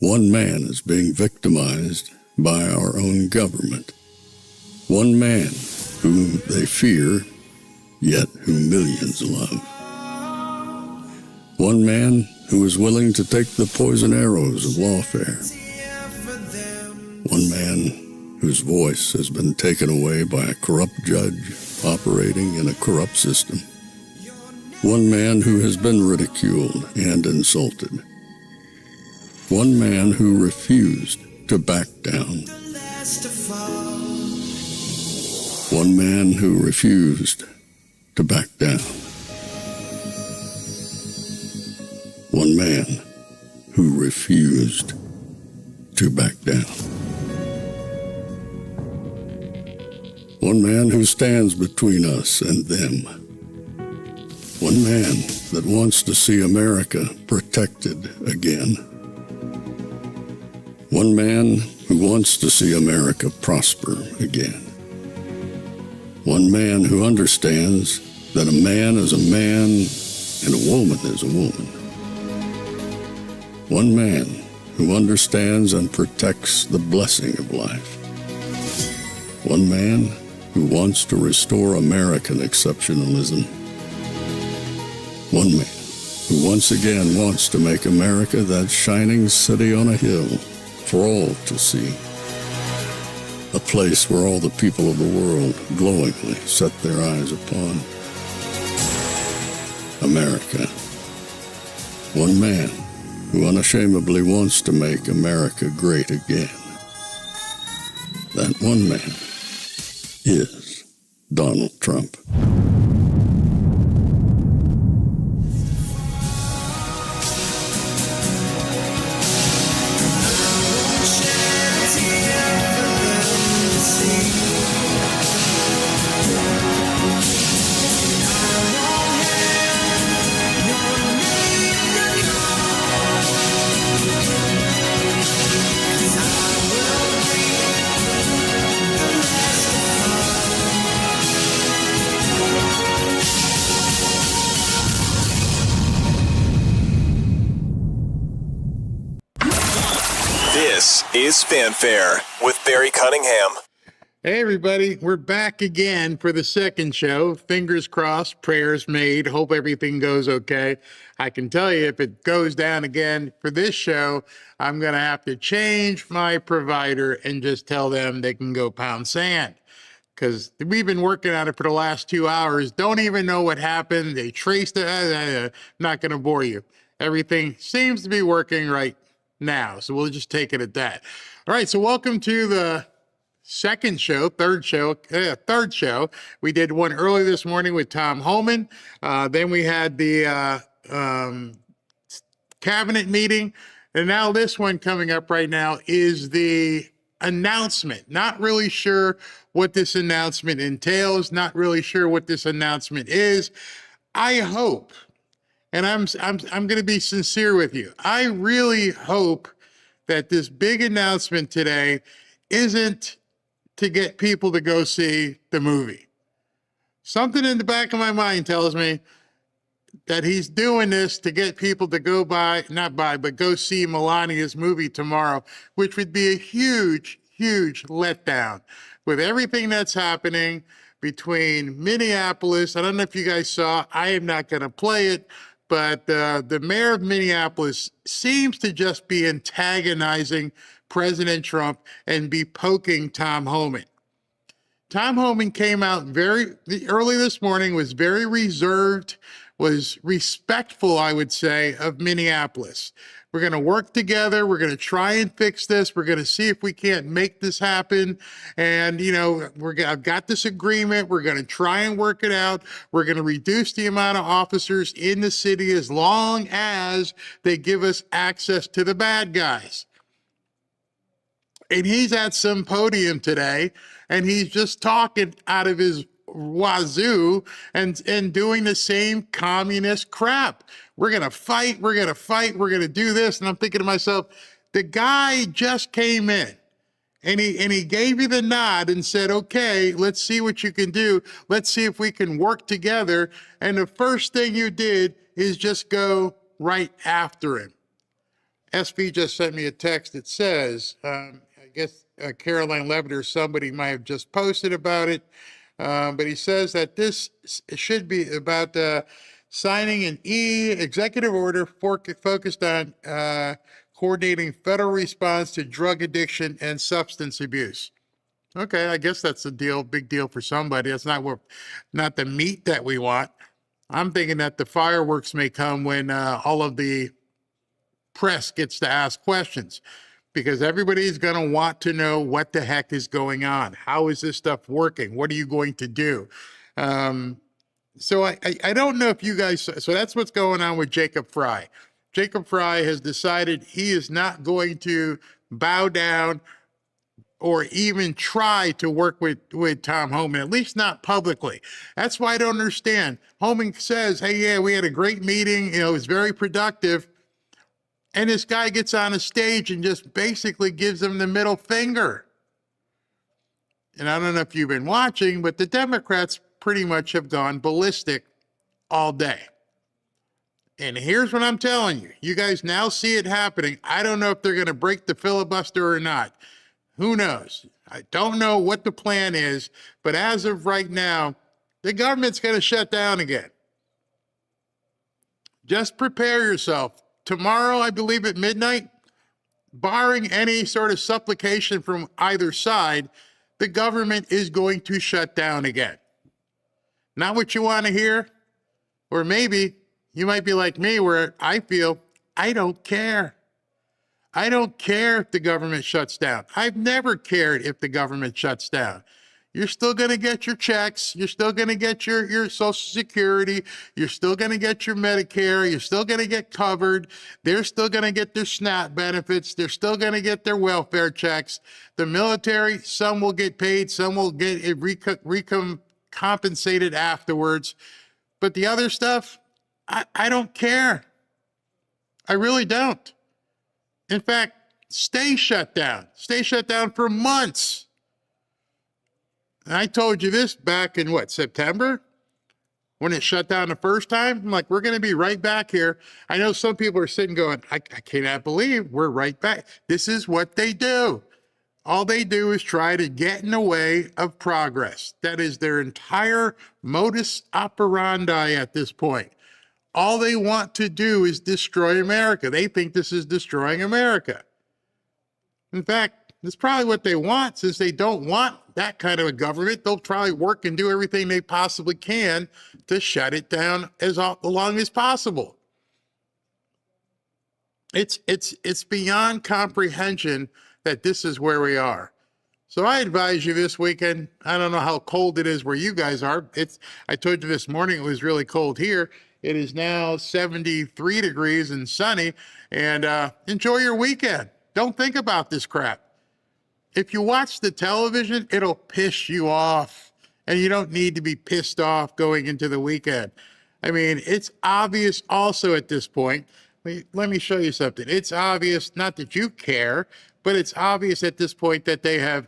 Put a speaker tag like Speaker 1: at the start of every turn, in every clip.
Speaker 1: One man is being victimized by our own government. One man whom they fear, yet whom millions love. One man who is willing to take the poison arrows of lawfare. One man whose voice has been taken away by a corrupt judge operating in a corrupt system. One man who has been ridiculed and insulted. One man who refused to back down. One man who refused to back down. One man who refused to back down. One man who stands between us and them. One man that wants to see America protected again. One man who wants to see America prosper again. One man who understands that a man is a man and a woman is a woman. One man who understands and protects the blessing of life. One man who wants to restore American exceptionalism. One man who once again wants to make America that shining city on a hill for all to see. A place where all the people of the world glowingly set their eyes upon. America. One man who unashamedly wants to make America great again. That one man is Donald Trump.
Speaker 2: This is Fanfare with Barry Cunningham.
Speaker 3: Hey, everybody. We're back again for the second show. Fingers crossed, prayers made. Hope everything goes okay. I can tell you if it goes down again for this show, I'm going to have to change my provider and just tell them they can go pound sand. Because we've been working on it for the last 2 hours. Don't even know what happened. They traced it. Not going to bore you. Everything seems to be working right now. So we'll just take it at that. All right. So welcome to the third show. We did one early this morning with Tom Homan. Then we had the cabinet meeting. And now this one coming up right now is the announcement. Not really sure what this announcement entails. Not really sure what this announcement is. I hope, and I'm going to be sincere with you. I really hope that this big announcement today isn't to get people to go see the movie. Something in the back of my mind tells me that he's doing this to get people to go see Melania's movie tomorrow, which would be a huge, huge letdown with everything that's happening between Minneapolis. I don't know if you guys saw, I am not going to play it, but the mayor of Minneapolis seems to just be antagonizing President Trump and be poking Tom Homan. Tom Homan came out very early this morning, was very reserved, was respectful, I would say, of Minneapolis. We're going to work together. We're going to try and fix this. We're going to see if we can't make this happen. And, you know, I've got this agreement. We're going to try and work it out. We're going to reduce the amount of officers in the city as long as they give us access to the bad guys. And he's at some podium today, and he's just talking out of his wazoo and doing the same communist crap. We're going to fight. We're going to do this. And I'm thinking to myself, the guy just came in and he gave you the nod and said, okay, let's see what you can do. Let's see if we can work together. And the first thing you did is just go right after him. SV just sent me a text that says, I guess Caroline Levitt or somebody might have just posted about it, but he says that this should be about signing an executive order focused on coordinating federal response to drug addiction and substance abuse. Okay, I guess that's a deal, big deal for somebody. That's not the meat that we want. I'm thinking that the fireworks may come when all of the press gets to ask questions, because everybody's going to want to know what the heck is going on. How is this stuff working? What are you going to do? So I don't know if you guys, so that's what's going on with Jacob Fry. Jacob Fry has decided he is not going to bow down or even try to work with Tom Homan, at least not publicly. That's why I don't understand. Homan says, hey, yeah, we had a great meeting. It was very productive. And this guy gets on a stage and just basically gives him the middle finger. And I don't know if you've been watching, but the Democrats pretty much have gone ballistic all day. And here's what I'm telling you. You guys now see it happening. I don't know if they're going to break the filibuster or not. Who knows? I don't know what the plan is, but as of right now, the government's going to shut down again. Just prepare yourself. Tomorrow, I believe at midnight, barring any sort of supplication from either side, the government is going to shut down again. Not what you want to hear, or maybe you might be like me where I feel I don't care. I don't care if the government shuts down. I've never cared if the government shuts down. You're still going to get your checks. You're still going to get your Social Security. You're still going to get your Medicare. You're still going to get covered. They're still going to get their SNAP benefits. They're still going to get their welfare checks. The military, some will get paid. Some will get it compensated afterwards. But the other stuff, I don't care. I really don't. In fact, stay shut down. Stay shut down for months. And I told you this back in September? When it shut down the first time? I'm like, we're going to be right back here. I know some people are sitting going, I cannot believe we're right back. This is what they do. All they do is try to get in the way of progress. That is their entire modus operandi at this point. All they want to do is destroy America. They think this is destroying America. In fact, that's probably what they want. Since they don't want that kind of a government, they'll probably work and do everything they possibly can to shut it down as long as possible. It's beyond comprehension that this is where we are. So I advise you this weekend, I don't know how cold it is where you guys are. I told you this morning it was really cold here. It is now 73 degrees and sunny, and enjoy your weekend. Don't think about this crap. If you watch the television, it'll piss you off, and you don't need to be pissed off going into the weekend. I mean, it's obvious also at this point. Let me show you something. It's obvious, not that you care, but it's obvious at this point that they have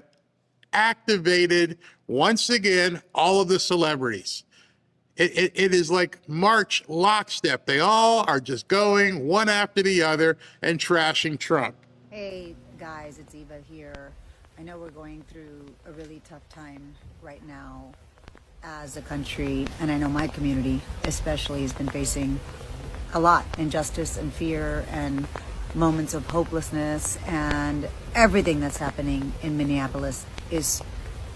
Speaker 3: activated, once again, all of the celebrities. It is like March lockstep. They all are just going one after the other and trashing Trump.
Speaker 4: Hey guys, it's Eva here. I know we're going through a really tough time right now as a country, and I know my community especially has been facing a lot, injustice and fear and moments of hopelessness, and everything that's happening in Minneapolis is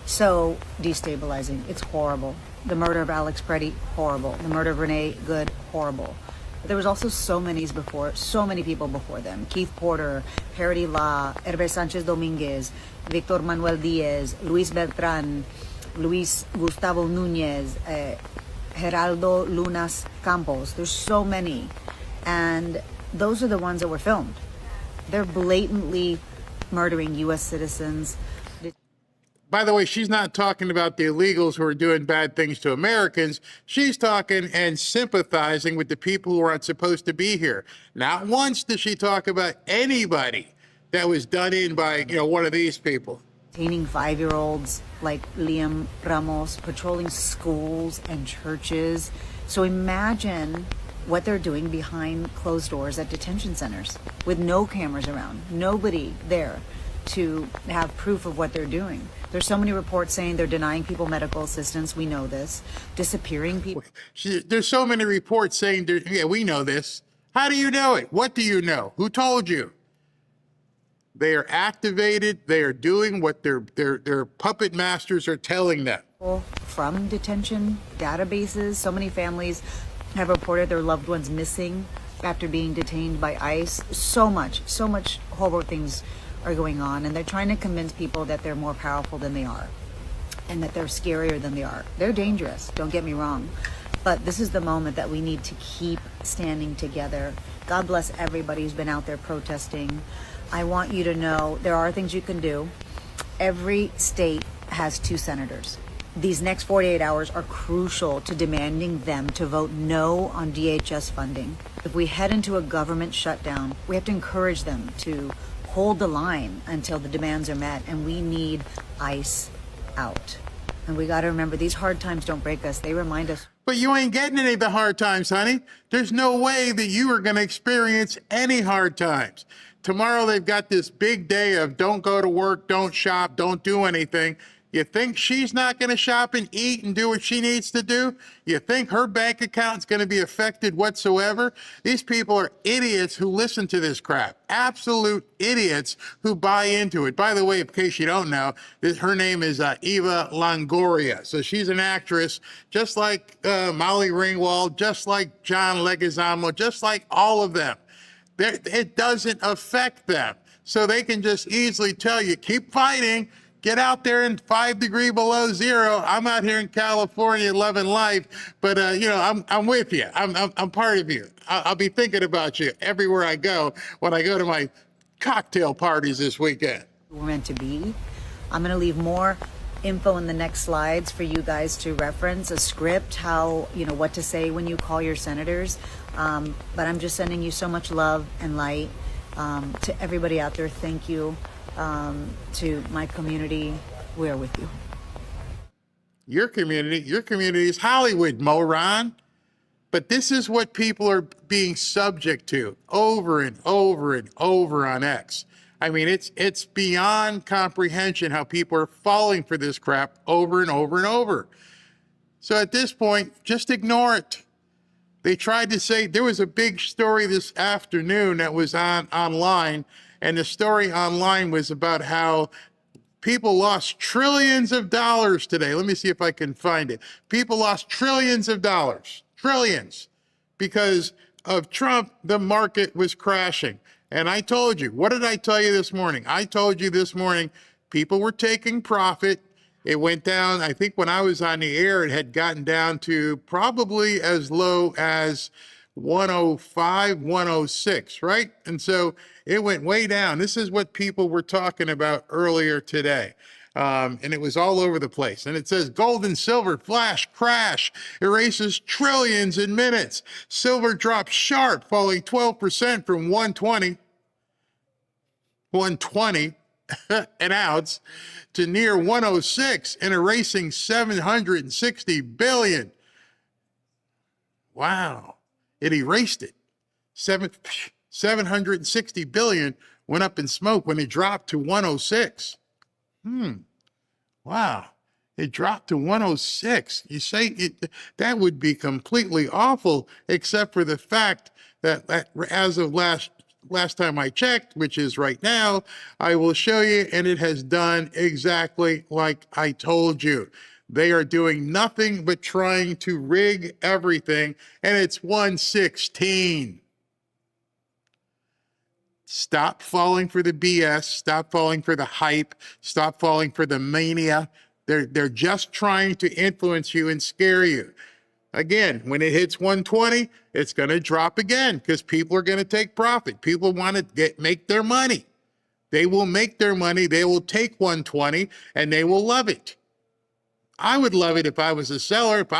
Speaker 4: so destabilizing. It's horrible. The murder of Alex Preddy, horrible. The murder of Renee Good, horrible. But there was also so many people before them. Keith Porter, Parity Law, Hervé Sanchez Dominguez, Victor Manuel Diaz, Luis Beltran, Luis Gustavo Núñez, Geraldo Lunas Campos. There's so many. And those are the ones that were filmed. They're blatantly murdering U.S. citizens.
Speaker 3: By the way, she's not talking about the illegals who are doing bad things to Americans. She's talking and sympathizing with the people who aren't supposed to be here. Not once does she talk about anybody that was done in by, one of these people.
Speaker 4: Detaining 5-year-olds like Liam Ramos, patrolling schools and churches. So imagine what they're doing behind closed doors at detention centers with no cameras around, nobody there to have proof of what they're doing. There's so many reports saying they're denying people medical assistance. We know this. Disappearing people.
Speaker 3: There's so many reports saying, yeah, we know this. How do you know it? What do you know? Who told you? They are activated. They are doing what their puppet masters are telling them.
Speaker 4: From detention databases, so many families have reported their loved ones missing after being detained by ICE. So much horrible things are going on, and they're trying to convince people that they're more powerful than they are and that they're scarier than they are. They're dangerous, don't get me wrong, but this is the moment that we need to keep standing together. God bless everybody who's been out there protesting. I want you to know there are things you can do. Every state has 2 senators. These next 48 hours are crucial to demanding them to vote no on DHS funding. If we head into a government shutdown, we have to encourage them to hold the line until the demands are met, and we need ICE out. And we got to remember, these hard times don't break us. They remind us.
Speaker 3: But you ain't getting any of the hard times, honey. There's no way that you are going to experience any hard times. Tomorrow they've got this big day of don't go to work, don't shop, don't do anything. You think she's not going to shop and eat and do what she needs to do? You think her bank account's going to be affected whatsoever? These people are idiots who listen to this crap. Absolute idiots who buy into it. By the way, in case you don't know, her name is Eva Longoria. So she's an actress, just like Molly Ringwald, just like John Leguizamo, just like all of them. It doesn't affect them. So they can just easily tell you, keep fighting. Get out there in 5 degrees below zero. I'm out here in California loving life, but I'm with you. I'm part of you. I'll be thinking about you everywhere I go when I go to my cocktail parties this weekend.
Speaker 4: We're meant to be. I'm going to leave more info in the next slides for you guys to reference, a script, how, what to say when you call your senators. But I'm just sending you so much love and light. To everybody out there, thank you. To my community, we are with you.
Speaker 3: Your community is Hollywood, moron. But this is what people are being subject to over and over and over on X. I mean, it's beyond comprehension how people are falling for this crap over and over and over. So at this point, just ignore it. They tried to say, there was a big story this afternoon that was online, and the story online was about how people lost trillions of dollars today. Let me see if I can find it. People lost trillions of dollars, trillions, because of Trump. The market was crashing. And I told you, what did I tell you this morning? I told you this morning, people were taking profit. It went down, I think when I was on the air, it had gotten down to probably as low as 105, 106, right? And so it went way down. This is what people were talking about earlier today. And it was all over the place. And it says gold and silver flash crash erases trillions in minutes. Silver dropped sharp, falling 12% from 120 an ounce to near 106 and erasing 760 billion. Wow. It erased it. 760 billion went up in smoke when it dropped to 106. Wow. It dropped to 106. You say that would be completely awful, except for the fact that as of last time I checked, which is right now, I will show you, and it has done exactly like I told you. They are doing nothing but trying to rig everything, and it's 116. Stop falling for the BS. Stop falling for the hype. Stop falling for the mania. They're just trying to influence you and scare you. Again, when it hits 120, it's going to drop again because people are going to take profit. People want to make their money. They will make their money. They will take 120 and they will love it. I would love it if I was a seller. If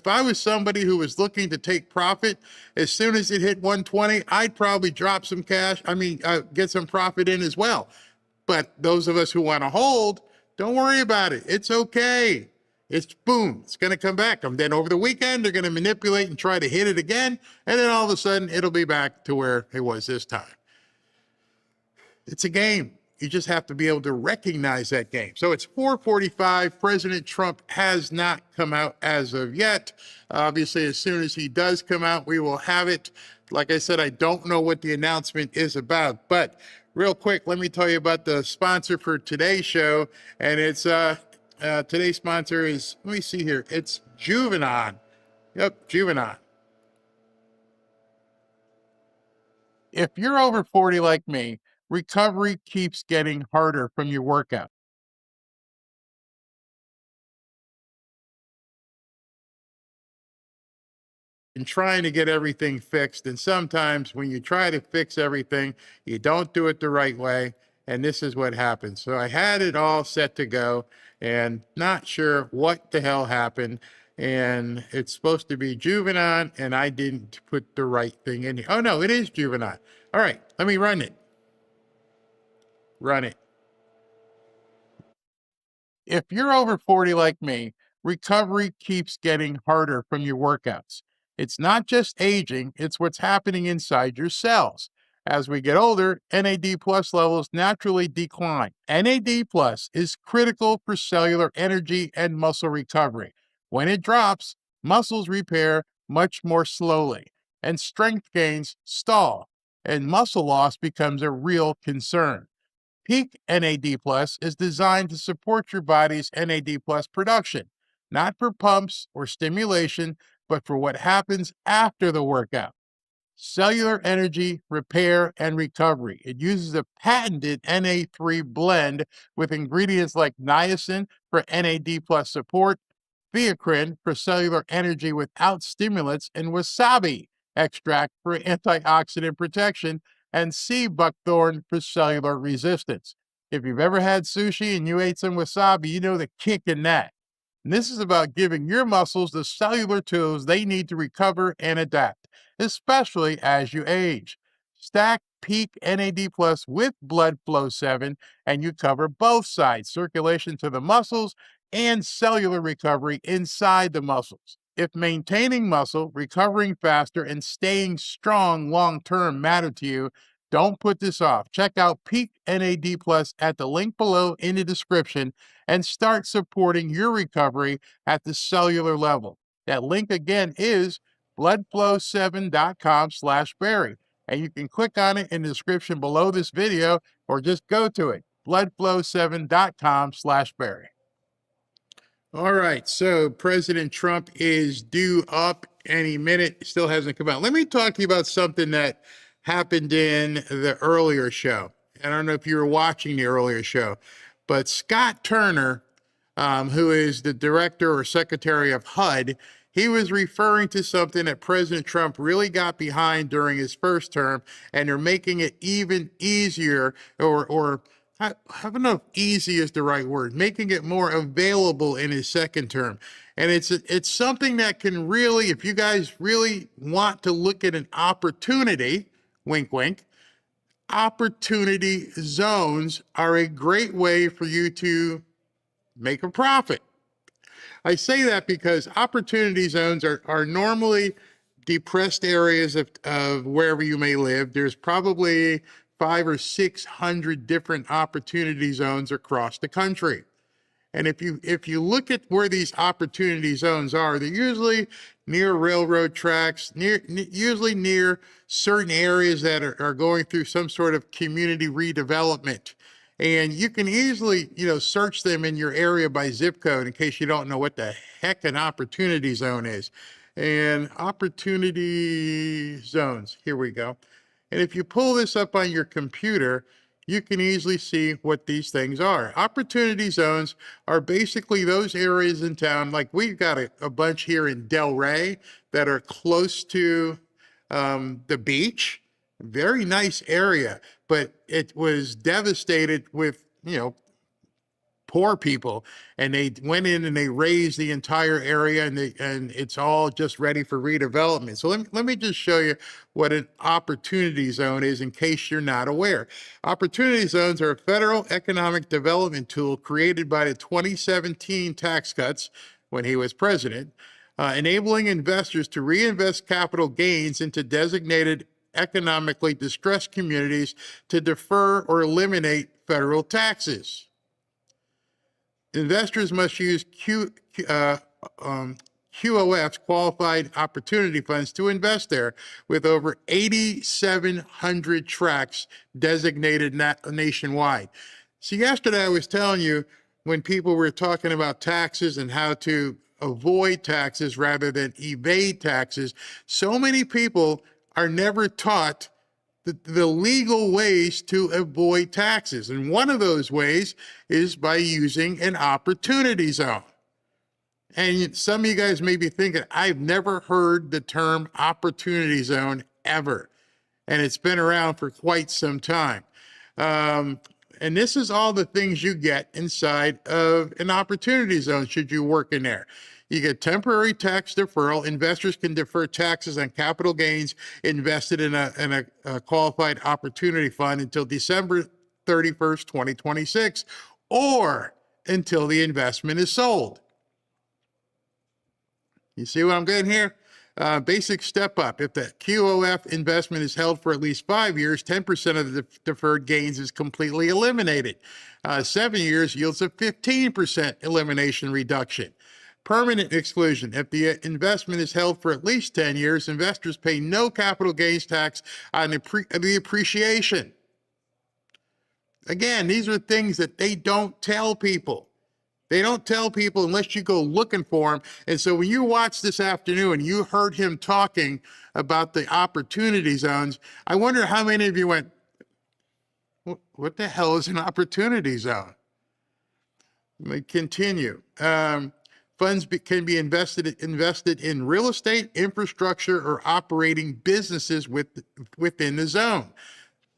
Speaker 3: I was somebody who was looking to take profit, as soon as it hit 120, I'd probably drop some cash. Get some profit in as well. But those of us who want to hold, don't worry about it. It's okay. It's boom, it's going to come back. And then over the weekend, they're going to manipulate and try to hit it again. And then all of a sudden, it'll be back to where it was this time. It's a game. You just have to be able to recognize that game. So it's 4:45. President Trump has not come out as of yet. Obviously, as soon as he does come out, we will have it. Like I said, I don't know what the announcement is about, but real quick, let me tell you about the sponsor for today's show. And it's today's sponsor is, let me see here. It's Juvenon. Yep, Juvenon. If you're over 40 like me, recovery keeps getting harder from your workout. And trying to get everything fixed. And sometimes when you try to fix everything, you don't do it the right way. And this is what happens. So I had it all set to go and not sure what the hell happened. And it's supposed to be Juvenon, and I didn't put the right thing in here. Oh, no, it is Juvenon. All right, let me run it. Run it. If you're over 40 like me, recovery keeps getting harder from your workouts. It's not just aging, it's what's happening inside your cells. As we get older, NAD plus levels naturally decline. NAD plus is critical for cellular energy and muscle recovery. When it drops, muscles repair much more slowly, and strength gains stall, and muscle loss becomes a real concern. Peak NAD Plus is designed to support your body's NAD Plus production, not for pumps or stimulation, but for what happens after the workout. Cellular energy, repair, and recovery. It uses a patented Na3 blend with ingredients like niacin for NAD Plus support, Theocrine for cellular energy without stimulants, and wasabi extract for antioxidant protection, and sea buckthorn for cellular resistance. If you've ever had sushi and you ate some wasabi, you know the kick in that. And this is about giving your muscles the cellular tools they need to recover and adapt, especially as you age. Stack Peak NAD Plus with Blood Flow 7, and you cover both sides, circulation to the muscles and cellular recovery inside the muscles. If maintaining muscle, recovering faster, and staying strong long-term matter to you, don't put this off. Check out Peak NAD Plus at the link below in the description and start supporting your recovery at the cellular level. That link again is bloodflow7.com/Barry. And you can click on it in the description below this video or just go to it, bloodflow7.com/Barry. All right, so President Trump is due up any minute. Still hasn't come out. Let me talk to you about something that happened in the earlier show. I don't know if you were watching the earlier show, but Scott Turner, who is the director or secretary of HUD, he was referring to something that President Trump really got behind during his first term, and they're making it even easier, or I don't know if easy is the right word, making it more available in his second term. And it's something that can really, if you guys really want to look at an opportunity, wink, wink, opportunity zones are a great way for you to make a profit. I say that because opportunity zones are normally depressed areas of wherever you may live. There's probably 500 or 600 different opportunity zones across the country. And if you look at where these opportunity zones are, they're usually near railroad tracks, usually near certain areas that are going through some sort of community redevelopment. And you can easily, search them in your area by zip code in case you don't know what the heck an opportunity zone is. And opportunity zones, here we go. And if you pull this up on your computer, you can easily see what these things are. Opportunity zones are basically those areas in town, like we've got a bunch here in Delray that are close to the beach. Very nice area, but it was devastated with, poor people, and they went in and they raised the entire area, and it's all just ready for redevelopment. So let me just show you what an opportunity zone is in case you're not aware. Opportunity zones are a federal economic development tool created by the 2017 Tax Cuts when he was president, enabling investors to reinvest capital gains into designated economically distressed communities to defer or eliminate federal taxes. Investors must use QOF's qualified opportunity funds to invest there, with over 8,700 tracts designated nationwide. So yesterday I was telling you when people were talking about taxes and how to avoid taxes rather than evade taxes, so many people are never taught the legal ways to avoid taxes. And one of those ways is by using an opportunity zone. And some of you guys may be thinking, I've never heard the term opportunity zone ever. And it's been around for quite some time. And this is all the things you get inside of an opportunity zone should you work in there. You get temporary tax deferral. Investors can defer taxes on capital gains invested in a qualified opportunity fund until December 31st, 2026, or until the investment is sold. You see what I'm getting here? Basic step up. If the QOF investment is held for at least 5 years, 10% of the deferred gains is completely eliminated. 7 years yields a 15% elimination reduction. Permanent exclusion. If the investment is held for at least 10 years, investors pay no capital gains tax on the appreciation. Again, these are things that they don't tell people. They don't tell people unless you go looking for them. And so when you watch this afternoon and you heard him talking about the opportunity zones, I wonder how many of you went, what the hell is an opportunity zone? Let me continue. Funds can be invested in real estate, infrastructure, or operating businesses within the zone.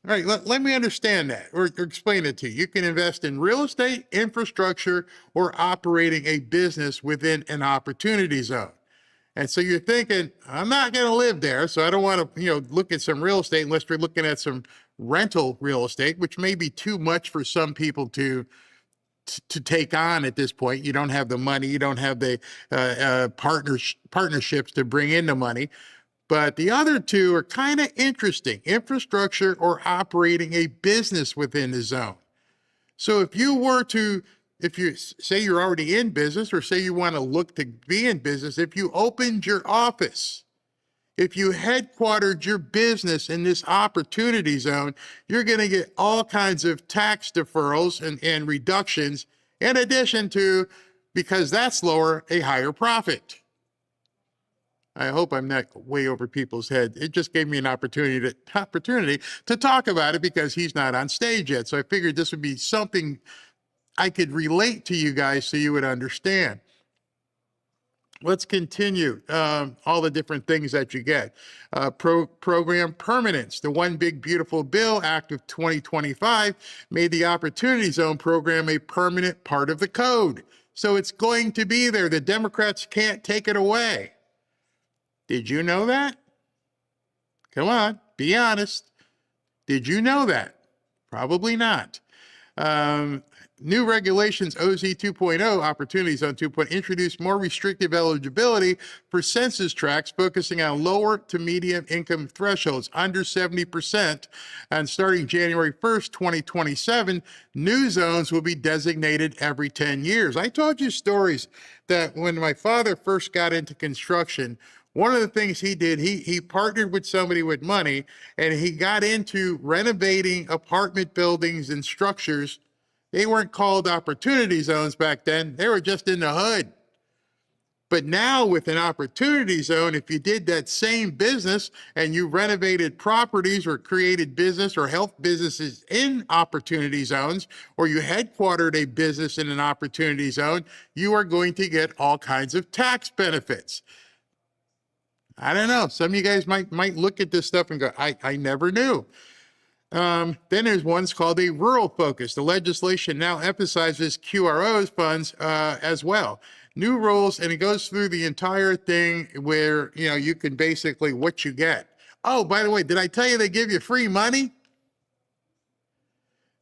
Speaker 3: All right, let me understand that or explain it to you. You can invest in real estate, infrastructure, or operating a business within an opportunity zone. And so you're thinking, I'm not going to live there, so I don't want to, look at some real estate unless you're looking at some rental real estate, which may be too much for some people to take on at this point. You don't have the money, you don't have the partnerships to bring in the money. But the other two are kind of interesting: infrastructure or operating a business within the zone. So if you say you're already in business, or say you want to look to be in business, if you opened your office, if you headquartered your business in this opportunity zone, you're going to get all kinds of tax deferrals and reductions, in addition to, because that's lower, a higher profit. I hope I'm not way over people's head. It just gave me an opportunity to talk about it because he's not on stage yet. So I figured this would be something I could relate to you guys so you would understand. Let's continue all the different things that you get. Program permanence. The One Big Beautiful Bill Act of 2025 made the Opportunity Zone program a permanent part of the code. So it's going to be there. The Democrats can't take it away. Did you know that? Come on, be honest. Did you know that? Probably not. New regulations, OZ 2.0, Opportunity Zone 2.0, introduced more restrictive eligibility for census tracts, focusing on lower to medium income thresholds, under 70%. And starting January 1st, 2027, new zones will be designated every 10 years. I told you stories that when my father first got into construction, one of the things he did, he partnered with somebody with money, and he got into renovating apartment buildings and structures. They weren't called opportunity zones back then. They were just in the hood. But now with an opportunity zone, if you did that same business and you renovated properties or created business or helped businesses in opportunity zones, or you headquartered a business in an opportunity zone, you are going to get all kinds of tax benefits. I don't know. Some of you guys might look at this stuff and go, I never knew. Then there's one's called a rural focus. The legislation now emphasizes QROs funds as well. New rules, and it goes through the entire thing where, you can basically what you get. Oh, by the way, did I tell you they give you free money?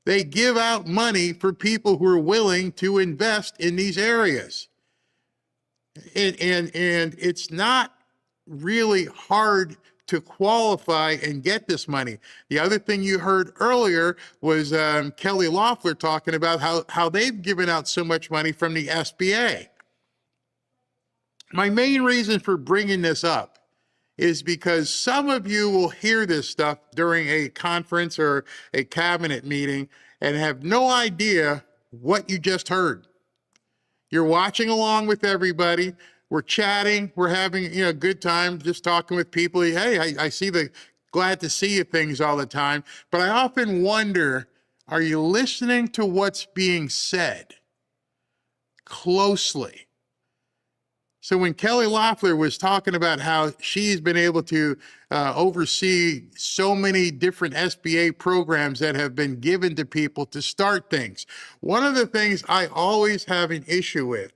Speaker 3: They give out money for people who are willing to invest in these areas. And it's not really hard to qualify and get this money. The other thing you heard earlier was Kelly Loeffler talking about how they've given out so much money from the SBA. My main reason for bringing this up is because some of you will hear this stuff during a conference or a cabinet meeting and have no idea what you just heard. You're watching along with everybody. We're chatting. We're having a good time just talking with people. Hey, I see the glad to see you things all the time. But I often wonder, are you listening to what's being said closely? So when Kelly Loeffler was talking about how she's been able to oversee so many different SBA programs that have been given to people to start things, one of the things I always have an issue with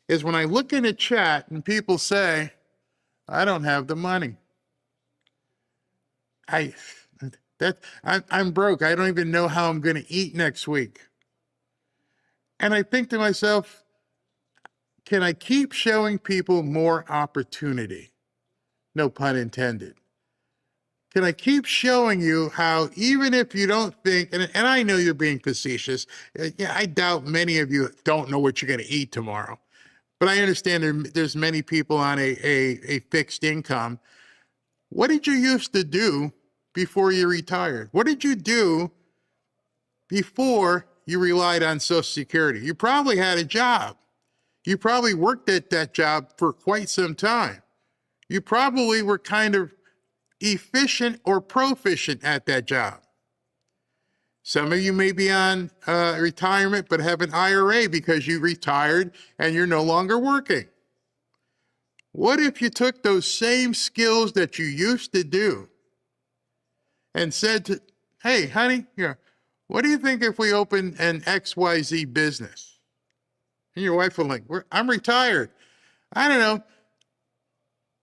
Speaker 3: is when I look in a chat and people say, I don't have the money. I'm broke. I don't even know how I'm going to eat next week. And I think to myself, can I keep showing people more opportunity? No pun intended. Can I keep showing you how even if you don't think, and I know you're being facetious, I doubt many of you don't know what you're going to eat tomorrow. But I understand there's many people on a fixed income. What did you used to do before you retired? What did you do before you relied on Social Security? You probably had a job. You probably worked at that job for quite some time. You probably were kind of efficient or proficient at that job. Some of you may be on retirement but have an IRA because you retired and you're no longer working. What if you took those same skills that you used to do and said to, hey, honey, what do you think if we open an XYZ business? And your wife will like, I'm retired. I don't know.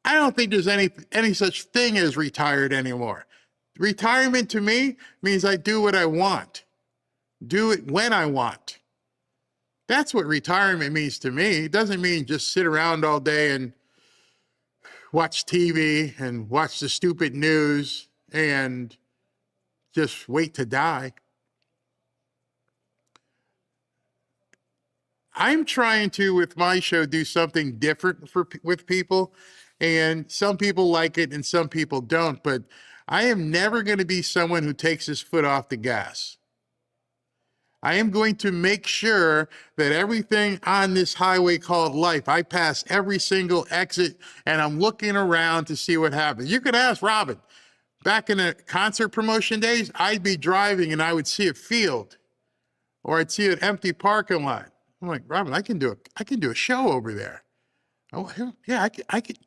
Speaker 3: I don't think there's any such thing as retired anymore. Retirement to me means I do what I want. Do it when I want. That's what retirement means to me. It doesn't mean just sit around all day and watch TV and watch the stupid news and just wait to die. I'm trying to, with my show, do something different with people, and some people like it and some people don't, but I am never going to be someone who takes his foot off the gas. I am going to make sure that everything on this highway called life, I pass every single exit and I'm looking around to see what happens. You could ask Robin, back in the concert promotion days, I'd be driving and I would see a field or I'd see an empty parking lot. I'm like, Robin, I can do a show over there. Oh, yeah, I could.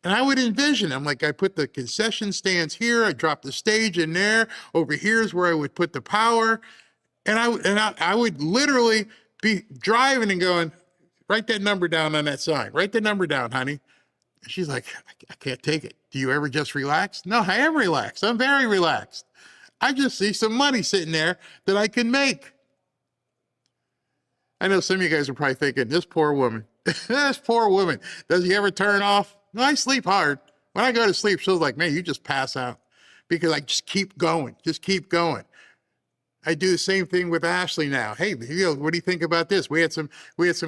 Speaker 3: And I would envision, I'm like, I put the concession stands here, I drop the stage in there, over here is where I would put the power. And I would literally be driving and going, write that number down on that sign. Write the number down, honey. And she's like, I can't take it. Do you ever just relax? No, I am relaxed. I'm very relaxed. I just see some money sitting there that I can make. I know some of you guys are probably thinking, this poor woman, this poor woman, does he ever turn off? No, I sleep hard. When I go to sleep, she's like, man, you just pass out because I just keep going, I do the same thing with Ashley now. Hey, what do you think about this? We had some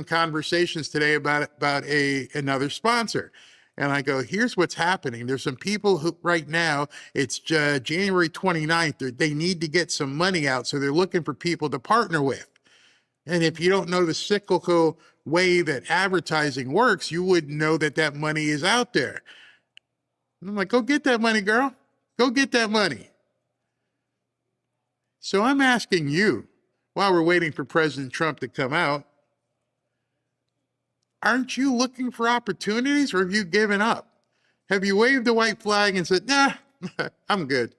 Speaker 3: conversations today about another sponsor. And I go, here's what's happening. There's some people who right now, it's January 29th, they need to get some money out. So they're looking for people to partner with. And if you don't know the cyclical way that advertising works, you wouldn't know that money is out there. And I'm like, go get that money, girl. Go get that money. So I'm asking you, while we're waiting for President Trump to come out, aren't you looking for opportunities or have you given up? Have you waved the white flag and said, nah, I'm good?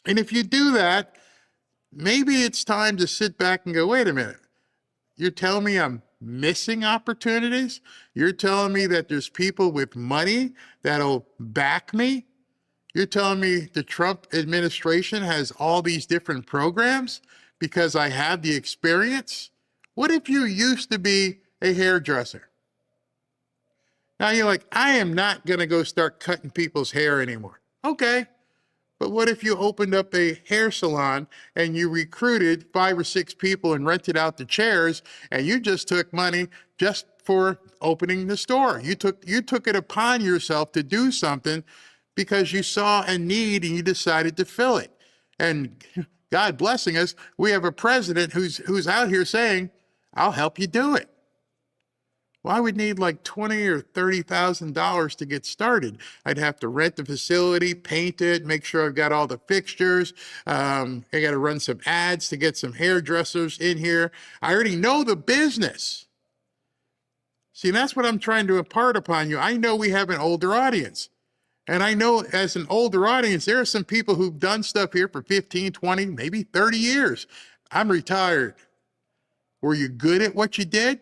Speaker 3: And if you do that, maybe it's time to sit back and go, wait a minute. You're telling me I'm missing opportunities? You're telling me that there's people with money that'll back me? You're telling me the Trump administration has all these different programs because I have the experience? What if you used to be a hairdresser. Now you're like, I am not going to go start cutting people's hair anymore. Okay. But what if you opened up a hair salon and you recruited 5 or 6 people and rented out the chairs, and you just took money just for opening the store? You took it upon yourself to do something because you saw a need and you decided to fill it. And God blessing us, we have a president who's out here saying, I'll help you do it. Well, I would need like $20,000 or $30,000 to get started. I'd have to rent the facility, paint it, make sure I've got all the fixtures. I got to run some ads to get some hairdressers in here. I already know the business. See, that's what I'm trying to impart upon you. I know we have an older audience. And I know as an older audience, there are some people who've done stuff here for 15, 20, maybe 30 years. I'm retired. Were you good at what you did?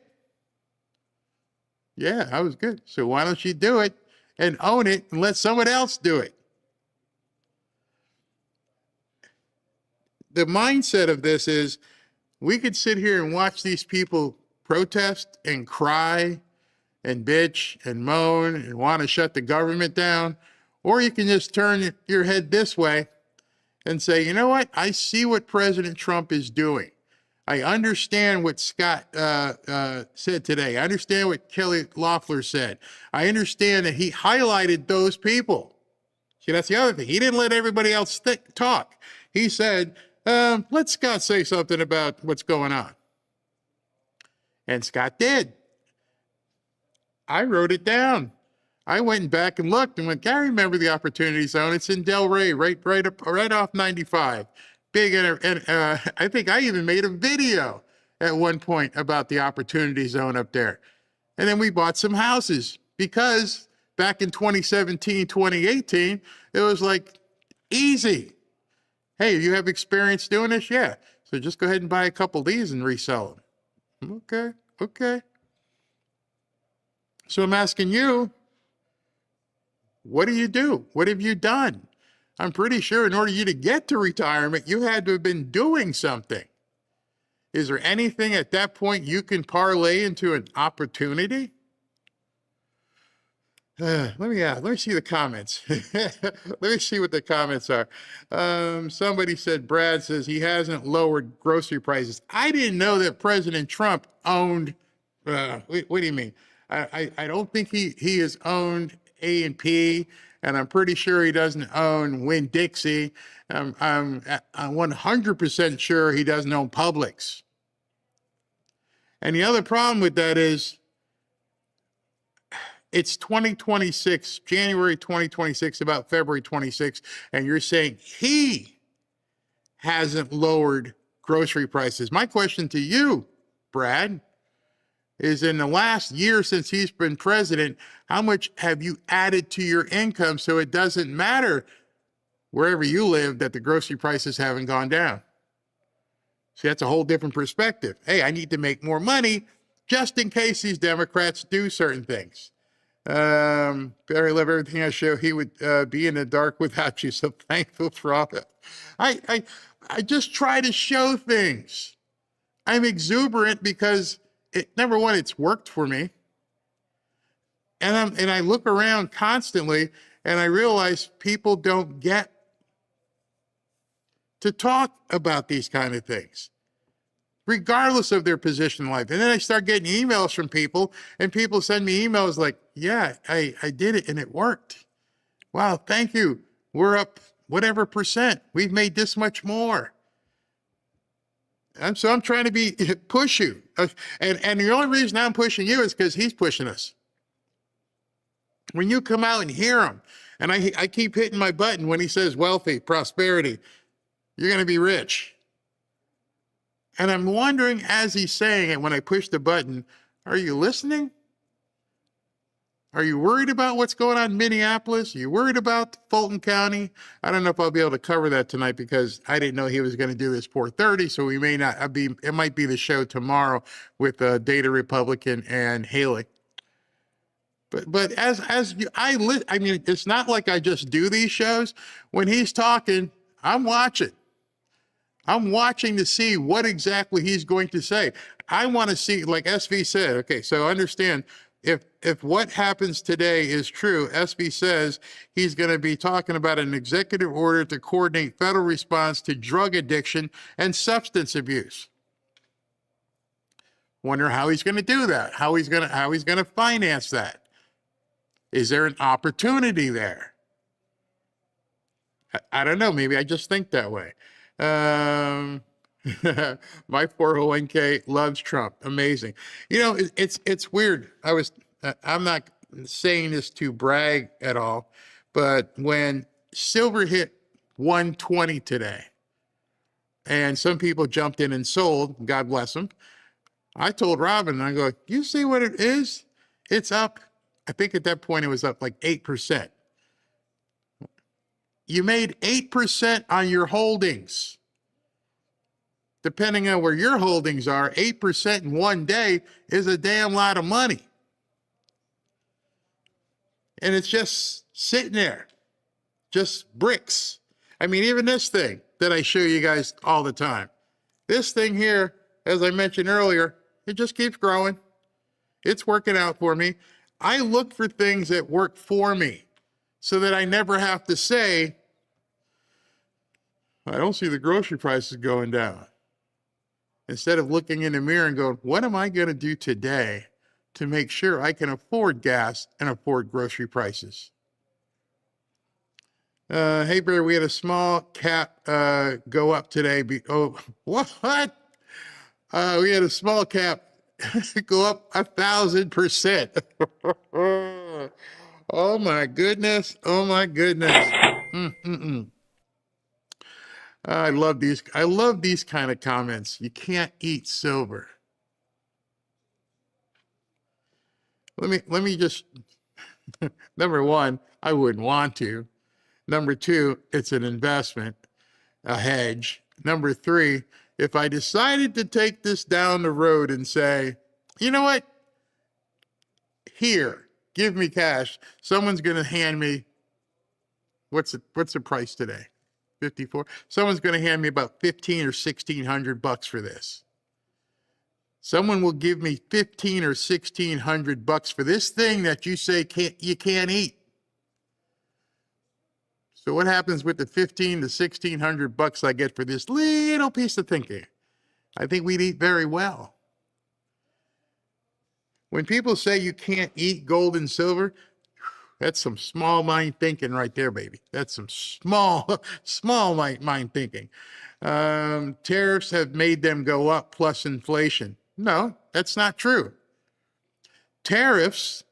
Speaker 3: Yeah, I was good. So why don't you do it and own it and let someone else do it? The mindset of this is we could sit here and watch these people protest and cry and bitch and moan and want to shut the government down, or you can just turn your head this way and say, you know what? I see what President Trump is doing. I understand what Scott said today. I understand what Kelly Loeffler said. I understand that he highlighted those people. See, that's the other thing. He didn't let everybody else talk. He said, let Scott say something about what's going on. And Scott did. I wrote it down. I went back and looked and went, I remember the Opportunity Zone. It's in Delray, right off 95. Big, and I think I even made a video at one point about the Opportunity Zone up there. And then we bought some houses because back in 2017, 2018, it was like easy. Hey, you have experience doing this? Yeah. So just go ahead and buy a couple of these and resell them. Okay. So I'm asking you, what do you do? What have you done? I'm pretty sure in order for you to get to retirement, you had to have been doing something. Is there anything at that point you can parlay into an opportunity? Let me see the comments. Let me see what the comments are. Somebody said, Brad says he hasn't lowered grocery prices. I didn't know that President Trump owned, what do you mean? I don't think he has owned A&P, and I'm pretty sure he doesn't own Winn-Dixie. I'm 100% sure he doesn't own Publix. And the other problem with that is it's 2026, January 2026, about February 26, and you're saying he hasn't lowered grocery prices. My question to you, Brad, is in the last year since he's been president, how much have you added to your income so it doesn't matter wherever you live that the grocery prices haven't gone down? See, that's a whole different perspective. Hey, I need to make more money just in case these Democrats do certain things. Barry, love everything I show. He would be in the dark without you, so thankful for all that. I just try to show things. I'm exuberant because number one, it's worked for me. And I look around constantly and I realize people don't get to talk about these kind of things, regardless of their position in life. And then I start getting emails from people, and people send me emails like, yeah, I did it and it worked. Wow, thank you. We're up whatever percent. We've made this much more. So I'm trying to push you. And the only reason I'm pushing you is because he's pushing us. When you come out and hear him, and I keep hitting my button when he says wealthy, prosperity, you're going to be rich. And I'm wondering as he's saying it, when I push the button, are you listening? Are you worried about what's going on in Minneapolis? Are you worried about Fulton County? I don't know if I'll be able to cover that tonight because I didn't know he was going to do this 4:30, so we may not be. It might be the show tomorrow with Data Republican and Haley. But I mean, it's not like I just do these shows. When he's talking, I'm watching. I'm watching to see what exactly he's going to say. I want to see, like SV said, okay, so understand, if what happens today is true, SV says he's going to be talking about an executive order to coordinate federal response to drug addiction and substance abuse. Wonder how he's going to do that, how he's going to finance that. Is there an opportunity there? I don't know. Maybe I just think that way. My 401k loves Trump. Amazing. You know, it's weird. I'm not saying this to brag at all, but when silver hit 120 today, and some people jumped in and sold, God bless them, I told Robin, I go, you see what it is? It's up. I think at that point it was up like 8%. You made 8% on your holdings. Depending on where your holdings are, 8% in one day is a damn lot of money. And it's just sitting there, just bricks. I mean, even this thing that I show you guys all the time, this thing here, as I mentioned earlier, it just keeps growing. It's working out for me. I look for things that work for me so that I never have to say, I don't see the grocery prices going down. Instead of looking in the mirror and going, what am I going to do today to make sure I can afford gas and afford grocery prices? Hey, Bear, we had a small cap go up today. What? We had a small cap go up 1,000%. Oh, my goodness. Oh, my goodness. I love these kind of comments. You can't eat silver. Let me just, number one, I wouldn't want to. Number two, it's an investment, a hedge. Number three, if I decided to take this down the road and say, you know what? Here, give me cash. Someone's going to hand me, what's the price today? 54. Someone's going to hand me about 15 or 1600 bucks for this. Someone will give me 15 or 1600 bucks for this thing that you say you can't eat. So what happens with the 15 to 1600 bucks I get for this little piece of thinking? I think we'd eat very well. When people say you can't eat gold and silver, that's some small mind thinking right there, baby. That's some small mind thinking. Tariffs have made them go up plus inflation. No, that's not true. Tariffs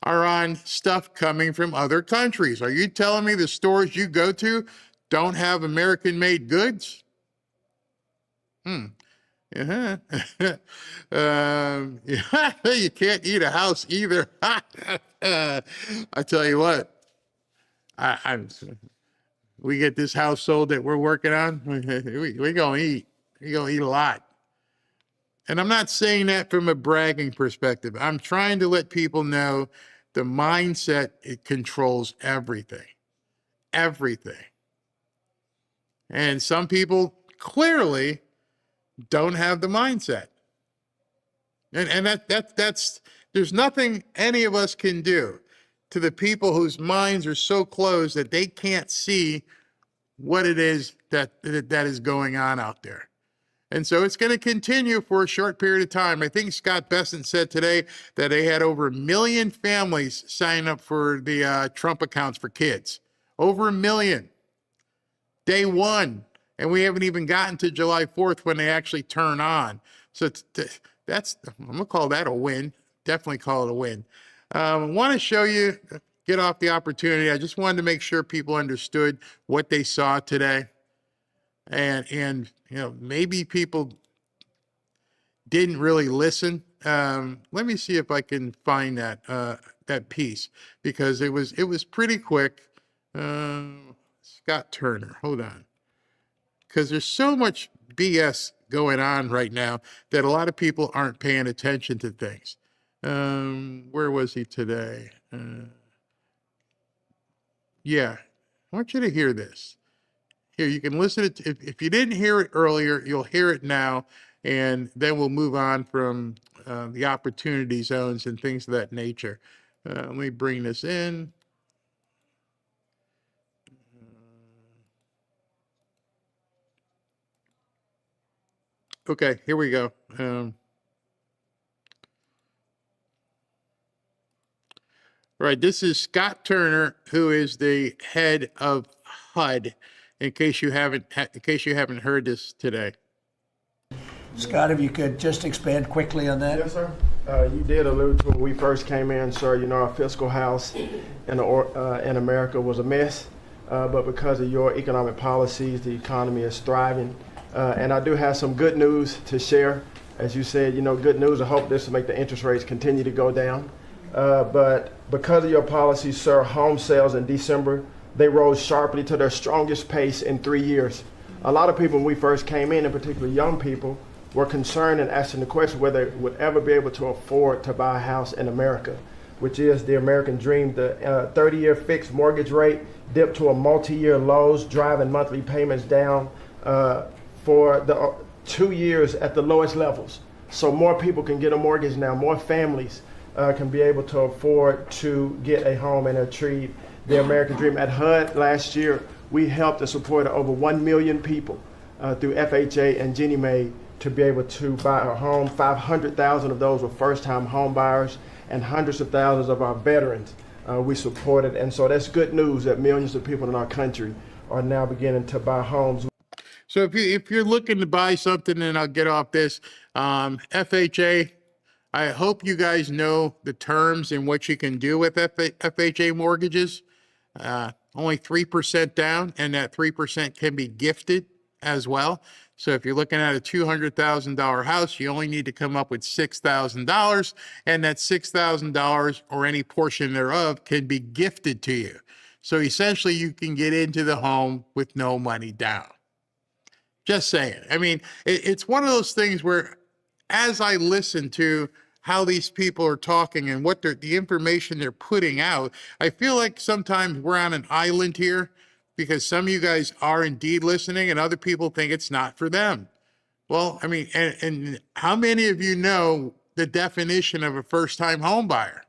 Speaker 3: are on stuff coming from other countries. Are you telling me the stores you go to don't have American-made goods? Yeah. You can't eat a house either. I tell you what, we get this house sold that we're working on, we're going to eat. We're going to eat a lot. And I'm not saying that from a bragging perspective. I'm trying to let people know the mindset, it controls everything. Everything. And some people clearly don't have the mindset. And that's there's nothing any of us can do to the people whose minds are so closed that they can't see what it is that is going on out there. And so it's going to continue for a short period of time. I think Scott Bessent said today that they had over 1 million families sign up for the Trump accounts for kids. Over 1 million. Day one. And we haven't even gotten to July 4th when they actually turn on. So I'm going to call that a win. Definitely call it a win. I want to show you, get off the opportunity. I just wanted to make sure people understood what they saw today. And you know, maybe people didn't really listen. Let me see if I can find that piece, because it was pretty quick. Scott Turner, hold on. Because there's so much BS going on right now that a lot of people aren't paying attention to things. Where was he today? Yeah, I want you to hear this. here, you can listen to it. If you didn't hear it earlier, you'll hear it now, and then we'll move on from the opportunity zones and things of that nature. Let me bring this in. Okay, here we go. Right, this is Scott Turner, who is the head of HUD. In case you haven't heard this today.
Speaker 5: Scott, if you could just expand quickly on that.
Speaker 6: Yes, sir. You did allude to when we first came in, sir. You know, our fiscal house in America was a mess, but because of your economic policies, the economy is thriving. And I do have some good news to share. As you said, you know, good news. I hope this will make the interest rates continue to go down. But because of your policies, sir, home sales in December, they rose sharply to their strongest pace in 3 years. A lot of people, when we first came in particular young people, were concerned and asking the question whether they would ever be able to afford to buy a house in America, which is the American dream. The 30-year fixed mortgage rate dipped to a multi-year lows, driving monthly payments down for the 2 years at the lowest levels. So more people can get a mortgage now, more families can be able to afford to get a home and achieve the American dream. At HUD last year, we helped and supported over 1 million people through FHA and Ginnie Mae to be able to buy a home. 500,000 of those were first-time home buyers, and hundreds of thousands of our veterans we supported. And so that's good news that millions of people in our country are now beginning to buy homes.
Speaker 3: So if you're looking to buy something, and I'll get off this, FHA, I hope you guys know the terms and what you can do with FHA mortgages. Only 3% down, and that 3% can be gifted as well. So if you're looking at a $200,000 house, you only need to come up with $6,000, and that $6,000 or any portion thereof can be gifted to you. So essentially, you can get into the home with no money down. Just saying. I mean, it's one of those things where, as I listen to how these people are talking and what the information they're putting out, I feel like sometimes we're on an island here, because some of you guys are indeed listening and other people think it's not for them. Well, I mean, and how many of you know the definition of a first-time home buyer?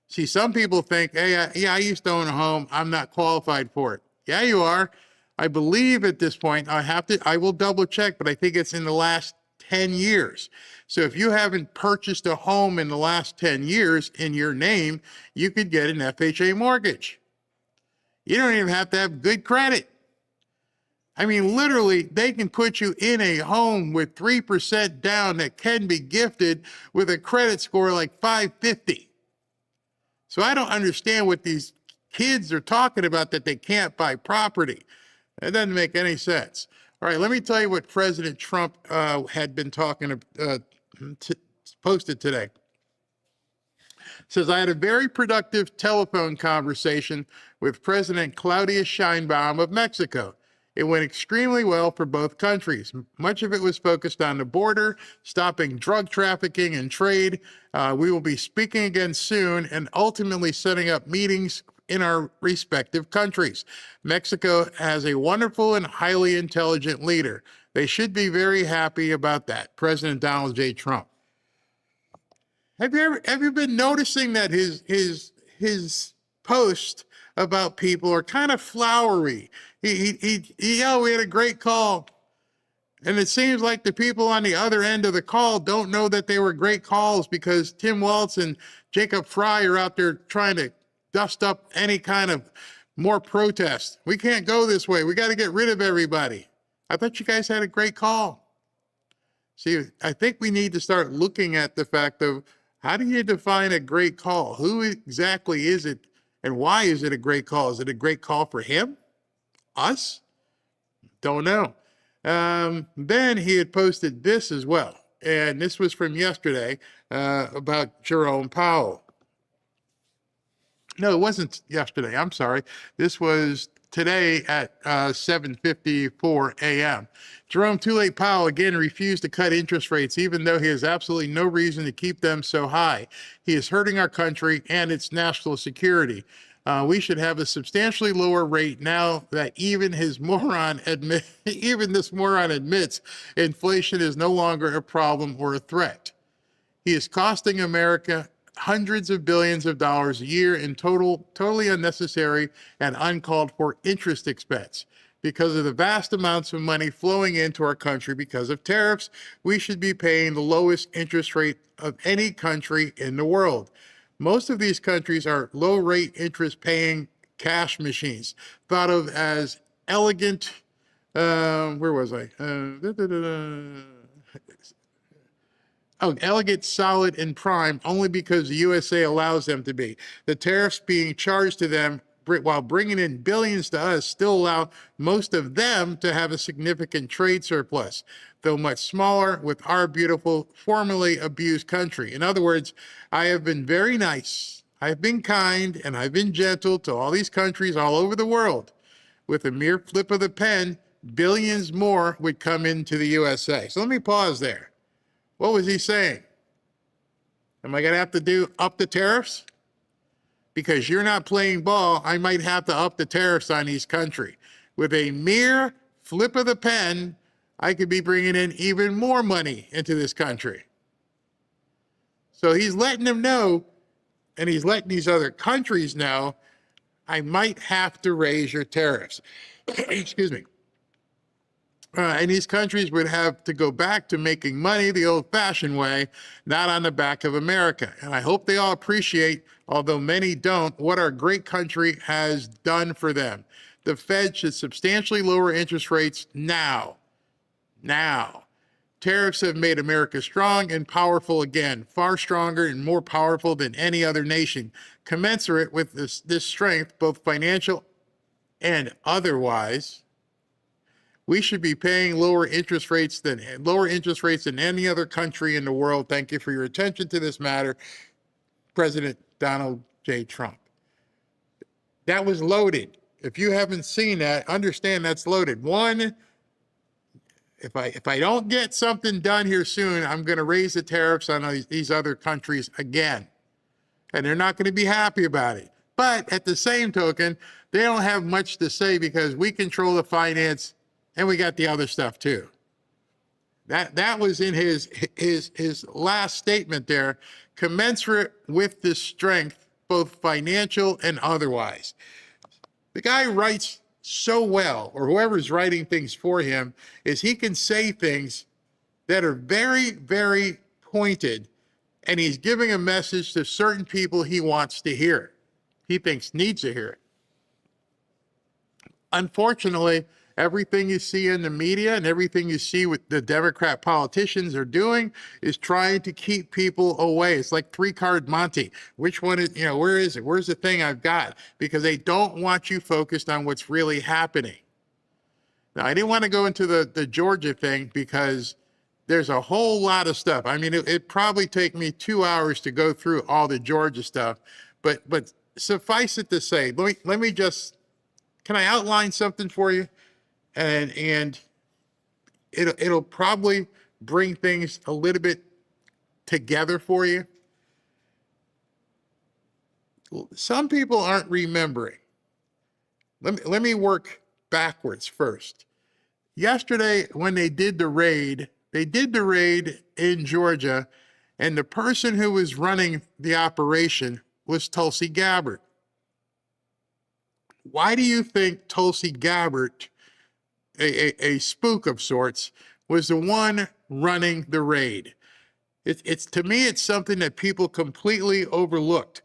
Speaker 3: See, some people think, hey, I used to own a home, I'm not qualified for it. Yeah, you are. I believe at this point, I will double check, but I think it's in the last 10 years. So if you haven't purchased a home in the last 10 years in your name, you could get an FHA mortgage. You don't even have to have good credit. I mean, literally, they can put you in a home with 3% down that can be gifted with a credit score like 550. So I don't understand what these kids are talking about, that they can't buy property. That doesn't make any sense. All right, let me tell you what President Trump had been posted today. It says, I had a very productive telephone conversation with President Claudia Sheinbaum of Mexico. It went extremely well for both countries. Much of it was focused on the border, stopping drug trafficking and trade. We will be speaking again soon and ultimately setting up meetings in our respective countries. Mexico has a wonderful and highly intelligent leader. They should be very happy about that. President Donald J. Trump. Have you ever been noticing that his posts about people are kind of flowery? Oh, we had a great call. And it seems like the people on the other end of the call don't know that they were great calls, because Tim Waltz and Jacob Fry are out there trying to dust up any kind of more protest. We can't go this way. We got to get rid of everybody. I thought you guys had a great call. See, I think we need to start looking at the fact of, how do you define a great call? Who exactly is it, and why is it a great call? Is it a great call for him? Us? Don't know. Then he had posted this as well, and this was from yesterday about Jerome Powell. No, it wasn't yesterday. I'm sorry. This was today at 7:54 a.m. Jerome "Too Late" Powell again refused to cut interest rates, even though he has absolutely no reason to keep them so high. He is hurting our country and its national security. We should have a substantially lower rate now that even this moron admits inflation is no longer a problem or a threat. He is costing America hundreds of billions of dollars a year in totally unnecessary and uncalled for interest expense. Because of the vast amounts of money flowing into our country because of tariffs, we should be paying the lowest interest rate of any country in the world. Most of these countries are low rate interest paying cash machines, thought of as elegant, elegant, solid, and prime only because the USA allows them to be. The tariffs being charged to them while bringing in billions to us still allow most of them to have a significant trade surplus, though much smaller with our beautiful, formerly abused country. In other words, I have been very nice, I've been kind, and I've been gentle to all these countries all over the world. With a mere flip of the pen, billions more would come into the USA. So let me pause there. What was he saying? Am I going to have to up the tariffs? Because you're not playing ball, I might have to up the tariffs on each country. With a mere flip of the pen, I could be bringing in even more money into this country. So he's letting them know, and he's letting these other countries know, I might have to raise your tariffs. Excuse me. And these countries would have to go back to making money the old-fashioned way, not on the back of America. And I hope they all appreciate, although many don't, what our great country has done for them. The Fed should substantially lower interest rates now. Now. Tariffs have made America strong and powerful again, far stronger and more powerful than any other nation. Commensurate with this strength, both financial and otherwise, we should be paying lower interest rates than any other country in the world. Thank you for your attention to this matter, President Donald J. Trump. That was loaded. If you haven't seen that, understand that's loaded. One, if I don't get something done here soon, I'm going to raise the tariffs on these other countries again, and they're not going to be happy about it. But at the same token, they don't have much to say because we control the finance. And we got the other stuff too. That was in his last statement there, commensurate with the strength, both financial and otherwise. The guy writes so well, or whoever's writing things for him, is he can say things that are very, very pointed, and he's giving a message to certain people he wants to hear, he thinks needs to hear it. Unfortunately, everything you see in the media and everything you see what the Democrat politicians are doing is trying to keep people away. It's like three-card Monte. Which one is, where is it? Where's the thing I've got? Because they don't want you focused on what's really happening. Now, I didn't want to go into the Georgia thing because there's a whole lot of stuff. I mean, it'd probably take me 2 hours to go through all the Georgia stuff, but suffice it to say, let me just, can I outline something for you? And it'll probably bring things a little bit together for you. Some people aren't remembering. Let me work backwards first. Yesterday, when they did the raid in Georgia, and the person who was running the operation was Tulsi Gabbard. Why do you think Tulsi Gabbard, a spook of sorts, was the one running the raid? It's to me, it's something that people completely overlooked,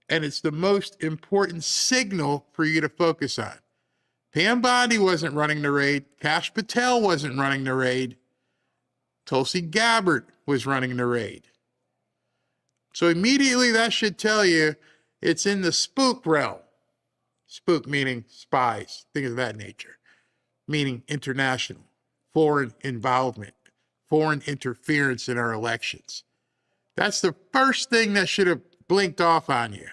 Speaker 3: and it's the most important signal for you to focus on. Pam Bondi wasn't running the raid. Kash Patel wasn't running the raid. Tulsi Gabbard was running the raid. So immediately that should tell you it's in the spook realm. Spook meaning spies, things of that nature. Meaning international, foreign involvement, foreign interference in our elections. That's the first thing that should have blinked off on you.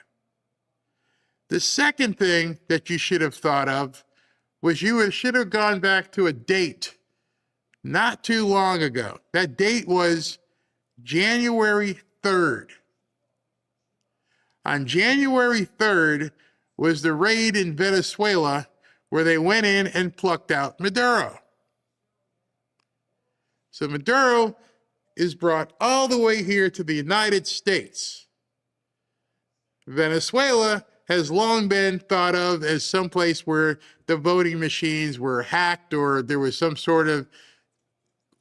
Speaker 3: The second thing that you should have thought of was you should have gone back to a date not too long ago. That date was January 3rd. On January 3rd was the raid in Venezuela where they went in and plucked out Maduro. So Maduro is brought all the way here to the United States. Venezuela has long been thought of as someplace where the voting machines were hacked or there was some sort of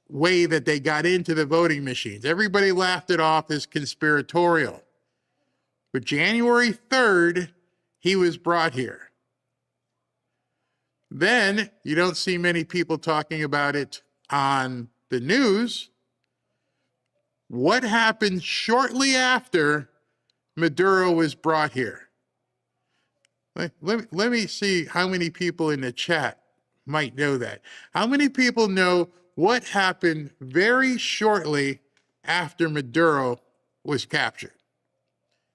Speaker 3: way that they got into the voting machines. Everybody laughed it off as conspiratorial. But January 3rd, he was brought here. Then you don't see many people talking about it on the news. What happened shortly after Maduro was brought here? Let me see how many people in the chat might know that. How many people know what happened very shortly after Maduro was captured?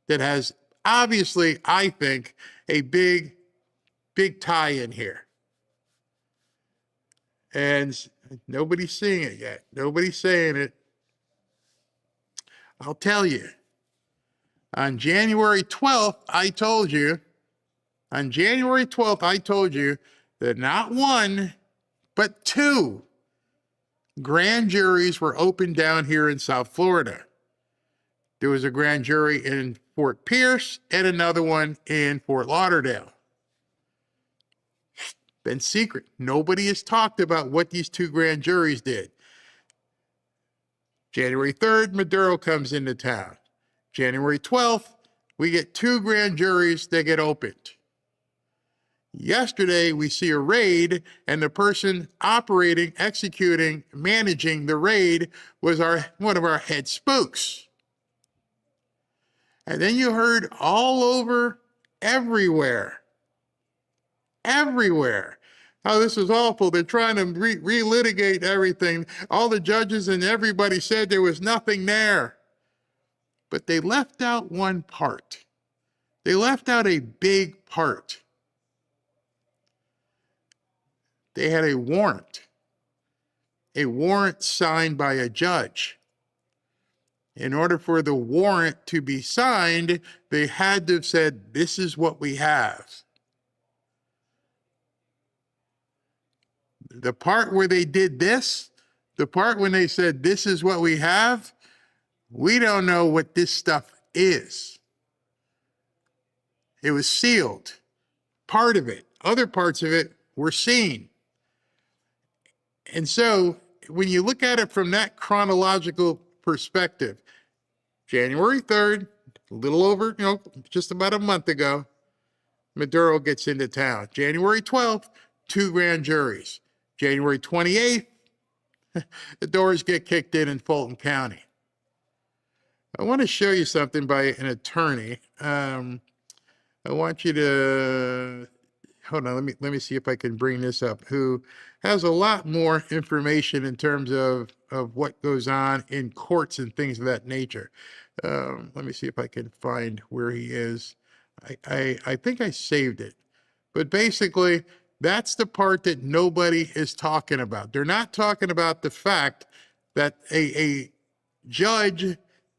Speaker 3: That has obviously, I think, a big tie in here. And nobody's seeing it yet. Nobody's saying it. I'll tell you. On January 12th, I told you that not one, but two grand juries were opened down here in South Florida. There was a grand jury in Fort Pierce and another one in Fort Lauderdale. Been secret. Nobody has talked about what these two grand juries did. January 3rd, Maduro comes into town. January 12th, we get two grand juries that get opened. Yesterday, we see a raid, and the person operating, executing, managing the raid was one of our head spooks. And then you heard all over, everywhere, oh, this is awful. They're trying to relitigate everything. All the judges and everybody said there was nothing there. But they left out one part. They left out a big part. They had a warrant signed by a judge. In order for the warrant to be signed, they had to have said, this is what we have. The part where they did this, the part when they said, this is what we have, we don't know what this stuff is. It was sealed. Part of it. Other parts of it were seen. And so when you look at it from that chronological perspective, January 3rd, a little over, just about a month ago, Maduro gets into town. January 12th, two grand juries. January 28th, the doors get kicked in Fulton County. I want to show you something by an attorney. I want you to, hold on, let me see if I can bring this up, who has a lot more information in terms of what goes on in courts and things of that nature. Let me see if I can find where he is. I think I saved it. But basically, that's the part that nobody is talking about. They're not talking about the fact that a judge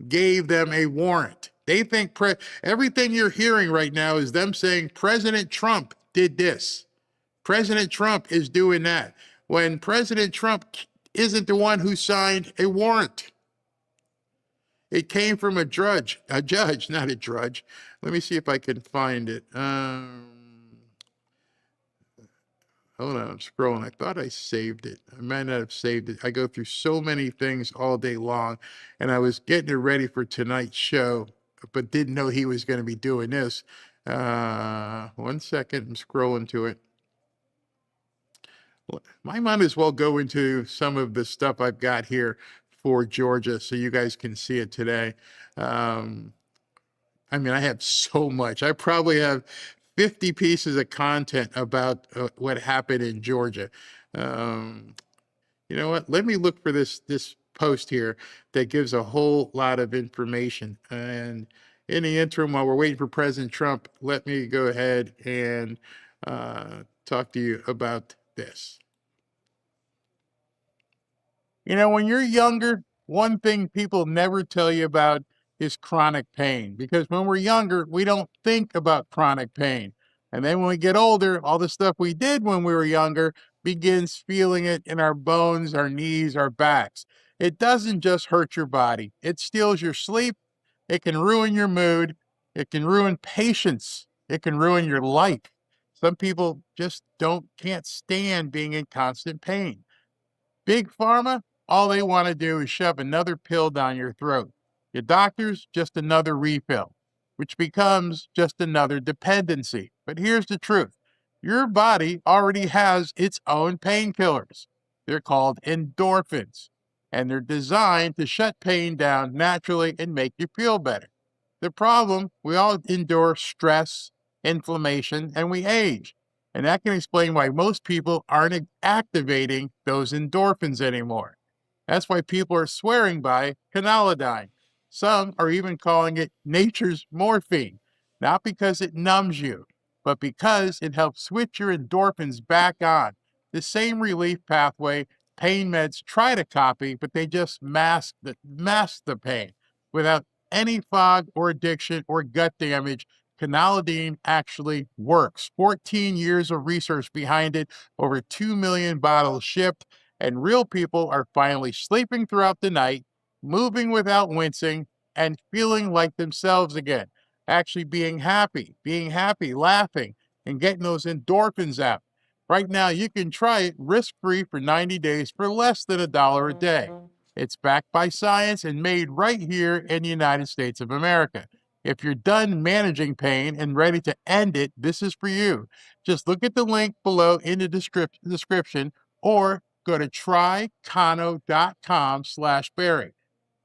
Speaker 3: gave them a warrant. They think everything you're hearing right now is them saying President Trump did this. President Trump is doing that. When President Trump isn't the one who signed a warrant. It came from a judge, not a drudge. Let me see if I can find it. Hold on, I'm scrolling. I thought I saved it. I might not have saved it. I go through so many things all day long, and I was getting it ready for tonight's show, but didn't know he was going to be doing this. 1 second, I'm scrolling to it. I might as well go into some of the stuff I've got here for Georgia so you guys can see it today. I have so much. I probably have 50 pieces of content about what happened in Georgia. You know what? Let me look for this post here that gives a whole lot of information. And in the interim, while we're waiting for President Trump, let me go ahead and talk to you about this. When you're younger, one thing people never tell you about is chronic pain. Because when we're younger, we don't think about chronic pain. And then when we get older, all the stuff we did when we were younger begins feeling it in our bones, our knees, our backs. It doesn't just hurt your body. It steals your sleep. It can ruin your mood. It can ruin patience. It can ruin your life. Some people just can't stand being in constant pain. Big pharma, all they want to do is shove another pill down your throat. Your doctors, just another refill, which becomes just another dependency. But here's the truth. Your body already has its own painkillers. They're called endorphins, and they're designed to shut pain down naturally and make you feel better. The problem, we all endure stress, inflammation, and we age. And that can explain why most people aren't activating those endorphins anymore. That's why people are swearing by canalidine. Some are even calling it nature's morphine, not because it numbs you, but because it helps switch your endorphins back on. The same relief pathway pain meds try to copy, but they just mask the pain. Without any fog or addiction or gut damage, canalidine actually works. 14 years of research behind it, over 2 million bottles shipped, and real people are finally sleeping throughout the night, moving without wincing, and feeling like themselves again. Actually being happy, laughing, and getting those endorphins out. Right now, you can try it risk-free for 90 days for less than $1 a day. It's backed by science and made right here in the United States of America. If you're done managing pain and ready to end it, this is for you. Just look at the link below in the description or go to trykano.com/Barry.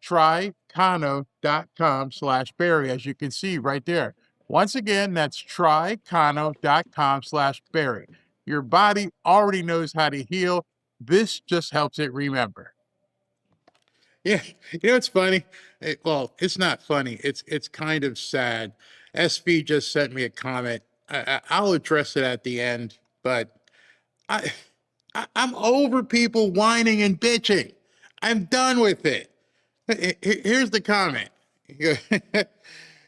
Speaker 3: trykano.com/Barry, as you can see right there. Once again, that's trykano.com/Barry. Your body already knows how to heal. This just helps it remember. Yeah, it's funny. Well, it's not funny. It's kind of sad. SV just sent me a comment. I'll address it at the end, but I, I'm over people whining and bitching. I'm done with it. Here's the comment. He goes,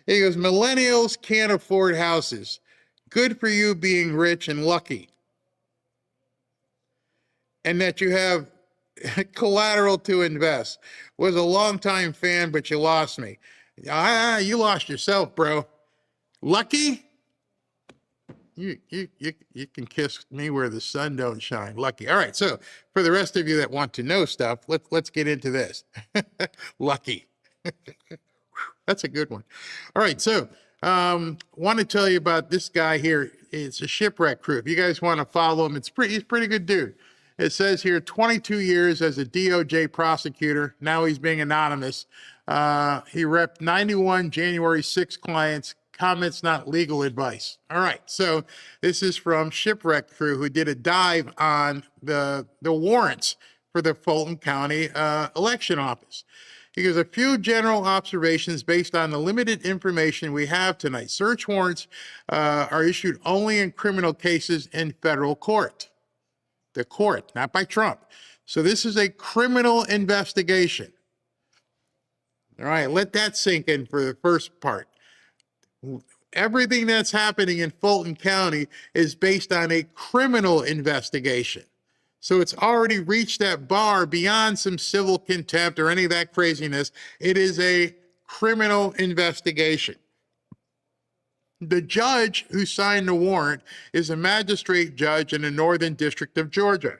Speaker 3: millennials can't afford houses. Good for you being rich and lucky. And that you have collateral to invest. Was a longtime fan, but you lost me. You lost yourself, bro. Lucky? You can kiss me where the sun don't shine. Lucky. All right. So for the rest of you that want to know stuff, let's get into this. Lucky. That's a good one. All right. So want to tell you about this guy here. It's a shipwreck crew. If you guys want to follow him, he's a pretty good dude. It says here 22 years as a DOJ prosecutor. Now he's being anonymous. He repped 91 January 6 clients. Comments, not legal advice. All right. So this is from Shipwreck Crew, who did a dive on the warrants for the Fulton County election office. He gives a few general observations based on the limited information we have tonight. Search warrants are issued only in criminal cases in federal court. The court, not by Trump. So this is a criminal investigation. All right, let that sink in for the first part. Everything that's happening in Fulton County is based on a criminal investigation. So it's already reached that bar beyond some civil contempt or any of that craziness. It is a criminal investigation. The judge who signed the warrant is a magistrate judge in the Northern District of Georgia.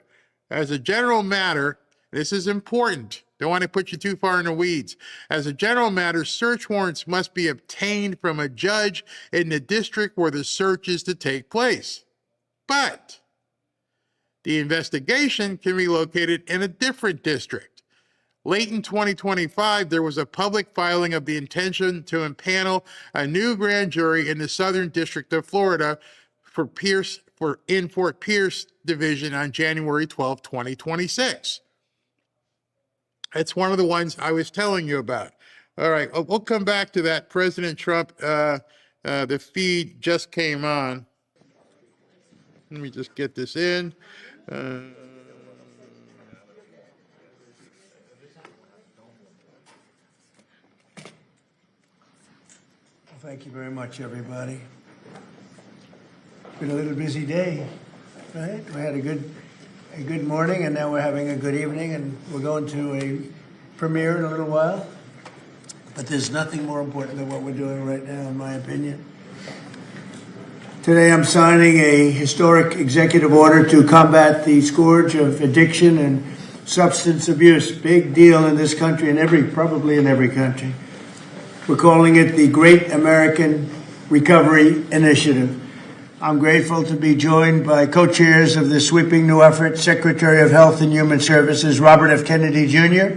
Speaker 3: As a general matter, this is important. Don't want to put you too far in the weeds. As a general matter, search warrants must be obtained from a judge in the district where the search is to take place. But the investigation can be located in a different district. Late in 2025, there was a public filing of the intention to impanel a new grand jury in the Southern District of Florida in Fort Pierce Division on January 12, 2026. It's one of the ones I was telling you about. All right, we'll come back to that. President Trump, the feed just came on. Let me just get this in.
Speaker 5: Thank you very much, everybody. Been a little busy day, right? We had a good morning, and now we're having a good evening, and we're going to a premiere in a little while. But there's nothing more important than what we're doing right now, in my opinion. Today I'm signing a historic executive order to combat the scourge of addiction and substance abuse. Big deal in this country and probably in every country. We're calling it the Great American Recovery Initiative. I'm grateful to be joined by co-chairs of this sweeping new effort, Secretary of Health and Human Services Robert F. Kennedy Jr.,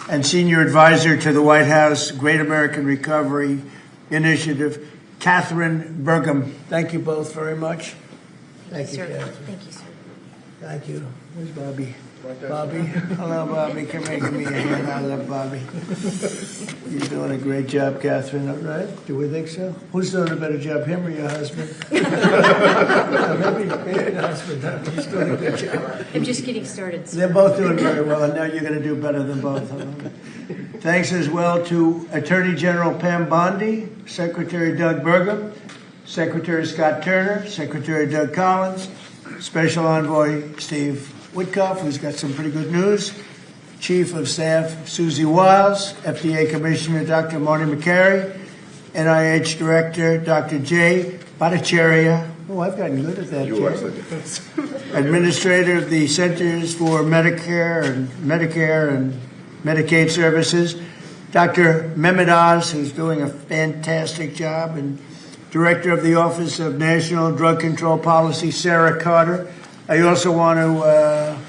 Speaker 5: and Senior Advisor to the White House Great American Recovery Initiative, Catherine Burgum. Thank you both very much. Thank you, Catherine.
Speaker 7: Thank you, sir.
Speaker 5: Thank you. Where's Bobby? Bobby? Hello, Bobby. Come here, give me a hand. I love Bobby. You're doing a great job, Catherine, all right? Do we think so? Who's doing a better job, him or your husband? Maybe your husband. He's doing a good job.
Speaker 7: I'm just getting started, sir.
Speaker 5: They're both doing very well, and now you're going to do better than both of them. Thanks as well to Attorney General Pam Bondi, Secretary Doug Burgum, Secretary Scott Turner, Secretary Doug Collins, Special Envoy Steve Witkoff, who's got some pretty good news, Chief of Staff Susie Wiles, FDA Commissioner Dr. Marty McCary, NIH Director Dr. Jay Bhattacharya. Oh, I've gotten good at that, Jay. Administrator of the Centers for Medicare and Medicaid Services, Dr. Mehmet Oz, who's doing a fantastic job, and Director of the Office of National Drug Control Policy, Sarah Carter. I also want to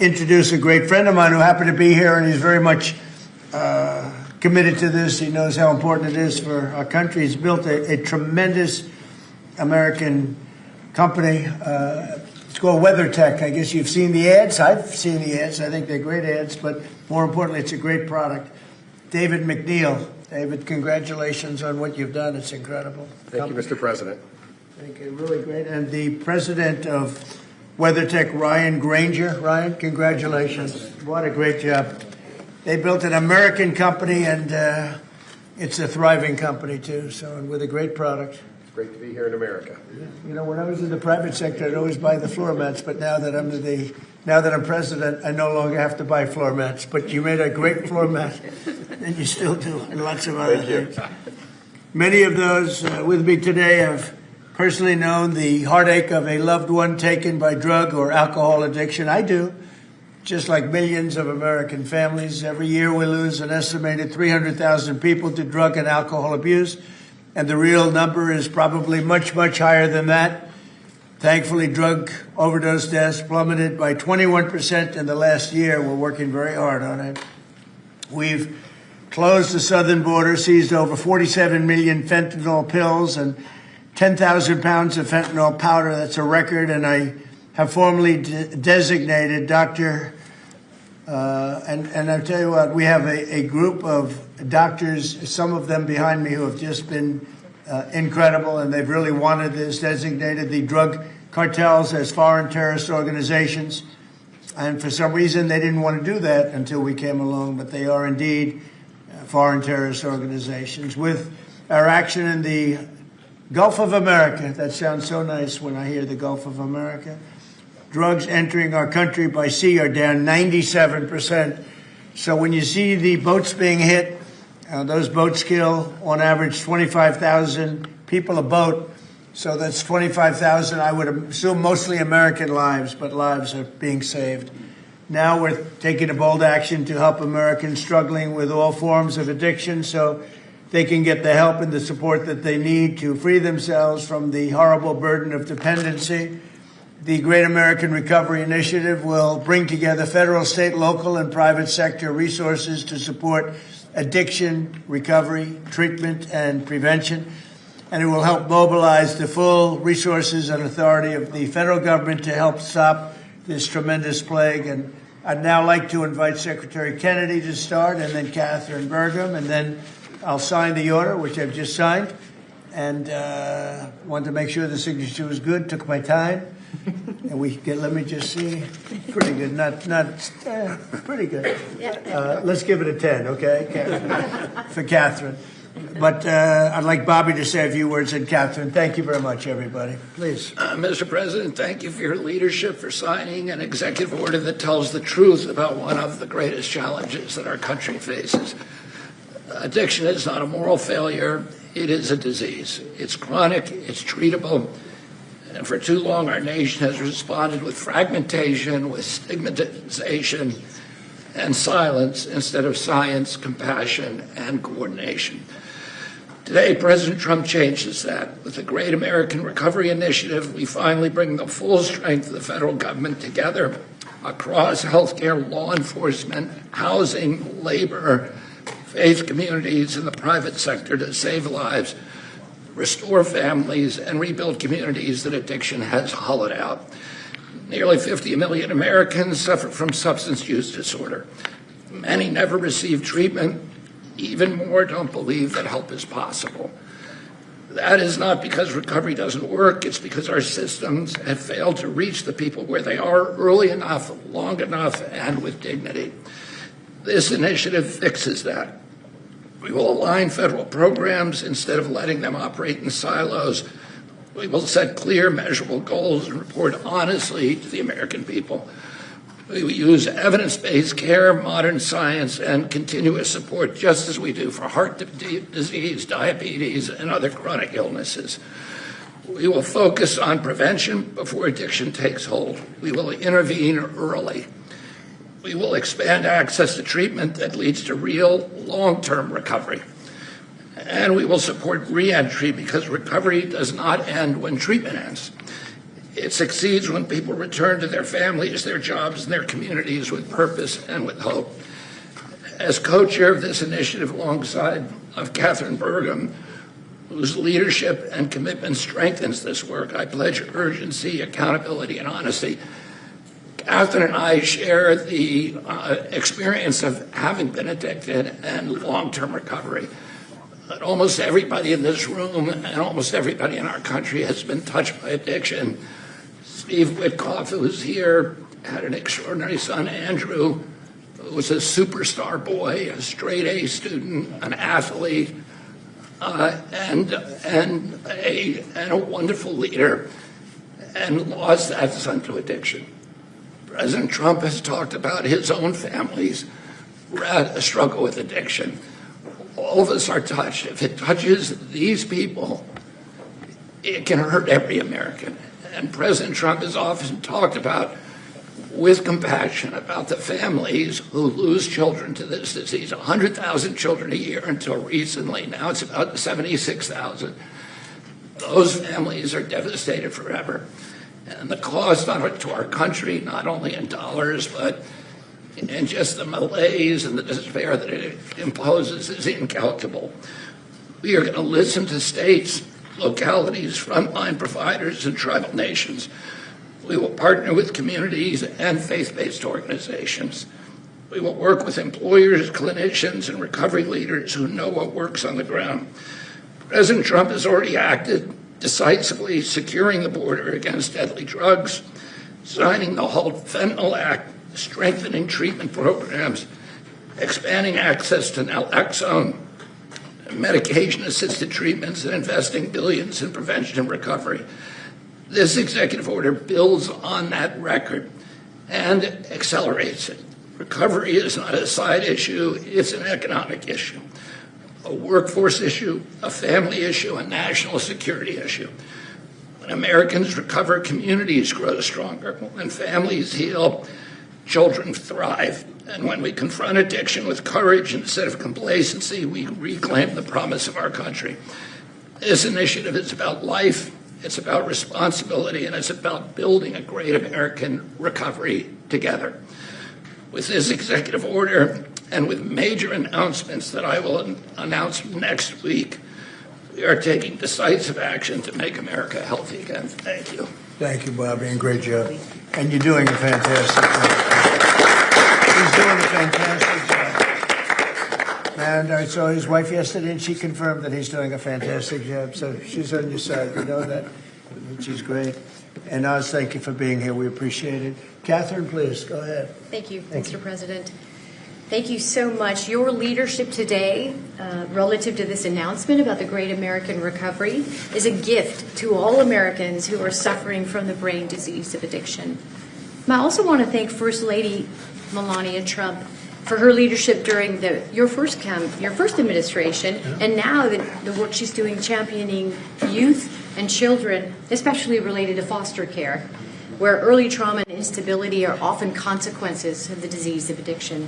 Speaker 5: introduce a great friend of mine who happened to be here, and he's very much committed to this. He knows how important it is for our country. He's built a tremendous American company. It's called WeatherTech. I guess you've seen the ads. I've seen the ads. I think they're great ads, but more importantly, it's a great product. David McNeil. David, congratulations on what you've done. It's incredible.
Speaker 8: Thank you, Mr. President.
Speaker 5: Thank you. Really great. And the president of WeatherTech, Ryan Granger. Ryan, congratulations. What a great job. They built an American company, and it's a thriving company, too, so and with a great product.
Speaker 8: It's great to be here in America.
Speaker 5: You know, when I was in the private sector, I'd always buy the floor mats, but now that I'm president, I no longer have to buy floor mats. But you made a great floor mat, and you still do, and lots of other things. Many of those with me today have personally known the heartache of a loved one taken by drug or alcohol addiction. I do. Just like millions of American families, every year we lose an estimated 300,000 people to drug and alcohol abuse, and the real number is probably much, much higher than that. Thankfully, drug overdose deaths plummeted by 21% in the last year. We're working very hard on it. We've closed the southern border, seized over 47 million fentanyl pills and 10,000 pounds of fentanyl powder. That's a record, and I have formally designated Dr. And I'll tell you what, we have a group of doctors, some of them behind me, who have just been incredible, and they've really wanted this, designated the drug cartels as foreign terrorist organizations. And for some reason, they didn't want to do that until we came along, but they are indeed foreign terrorist organizations. With our action in the Gulf of America, that sounds so nice when I hear the Gulf of America. Drugs entering our country by sea are down 97%. So when you see the boats being hit, those boats kill on average 25,000 people a boat. So that's 25,000, I would assume mostly American lives, but lives are being saved. Now we're taking a bold action to help Americans struggling with all forms of addiction so they can get the help and the support that they need to free themselves from the horrible burden of dependency. The Great American Recovery Initiative will bring together federal, state, local, and private sector resources to support addiction, recovery, treatment, and prevention. And it will help mobilize the full resources and authority of the federal government to help stop this tremendous plague. And I'd now like to invite Secretary Kennedy to start, and then Catherine Burgum, and then I'll sign the order, which I've just signed, and wanted to make sure the signature was good. Took my time, and we get. Let me just see. Pretty good. Not pretty good. Let's give it a 10, okay? For Catherine. But I'd like Bobby to say a few words, and Catherine. Thank you very much, everybody. Please.
Speaker 7: Mr. President, thank you for your leadership, for signing an executive order that tells the truth about one of the greatest challenges that our country faces. Addiction is not a moral failure. It is a disease. It's chronic. It's treatable. And for too long, our nation has responded with fragmentation, with stigmatization, and silence instead of science, compassion, and coordination. Today, President Trump changes that. With the Great American Recovery Initiative, we finally bring the full strength of the federal government together across healthcare, law enforcement, housing, labor, faith communities, and the private sector to save lives, restore families, and rebuild communities that addiction has hollowed out. Nearly 50 million Americans suffer from substance use disorder. Many never receive treatment. Even more don't believe that help is possible. That is not because recovery doesn't work. It's because our systems have failed to reach the people where they are early enough, long enough, and with dignity. This initiative fixes that. We will align federal programs instead of letting them operate in silos. We will set clear, measurable goals and report honestly to the American people. We will use evidence-based care, modern science, and continuous support, just as we do for heart disease, diabetes, and other chronic illnesses. We will focus on prevention before addiction takes hold. We will intervene early. We will expand access to treatment that leads to real long-term recovery. And we will support reentry because recovery does not end when treatment ends. It succeeds when people return to their families, their jobs, and their communities with purpose and with hope. As co-chair of this initiative alongside of Catherine Burgum, whose leadership and commitment strengthens this work, I pledge urgency, accountability, and honesty. Catherine and I share the experience of having been addicted and long-term recovery. But almost everybody in this room and almost everybody in our country has been touched by addiction. Steve Witkoff, who's here, had an extraordinary son, Andrew, who was a superstar boy, a straight A student, an athlete, and a wonderful leader, and lost that son to addiction. President Trump has talked about his own family's struggle with addiction. All of us are touched. If it touches these people, it can hurt every American. And President Trump has often talked about, with compassion, about the families who lose children to this disease. 100,000 children a year until recently. Now it's about 76,000. Those families are devastated forever. And the cost to our country, not only in dollars, but in just the malaise and the despair that it imposes, is incalculable. We are going to listen to states, localities, frontline providers, and tribal nations. We will partner with communities and faith-based organizations. We will work with employers, clinicians, and recovery leaders who know what works on the ground. President Trump has already acted decisively, securing the border against deadly drugs, signing the Halt Fentanyl Act, strengthening treatment programs, expanding access to naloxone, medication-assisted treatments, and investing billions in prevention and recovery. This executive order builds on that record and accelerates it. Recovery is not a side issue, it's an economic issue, a workforce issue, a family issue, a national security issue. When Americans recover, communities grow stronger. When families heal, children thrive. And when we confront addiction with courage instead of complacency, we reclaim the promise of our country. This initiative is about life, it's about responsibility, and it's about building a great American recovery together. With this executive order and with major announcements that I will announce next week, we are taking decisive action to make America healthy again. Thank you.
Speaker 5: Thank you, Bobby, and great job. And you're doing a fantastic job. He's doing a fantastic job. And I saw his wife yesterday, and she confirmed that he's doing a fantastic job. So she's on your side. You know that. She's great. And Oz, thank you for being here. We appreciate it. Catherine, please, go ahead.
Speaker 9: Thank you, Mr. President. Thank you so much. Your leadership today, relative to this announcement about the Great American Recovery, is a gift to all Americans who are suffering from the brain disease of addiction. And I also want to thank First Lady Melania Trump for her leadership during your first administration, and now the work she's doing championing youth and children, especially related to foster care, where early trauma and instability are often consequences of the disease of addiction.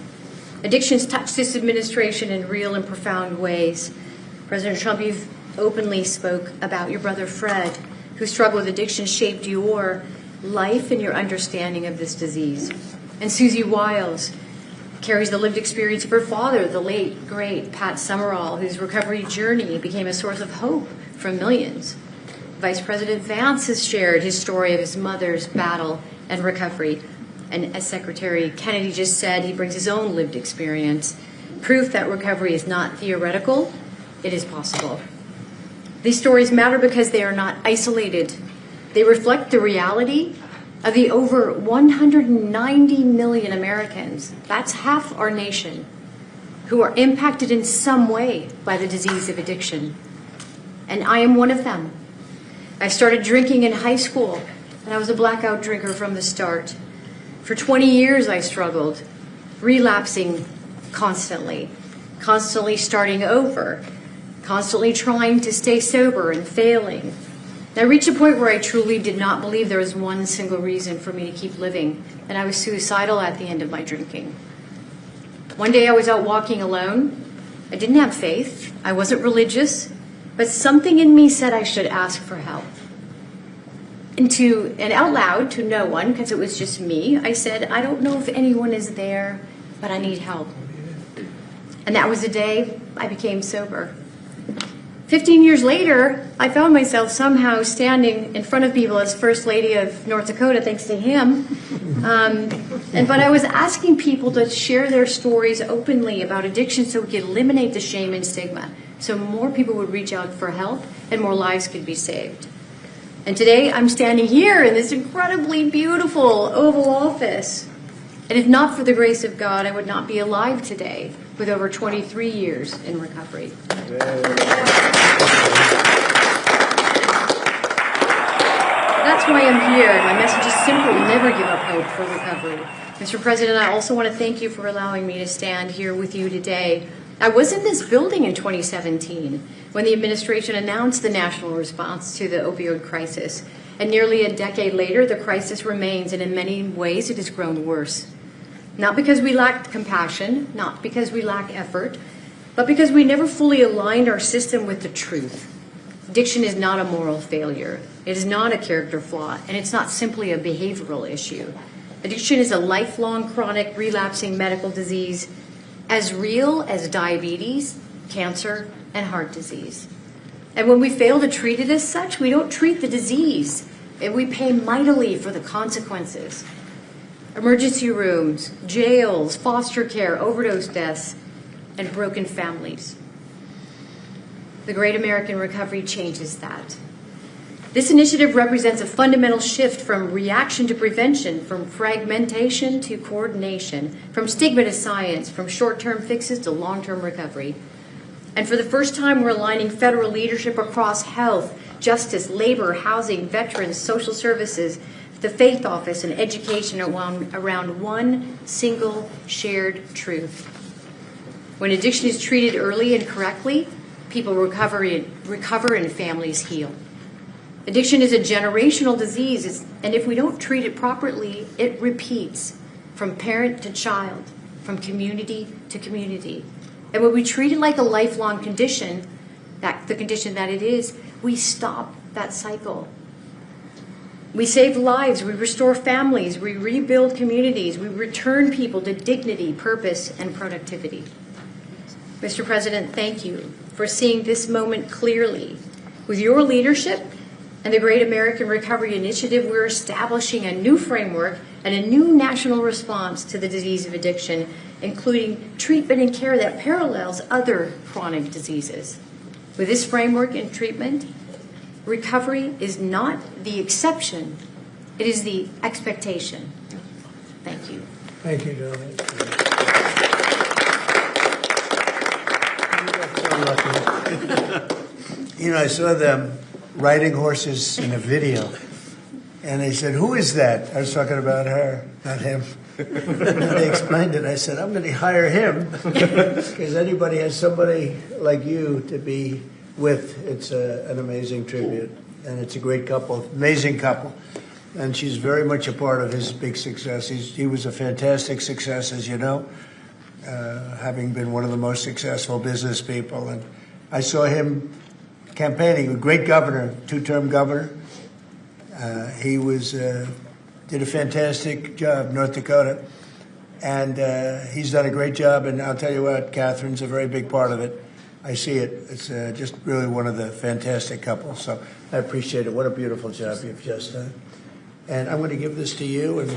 Speaker 9: Addictions touch this administration in real and profound ways. President Trump, you've openly spoke about your brother Fred, who struggled with addiction, shaped your life and your understanding of this disease. And Susie Wiles carries the lived experience of her father, the late, great Pat Summerall, whose recovery journey became a source of hope for millions. Vice President Vance has shared his story of his mother's battle and recovery. And as Secretary Kennedy just said, he brings his own lived experience, proof that recovery is not theoretical, it is possible. These stories matter because they are not isolated. They reflect the reality of the over 190 million Americans, that's half our nation, who are impacted in some way by the disease of addiction. And I am one of them. I started drinking in high school, and I was a blackout drinker from the start. For 20 years I struggled, relapsing constantly starting over, constantly trying to stay sober and failing. I reached a point where I truly did not believe there was one single reason for me to keep living, and I was suicidal at the end of my drinking. One day I was out walking alone. I didn't have faith, I wasn't religious, but something in me said I should ask for help. And out loud to no one, because it was just me, I said, I don't know if anyone is there, but I need help. And that was the day I became sober. 15 years later, I found myself somehow standing in front of people as First Lady of North Dakota, thanks to him. But I was asking people to share their stories openly about addiction so we could eliminate the shame and stigma, so more people would reach out for help and more lives could be saved. And today I'm standing here in this incredibly beautiful Oval Office. And if not for the grace of God, I would not be alive today with over 23 years in recovery. That's why I'm here. My message is simple: never give up hope for recovery. Mr. President, I also want to thank you for allowing me to stand here with you today. I was in this building in 2017 when the administration announced the national response to the opioid crisis. And nearly a decade later, the crisis remains, and in many ways it has grown worse. Not because we lacked compassion, not because we lack effort, but because we never fully aligned our system with the truth. Addiction is not a moral failure. It is not a character flaw, and it's not simply a behavioral issue. Addiction is a lifelong, chronic, relapsing medical disease, as real as diabetes, cancer, and heart disease. And when we fail to treat it as such, we don't treat the disease, and we pay mightily for the consequences. Emergency rooms, jails, foster care, overdose deaths, and broken families. The Great American Recovery changes that. This initiative represents a fundamental shift from reaction to prevention, from fragmentation to coordination, from stigma to science, from short-term fixes to long-term recovery. And for the first time, we're aligning federal leadership across health, justice, labor, housing, veterans, social services, the faith office, and education around one single shared truth. When addiction is treated early and correctly, people recover and families heal. Addiction is a generational disease, and if we don't treat it properly, it repeats from parent to child, from community to community. And when we treat it like a lifelong condition, the condition that it is, we stop that cycle. We save lives, we restore families, we rebuild communities, we return people to dignity, purpose, and productivity. Mr. President, thank you for seeing this moment clearly. With your leadership and the Great American Recovery Initiative, we're establishing a new framework and a new national response to the disease of addiction, including treatment and care that parallels other chronic diseases. With this framework and treatment, recovery is not the exception, it is the expectation. Thank you.
Speaker 5: Thank you, Darlene. You know, I saw them riding horses in a video, and they said, "Who is that?" I was talking about her, not him. And they explained it. I said, "I'm going to hire him because anybody has somebody like you to be with. It's an amazing tribute, and it's a great couple, amazing couple." And she's very much a part of his big success. He was a fantastic success, as you know, having been one of the most successful business people. And I saw him campaigning, a great governor, two-term governor. He did a fantastic job, North Dakota. And he's done a great job. And I'll tell you what, Catherine's a very big part of it. I see it. It's just really one of the fantastic couples. So I appreciate it. What a beautiful job you've just done. And I'm going to give this to you, and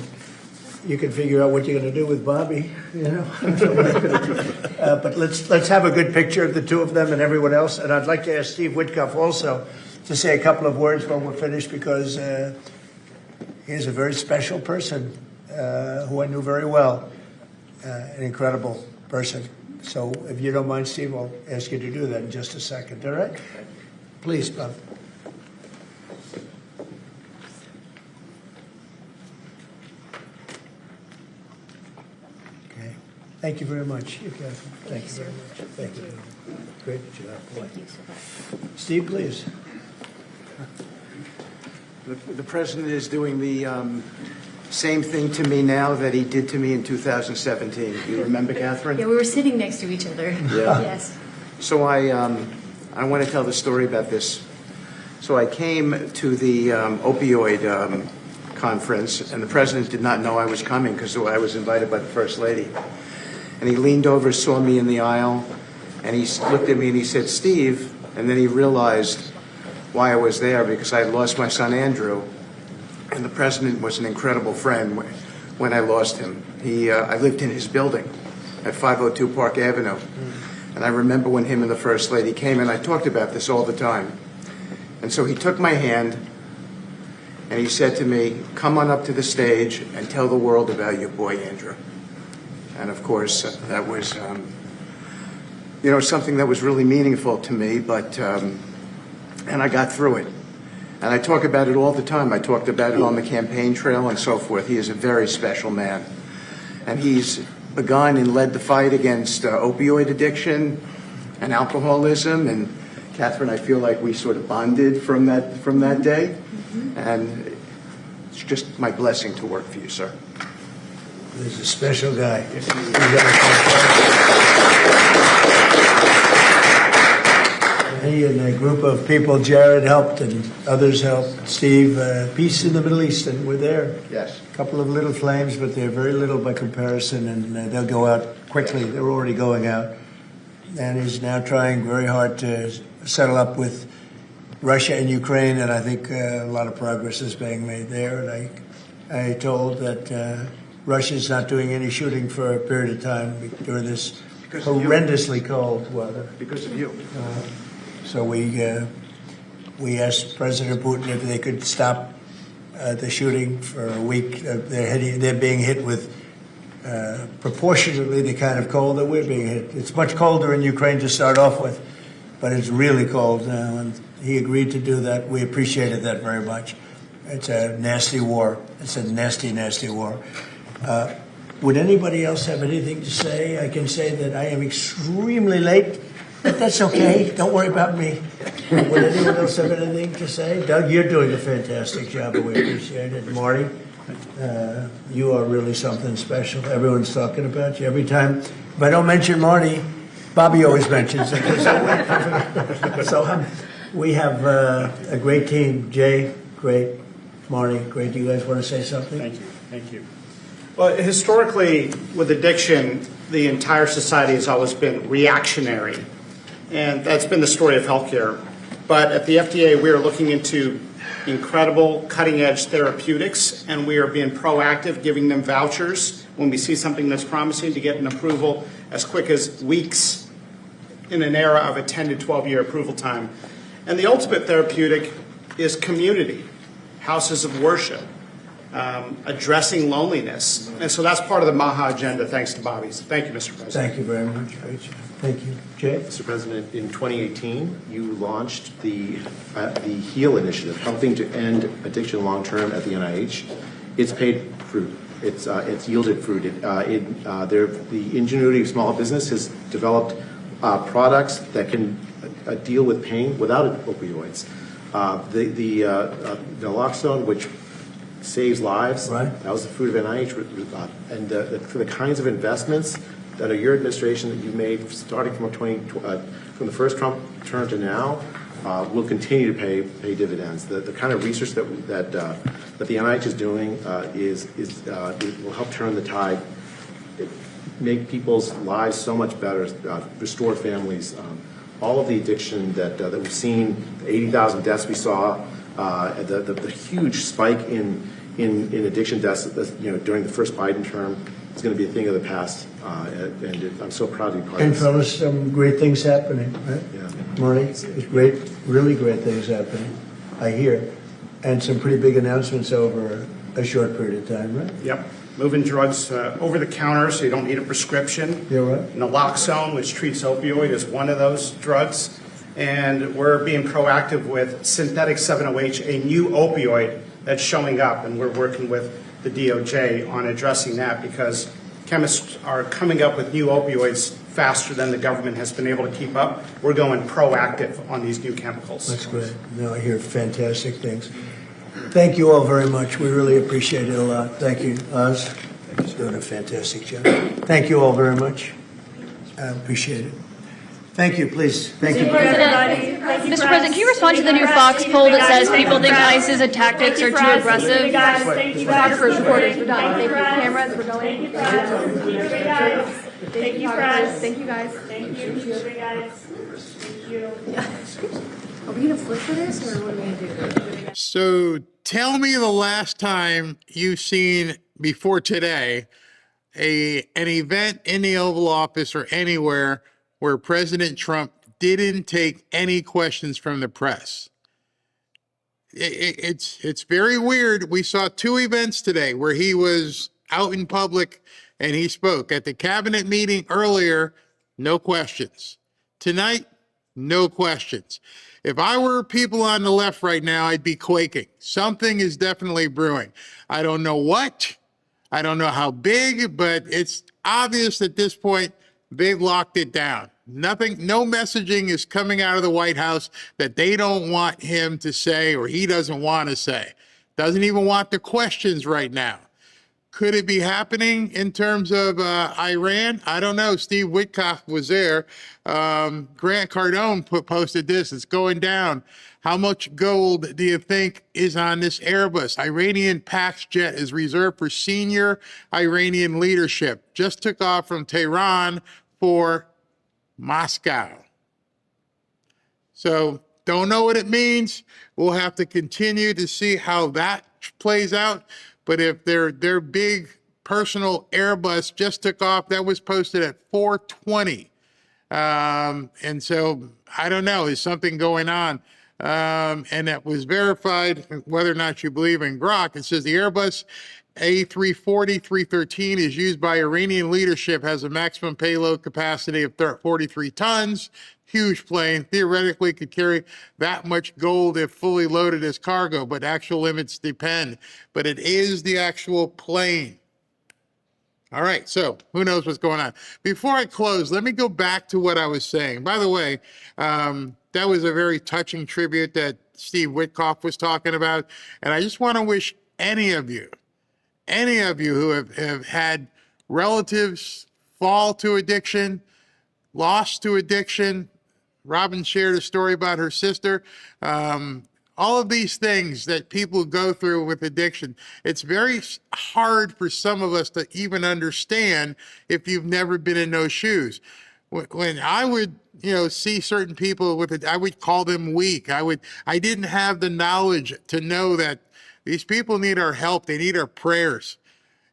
Speaker 5: you can figure out what you're going to do with Bobby, you know. But let's have a good picture of the two of them and everyone else. And I'd like to ask Steve Whitcuff also to say a couple of words when we're finished, because he's a very special person who I knew very well, an incredible person. So if you don't mind, Steve, I'll ask you to do that in just a second. All right? Please, Bob. Thank you very much, Catherine. Thank you very much. Thank you. Great job. Thank you so much. Steve, please.
Speaker 10: The president is doing the same thing to me now that he did to me in 2017. Do you remember, Catherine?
Speaker 9: Yeah, we were sitting next to each other.
Speaker 10: Yeah.
Speaker 9: Yes.
Speaker 10: So I want to tell the story about this. So I came to the opioid conference, and the president did not know I was coming because I was invited by the First Lady. And he leaned over, saw me in the aisle, and he looked at me and he said, "Steve," and then he realized why I was there, because I had lost my son Andrew, and the president was an incredible friend when I lost him. I lived in his building at 502 Park Avenue, and I remember when him and the First Lady came, and I talked about this all the time. And so he took my hand, and he said to me, "Come on up to the stage and tell the world about your boy Andrew." And of course, that was, something that was really meaningful to me, but, and I got through it. And I talk about it all the time. I talked about it on the campaign trail and so forth. He is a very special man. And he's begun and led the fight against opioid addiction and alcoholism. And Catherine, I feel like we sort of bonded from that day. Mm-hmm. And it's just my blessing to work for you, sir.
Speaker 5: He's a special guy. He and a group of people, Jared helped and others helped. Steve, peace in the Middle East, and we're there.
Speaker 10: Yes.
Speaker 5: A couple of little flames, but they're very little by comparison, and they'll go out quickly. Yes. They're already going out. And he's now trying very hard to settle up with Russia and Ukraine, and I think a lot of progress is being made there. And I told that Russia's not doing any shooting for a period of time during this horrendously cold weather.
Speaker 10: Because of you.
Speaker 5: So we asked President Putin if they could stop the shooting for a week. They're being hit with proportionately the kind of cold that we're being hit. It's much colder in Ukraine to start off with, but it's really cold now, and he agreed to do that. We appreciated that very much. It's a nasty war. It's a nasty, nasty war. Would anybody else have anything to say? I can say that I am extremely late, but that's okay. Don't worry about me. Would anyone else have anything to say? Doug, you're doing a fantastic job, and we appreciate it. Marty, you are really something special. Everyone's talking about you. Every time, if I don't mention Marty, Bobby always mentions it. So we have a great team. Jay, great. Marty, great. Do you guys want to say something?
Speaker 11: Thank you. Thank you. Well, historically, with addiction, the entire society has always been reactionary, and that's been the story of healthcare. But at the FDA, we are looking into incredible cutting-edge therapeutics, and we are being proactive, giving them vouchers when we see something that's promising to get an approval as quick as weeks in an era of a 10 to 12-year approval time. And the ultimate therapeutic is community, houses of worship, addressing loneliness. And so that's part of the MAHA agenda, thanks to Bobby. So thank you, Mr. President.
Speaker 5: Thank you very much. Great job. Thank you. Jay?
Speaker 8: Mr. President, in 2018, you launched the HEAL initiative, helping to end addiction long-term at the NIH. It's paid fruit. It's yielded fruit. The ingenuity of small business has developed products that can deal with pain without opioids. The naloxone, which saves lives,
Speaker 5: right.
Speaker 8: That was the fruit of NIH. And for the kinds of investments that are your administration that you've made, starting from the first Trump term to now, will continue to pay dividends. The kind of research that the NIH is doing it will help turn the tide, make people's lives so much better, restore families. All of the addiction that we've seen, the 80,000 deaths we saw, the huge spike in addiction deaths, during the first Biden term, is going to be a thing of the past. And I'm so proud to be part of
Speaker 5: And
Speaker 8: this.
Speaker 5: fellas, some great things happening, right?
Speaker 8: Yeah.
Speaker 5: Marty, there's really great things happening, I hear. And some pretty big announcements over a short period of time, right?
Speaker 11: Yep. Moving drugs over the counter so you don't need a prescription.
Speaker 5: Yeah, right.
Speaker 11: Naloxone, which treats opioid, is one of those drugs. And we're being proactive with synthetic 7-OH, a new opioid that's showing up. And we're working with the DOJ on addressing that because chemists are coming up with new opioids faster than the government has been able to keep up. We're going proactive on these new chemicals.
Speaker 5: That's great. No, I hear fantastic things. Thank you all very much. We really appreciate it a lot. Thank you, Oz. He's doing a fantastic job. Thank you all very much. I appreciate it. Thank you, please. Thank you.
Speaker 12: Mr. President, can you respond to the new Fox poll that says people think ICE's tactics are too aggressive? Photographers, reporters, we're done. Thank you. Cameras, we're going.
Speaker 13: Thank you, press. Thank you, guys. Thank you. Thank you.
Speaker 9: Are we going to flip for this, or what are we going to do?
Speaker 3: So tell me the last time you've seen, before today, an event in the Oval Office or anywhere where President Trump didn't take any questions from the press. It's very weird. We saw two events today where he was out in public and he spoke. At the cabinet meeting earlier, no questions. Tonight, no questions. If I were people on the left right now, I'd be quaking. Something is definitely brewing. I don't know what. I don't know how big, but it's obvious at this point they've locked it down. Nothing, no messaging is coming out of the White House that they don't want him to say or he doesn't want to say. Doesn't even want the questions right now. Could it be happening in terms of Iran? I don't know. Steve Witkoff was there. Grant Cardone posted this. It's going down. How much gold do you think is on this Airbus? Iranian Pax jet is reserved for senior Iranian leadership. Just took off from Tehran for Moscow. So don't know what it means. We'll have to continue to see how that plays out. But if their big personal Airbus just took off, that was posted at 4:20. And so I don't know, is something going on? And that was verified, whether or not you believe in Grok. It says the Airbus A340-313 is used by Iranian leadership, has a maximum payload capacity of 43 tons. Huge plane, theoretically could carry that much gold if fully loaded as cargo, but actual limits depend. But it is the actual plane. All right, so who knows what's going on? Before I close, let me go back to what I was saying. By the way, that was a very touching tribute that Steve Witkoff was talking about. And I just want to wish any of you who have had relatives fall to addiction, lost to addiction. Robin shared a story about her sister. All of these things that people go through with addiction, it's very hard for some of us to even understand if you've never been in those shoes. When I would, see certain people with it, I would call them weak. I didn't have the knowledge to know that these people need our help. They need our prayers.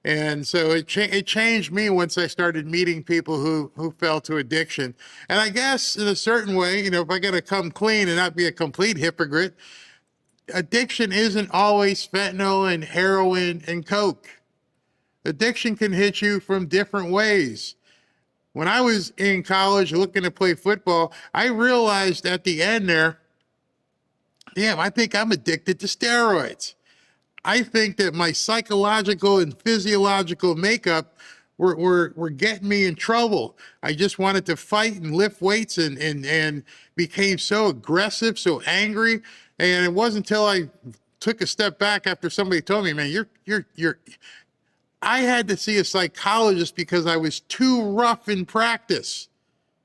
Speaker 3: And so it changed me once I started meeting people who fell to addiction. And I guess in a certain way, if I got to come clean and not be a complete hypocrite, addiction isn't always fentanyl and heroin and coke. Addiction can hit you from different ways. When I was in college looking to play football, I realized at the end there, damn, I think I'm addicted to steroids. I think that my psychological and physiological makeup were getting me in trouble. I just wanted to fight and lift weights and became so aggressive, so angry. And it wasn't until I took a step back after somebody told me, man, I had to see a psychologist because I was too rough in practice.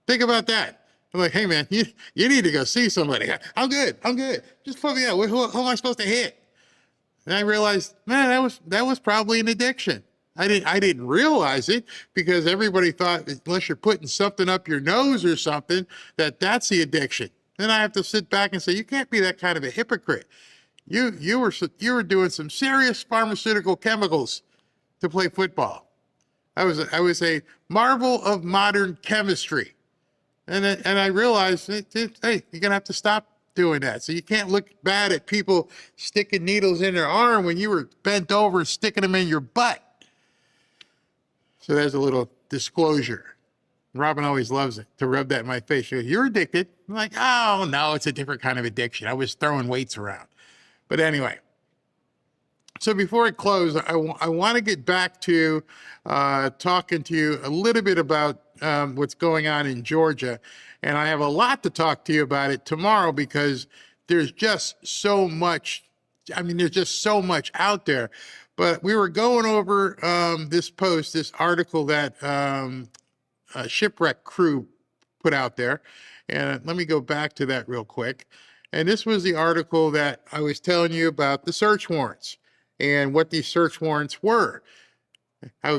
Speaker 3: Think about that. I'm like, hey man, you need to go see somebody. I'm good. Just put me out. Who am I supposed to hit? And I realized, man, that was probably an addiction. I didn't realize it because everybody thought unless you're putting something up your nose or something, that's the addiction. Then I have to sit back and say, you can't be that kind of a hypocrite. You were doing some serious pharmaceutical chemicals to play football. I was a marvel of modern chemistry. And I realized, hey, you're gonna have to stop doing that. So you can't look bad at people sticking needles in their arm when you were bent over sticking them in your butt. So there's a little disclosure. Robin always loves it to rub that in my face. She goes, you're addicted. I'm like, oh no, it's a different kind of addiction. I was throwing weights around. But anyway, so before I close, I want to get back to talking to you a little bit about what's going on in Georgia. And I have a lot to talk to you about it tomorrow because there's just so much. I mean, there's just so much out there. But we were going over this article that a shipwreck crew put out there. And let me go back to that real quick. And this was the article that I was telling you about the search warrants and what these search warrants were.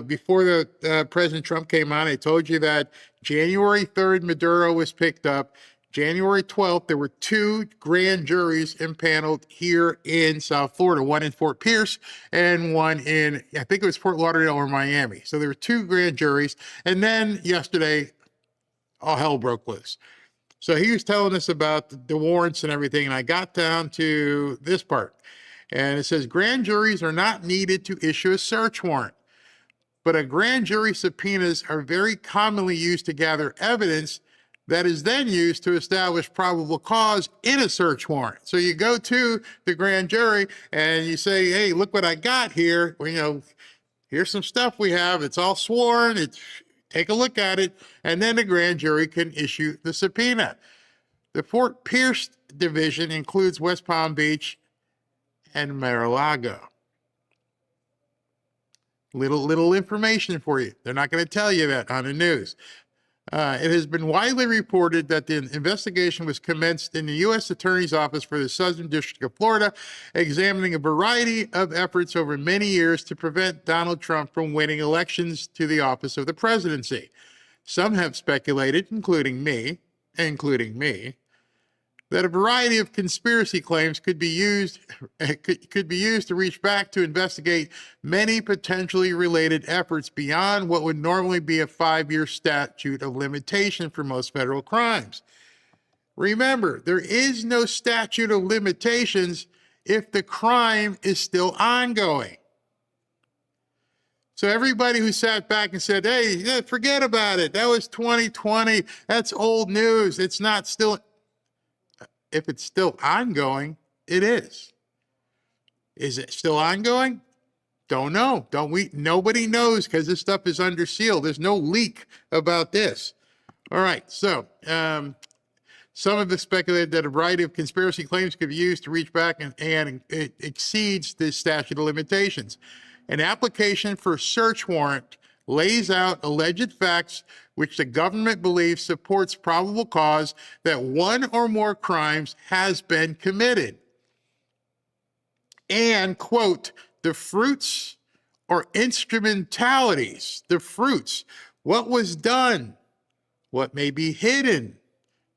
Speaker 3: Before President Trump came on, I told you that January 3rd, Maduro was picked up. January 12th, there were 2 grand juries impaneled here in South Florida, one in Fort Pierce and one in, I think it was Fort Lauderdale or Miami. So there were 2 grand juries. And then yesterday, all hell broke loose. So he was telling us about the warrants and everything, and I got down to this part. And it says, grand juries are not needed to issue a search warrant, but a grand jury subpoenas are very commonly used to gather evidence that is then used to establish probable cause in a search warrant. So you go to the grand jury and you say, hey, look what I got here. Well, here's some stuff we have. It's all sworn. Take a look at it. And then the grand jury can issue the subpoena. The Fort Pierce division includes West Palm Beach and Mar-a-Lago. Little information for you. They're not going to tell you that on the news. It has been widely reported that the investigation was commenced in the U.S. Attorney's Office for the Southern District of Florida, examining a variety of efforts over many years to prevent Donald Trump from winning elections to the office of the presidency. Some have speculated, including me, that a variety of conspiracy claims could be used to reach back to investigate many potentially related efforts beyond what would normally be a 5-year statute of limitation for most federal crimes. Remember, there is no statute of limitations if the crime is still ongoing. So everybody who sat back and said, hey, forget about it, that was 2020, that's old news, it's not still. If it's still ongoing, it is. Is it still ongoing? Don't know. Nobody knows because this stuff is under seal. There's no leak about this. All right, so some have speculated that a variety of conspiracy claims could be used to reach back and it exceeds this statute of limitations. An application for a search warrant lays out alleged facts which the government believes supports probable cause that one or more crimes has been committed. And, quote, the fruits or instrumentalities, what was done, what may be hidden,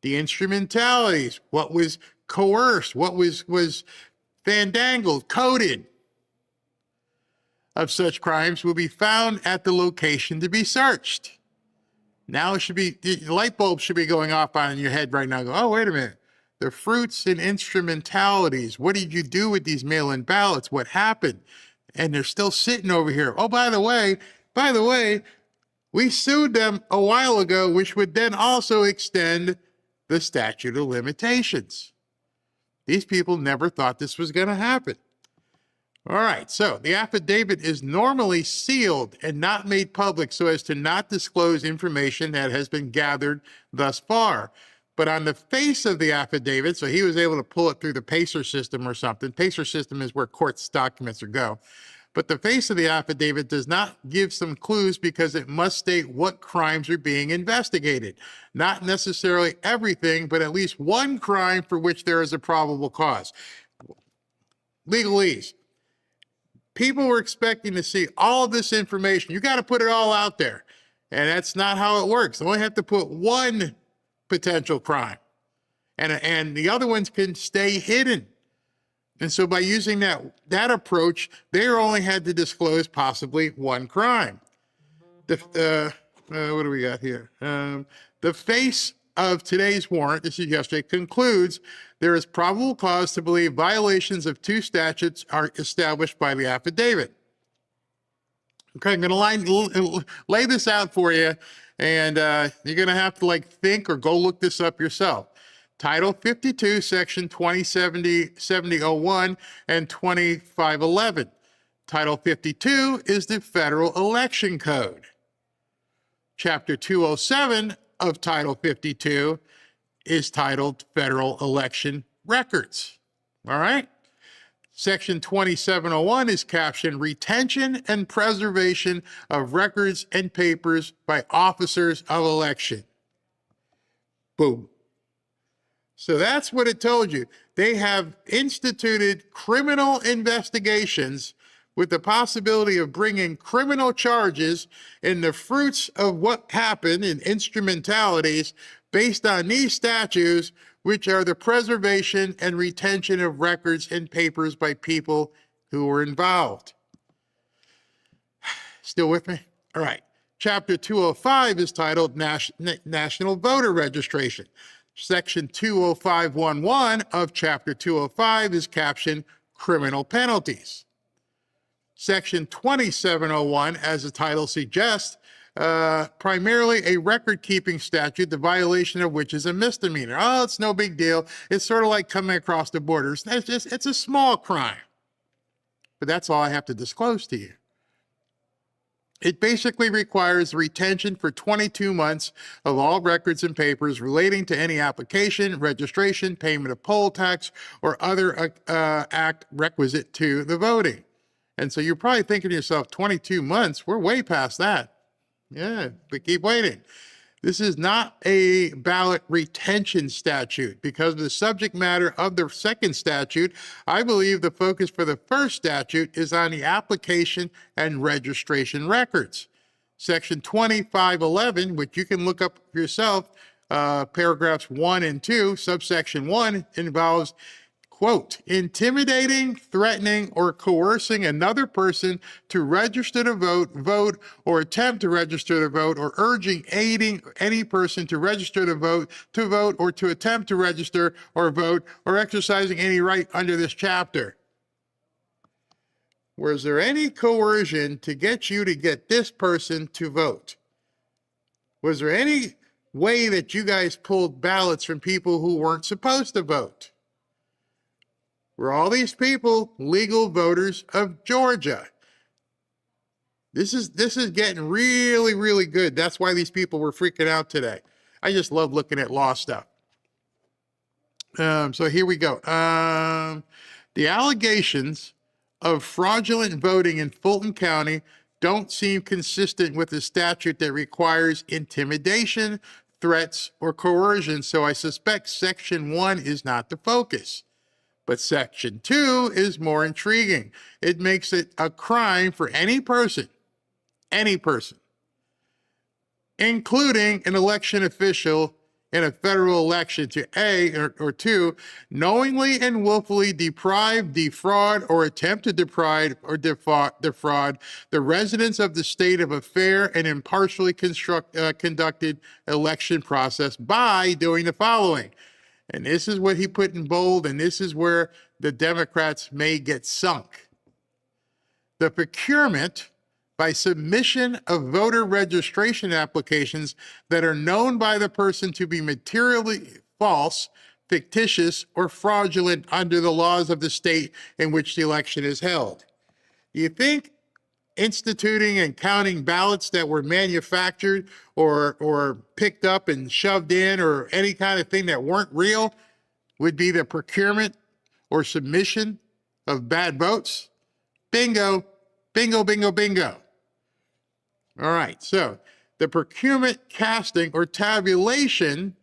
Speaker 3: the instrumentalities, what was coerced, what was fandangled, coded, of such crimes will be found at the location to be searched. Now the light bulb should be going off on your head right now. Go, oh, wait a minute. the fruits and instrumentalities. What did you do with these mail-in ballots? What happened? And they're still sitting over here. Oh, by the way, we sued them a while ago, which would then also extend the statute of limitations. These people never thought this was going to happen. All right, so the affidavit is normally sealed and not made public so as to not disclose information that has been gathered thus far. But on the face of the affidavit, so he was able to pull it through the PACER system or something. PACER system is where court's documents go. But the face of the affidavit does not give some clues because it must state what crimes are being investigated. Not necessarily everything, but at least one crime for which there is a probable cause. Legalese. People were expecting to see all of this information. You got to put it all out there. And that's not how it works. You only have to put one potential crime. And the other ones can stay hidden. And so by using that approach, they only had to disclose possibly one crime. What do we got here? The face of today's warrant, this is yesterday, concludes there is probable cause to believe violations of 2 statutes are established by the affidavit. Okay, I'm going to lay this out for you, and you're going to have to think or go look this up yourself. Title 52, Section 2070-7001 and 2511. Title 52 is the Federal Election Code. Chapter 207 of Title 52 is titled Federal Election Records. All right? Section 2701 is captioned Retention and Preservation of Records and Papers by Officers of Election. Boom. So that's what it told you. They have instituted criminal investigations with the possibility of bringing criminal charges in the fruits of what happened in instrumentalities based on these statutes, which are the preservation and retention of records and papers by people who were involved. Still with me? All right. Chapter 205 is titled National Voter Registration. Section 205.11 of Chapter 205 is captioned Criminal Penalties. Section 2701, as the title suggests, primarily a record-keeping statute, the violation of which is a misdemeanor. Oh, it's no big deal. It's sort of like coming across the border. It's a small crime. But that's all I have to disclose to you. It basically requires retention for 22 months of all records and papers relating to any application, registration, payment of poll tax, or other act requisite to the voting. And so you're probably thinking to yourself, 22 months, we're way past that. Yeah, but keep waiting. This is not a ballot retention statute. Because of the subject matter of the second statute, I believe the focus for the first statute is on the application and registration records. Section 2511, which you can look up yourself, paragraphs 1 and 2, subsection 1, involves, quote, intimidating, threatening, or coercing another person to register to vote, or attempt to register to vote, or urging, aiding any person to register to vote, or to attempt to register or vote, or exercising any right under this chapter. Was there any coercion to get you to get this person to vote? Was there any way that you guys pulled ballots from people who weren't supposed to vote? Were all these people legal voters of Georgia? This is getting really, really good. That's why these people were freaking out today. I just love looking at law stuff. So here we go. The allegations of fraudulent voting in Fulton County don't seem consistent with the statute that requires intimidation, threats, or coercion. So I suspect Section 1 is not the focus. But Section 2 is more intriguing. It makes it a crime for any person, including an election official in a federal election to A, or 2, knowingly and willfully deprive, defraud, or attempt to deprive or defraud the residents of the state of a fair and impartially conducted election process by doing the following. And this is what he put in bold, and this is where the Democrats may get sunk. The procurement by submission of voter registration applications that are known by the person to be materially false, fictitious, or fraudulent under the laws of the state in which the election is held. Do you think instituting and counting ballots that were manufactured or picked up and shoved in or any kind of thing that weren't real would be the procurement or submission of bad votes? Bingo, bingo, bingo, bingo. All right, so the procurement, casting, or tabulation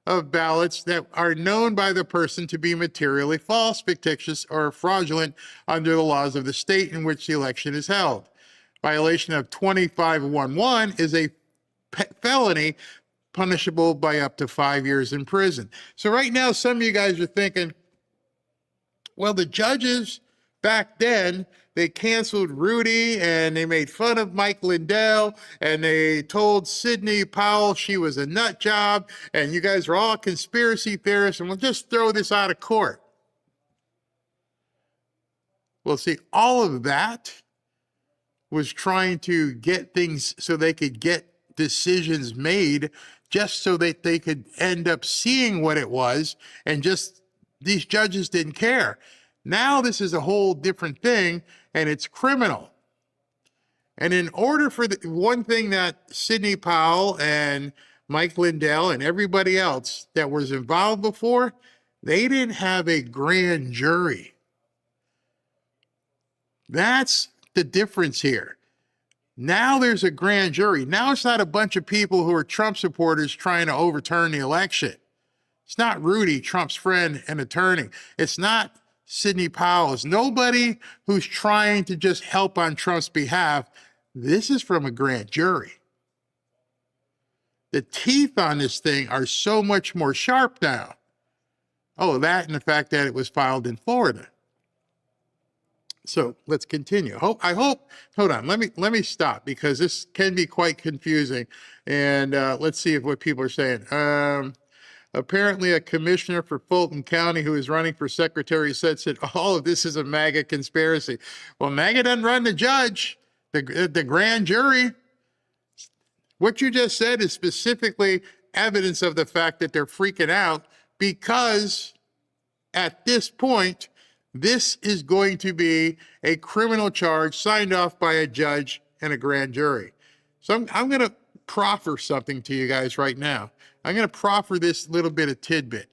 Speaker 3: of ballots that are known by the person to be materially false, fictitious, or fraudulent under the laws of the state in which the election is held. Violation of 2511 is a felony punishable by up to 5 years in prison. So right now, some of you guys are thinking, well, the judges back then, they canceled Rudy and they made fun of Mike Lindell and they told Sidney Powell she was a nut job and you guys are all conspiracy theorists and we'll just throw this out of court. Well, see, all of that was trying to get things so they could get decisions made just so that they could end up seeing what it was, and just these judges didn't care. Now this is a whole different thing, and it's criminal. And in order for the one thing that Sidney Powell and Mike Lindell and everybody else that was involved before, they didn't have a grand jury. That's the difference here. Now there's a grand jury. Now it's not a bunch of people who are Trump supporters trying to overturn the election. It's not Rudy, Trump's friend and attorney. It's not Sidney Powell. It's nobody who's trying to just help on Trump's behalf. This is from a grand jury. The teeth on this thing are so much more sharp now. Oh, that and the fact that it was filed in Florida. So let's continue. Hold on, let me stop because this can be quite confusing. And let's see if what people are saying. Apparently a commissioner for Fulton County who is running for secretary said all of this is a MAGA conspiracy. Well, MAGA doesn't run the judge, the grand jury. What you just said is specifically evidence of the fact that they're freaking out because at this point, this is going to be a criminal charge signed off by a judge and a grand jury. So I'm going to proffer something to you guys right now. I'm going to proffer this little bit of tidbit.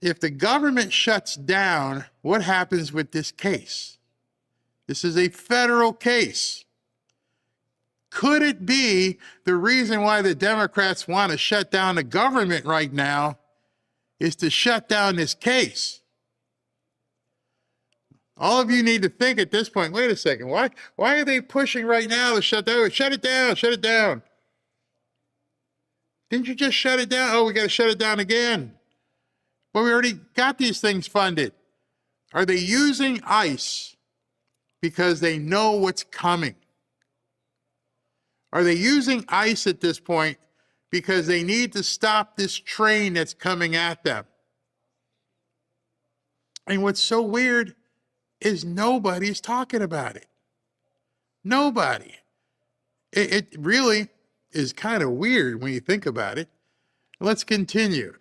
Speaker 3: If the government shuts down, what happens with this case? This is a federal case. Could it be the reason why the Democrats want to shut down the government right now is to shut down this case? All of you need to think at this point, wait a second, why are they pushing right now to shut down? Shut it down, shut it down. Didn't you just shut it down? Oh, we got to shut it down again. But we already got these things funded. Are they using ICE because they know what's coming? Are they using ICE at this point because they need to stop this train that's coming at them? And what's so weird is nobody's talking about it. Nobody. It really is kind of weird when you think about it. Let's continue.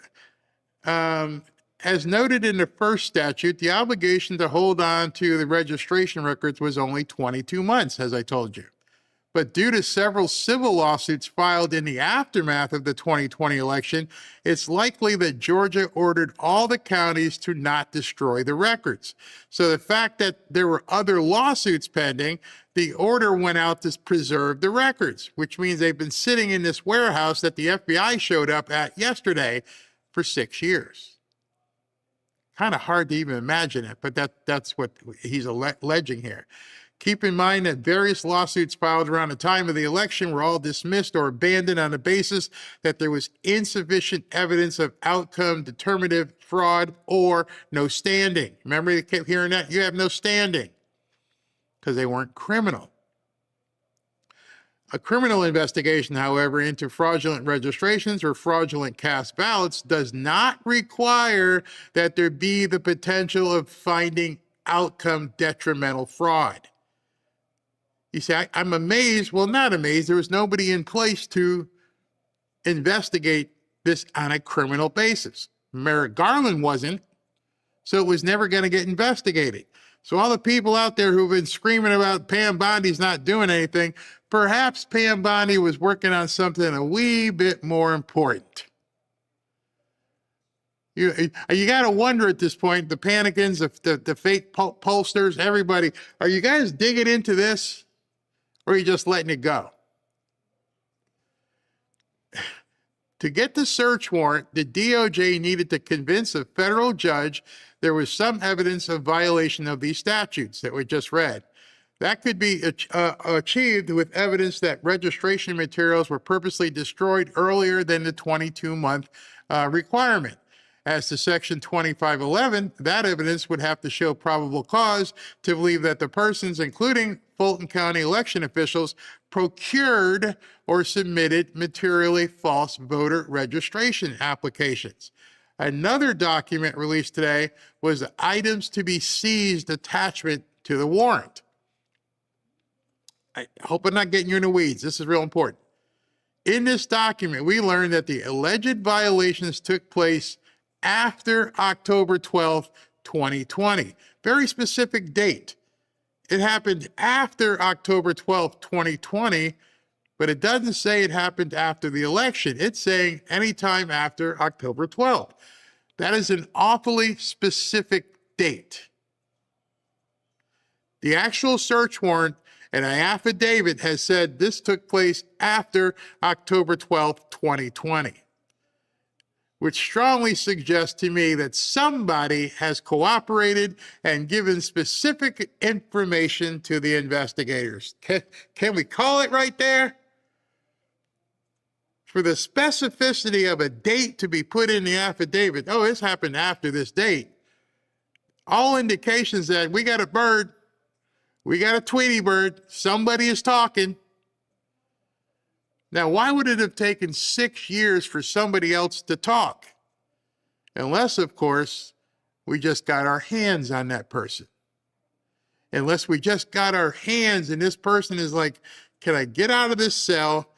Speaker 3: As noted in the first statute, the obligation to hold on to the registration records was only 22 months, as I told you. But due to several civil lawsuits filed in the aftermath of the 2020 election, it's likely that Georgia ordered all the counties to not destroy the records. So the fact that there were other lawsuits pending, the order went out to preserve the records, which means they've been sitting in this warehouse that the FBI showed up at yesterday for 6 years. Kind of hard to even imagine it, but that's what he's alleging here. Keep in mind that various lawsuits filed around the time of the election were all dismissed or abandoned on the basis that there was insufficient evidence of outcome determinative fraud or no standing. Remember, you kept hearing that? You have no standing because they weren't criminal. A criminal investigation, however, into fraudulent registrations or fraudulent cast ballots does not require that there be the potential of finding outcome detrimental fraud. You say, I'm amazed. Well, not amazed. There was nobody in place to investigate this on a criminal basis. Merrick Garland wasn't, so it was never going to get investigated. So all the people out there who've been screaming about Pam Bondi's not doing anything, perhaps Pam Bondi was working on something a wee bit more important. You got to wonder at this point, the Panikins, the fake pollsters, everybody, are you guys digging into this, or are you just letting it go? To get the search warrant, the DOJ needed to convince a federal judge there was some evidence of violation of these statutes that we just read. That could be achieved with evidence that registration materials were purposely destroyed earlier than the 22-month requirement. As to Section 2511, that evidence would have to show probable cause to believe that the persons, including Fulton County election officials, procured or submitted materially false voter registration applications. Another document released today was the items to be seized attachment to the warrant. I hope I'm not getting you in the weeds. This is real important. In this document, we learned that the alleged violations took place after October 12th, 2020. Very specific date. It happened after October 12th, 2020, but it doesn't say it happened after the election. It's saying anytime after October 12th. That is an awfully specific date. The actual search warrant and an affidavit has said this took place after October 12th, 2020, which strongly suggests to me that somebody has cooperated and given specific information to the investigators. Can we call it right there? For the specificity of a date to be put in the affidavit, oh, this happened after this date, all indications that we got a bird, we got a Tweety bird, somebody is talking. Now, why would it have taken 6 years for somebody else to talk? Unless, of course, we just got our hands on that person. Unless we just got our hands and this person is like, can I get out of this cell?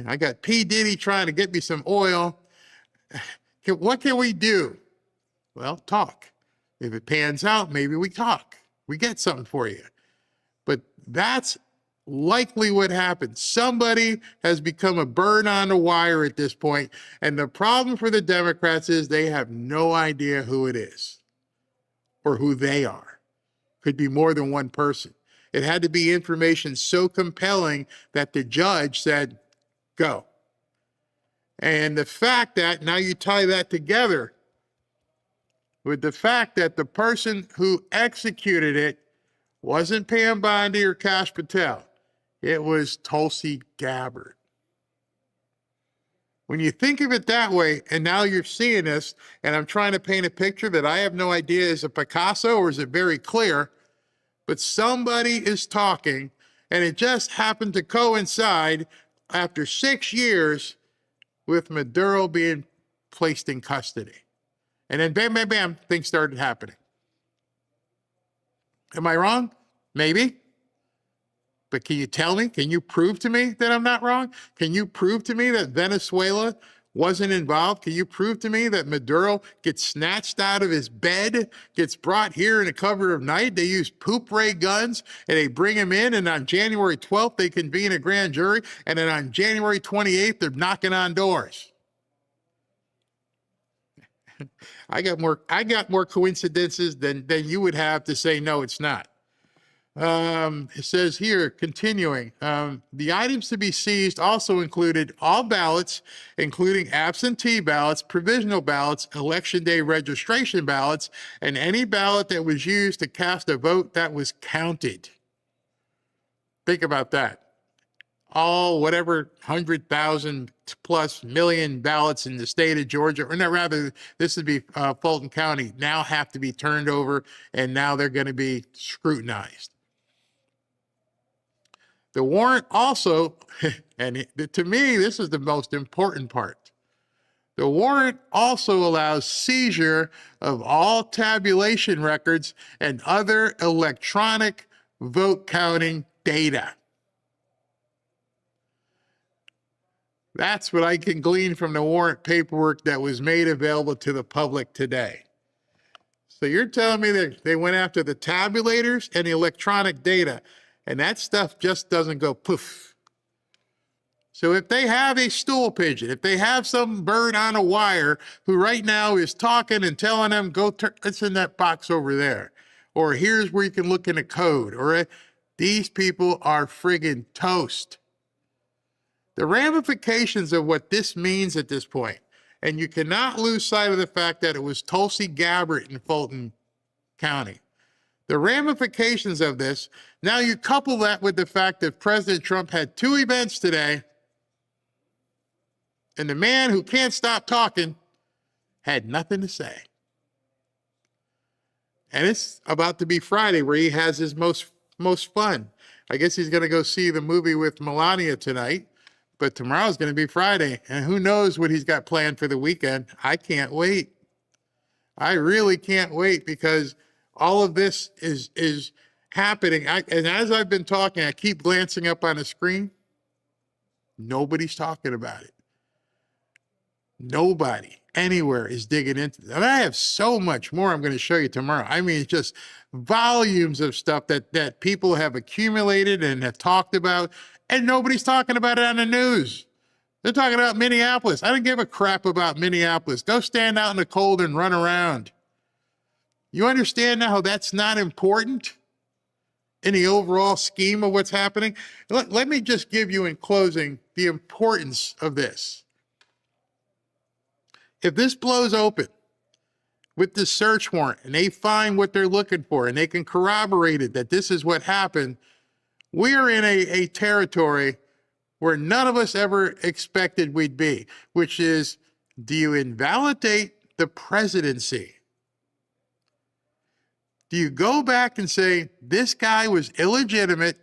Speaker 3: I got P. Diddy trying to get me some oil. What can we do? Well, talk. If it pans out, maybe we talk. We get something for you. But that's likely what happened. Somebody has become a bird on the wire at this point, and the problem for the Democrats is they have no idea who it is or who they are. Could be more than one person. It had to be information so compelling that the judge said, go. And the fact that, now you tie that together with the fact that the person who executed it wasn't Pam Bondi or Kash Patel. It was Tulsi Gabbard. When you think of it that way, and now you're seeing this, and I'm trying to paint a picture that I have no idea is a Picasso or is it very clear, but somebody is talking, and it just happened to coincide after 6 years with Maduro being placed in custody. And then bam, bam, bam, things started happening. Am I wrong? Maybe. But can you tell me, can you prove to me that I'm not wrong? Can you prove to me that Venezuela wasn't involved? Can you prove to me that Maduro gets snatched out of his bed, gets brought here in the cover of night? They use poop ray guns and they bring him in, and on January 12th, they convene a grand jury, and then on January 28th, they're knocking on doors. I got more coincidences than you would have to say, no, it's not. It says here, continuing, the items to be seized also included all ballots, including absentee ballots, provisional ballots, election day registration ballots, and any ballot that was used to cast a vote that was counted. Think about that. All whatever 100,000 plus million ballots in the state of Georgia, or no, rather, this would be Fulton County, now have to be turned over, and now they're going to be scrutinized. The warrant also, and to me, this is the most important part. The warrant also allows seizure of all tabulation records and other electronic vote counting data. That's what I can glean from the warrant paperwork that was made available to the public today. So you're telling me that they went after the tabulators and the electronic data, and that stuff just doesn't go poof. So if they have a stool pigeon, if they have some bird on a wire who right now is talking and telling them, go, it's in that box over there, or here's where you can look in the code, or these people are friggin' toast. The ramifications of what this means at this point, and you cannot lose sight of the fact that it was Tulsi Gabbard in Fulton County. The ramifications of this, now you couple that with the fact that President Trump had 2 events today, and the man who can't stop talking had nothing to say. And it's about to be Friday where he has his most fun. I guess he's going to go see the movie with Melania tonight, but tomorrow's going to be Friday, and who knows what he's got planned for the weekend. I can't wait. I really can't wait, because all of this is happening. And as I've been talking, I keep glancing up on the screen. Nobody's talking about it. Nobody anywhere is digging into this. And I have so much more I'm going to show you tomorrow. I mean, it's just volumes of stuff that people have accumulated and have talked about, and nobody's talking about it on the news. They're talking about Minneapolis. I don't give a crap about Minneapolis. Go stand out in the cold and run around. You understand now how that's not important in the overall scheme of what's happening? Let me just give you in closing the importance of this. If this blows open with the search warrant and they find what they're looking for and they can corroborate it that this is what happened, we are in a territory where none of us ever expected we'd be, which is, do you invalidate the presidency? Do you go back and say, this guy was illegitimate,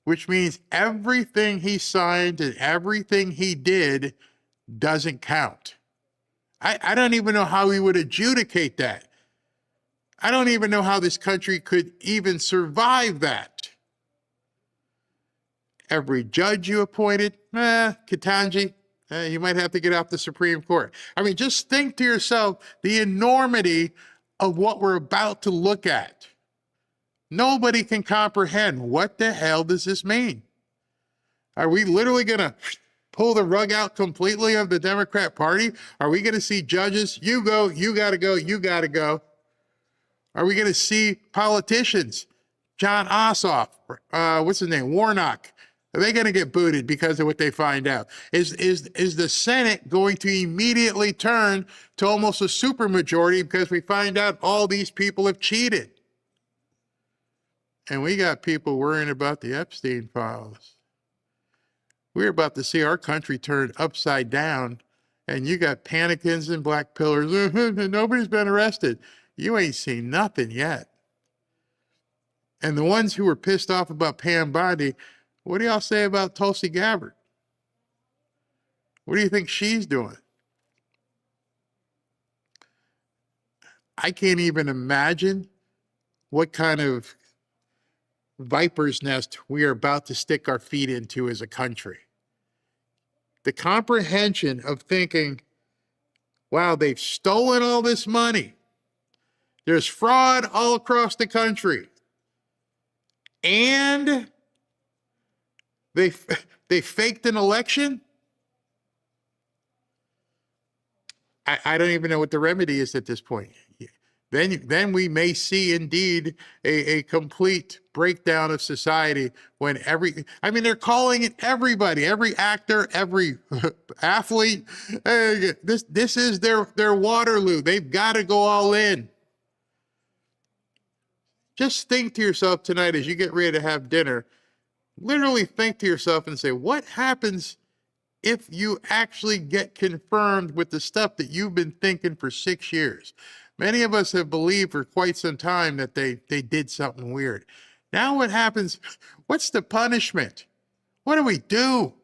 Speaker 3: which means everything he signed and everything he did doesn't count? I don't even know how we would adjudicate that. I don't even know how this country could even survive that. Every judge you appointed, Ketanji, you might have to get off the Supreme Court. I mean, just think to yourself the enormity of what we're about to look at. Nobody can comprehend what the hell does this mean. Are we literally going to pull the rug out completely of the Democrat Party? Are we going to see judges, you go, you got to go, you got to go? Are we going to see politicians, John Ossoff, what's his name, Warnock? Are they going to get booted because of what they find out? Is the Senate going to immediately turn to almost a supermajority because we find out all these people have cheated? And we got people worrying about the Epstein files. We're about to see our country turned upside down, and you got panicans and black pillars. Nobody's been arrested. You ain't seen nothing yet. And the ones who were pissed off about Pam Bondi, what do y'all say about Tulsi Gabbard? What do you think she's doing? I can't even imagine what kind of viper's nest we are about to stick our feet into as a country. The comprehension of thinking, wow, they've stolen all this money. There's fraud all across the country. And they faked an election? I don't even know what the remedy is at this point. Then we may see indeed a complete breakdown of society when they're calling it everybody, every actor, every athlete. This is their Waterloo. They've got to go all in. Just think to yourself tonight as you get ready to have dinner, literally think to yourself and say, what happens if you actually get confirmed with the stuff that you've been thinking for 6 years? Many of us have believed for quite some time that they did something weird. Now what happens? What's the punishment? What do we do?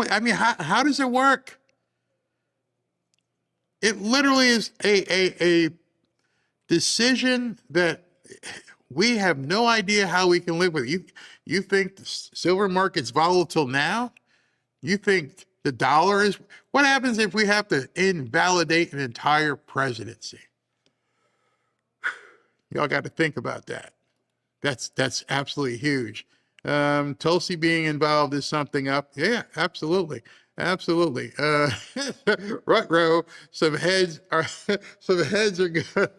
Speaker 3: I mean, how does it work? It literally is a decision that we have no idea how we can live with. You think the silver market's volatile now? You think the dollar is? What happens if we have to invalidate an entire presidency? Y'all got to think about that. That's absolutely huge. Tulsi being involved is something up. Yeah, absolutely. Absolutely. Row, some heads are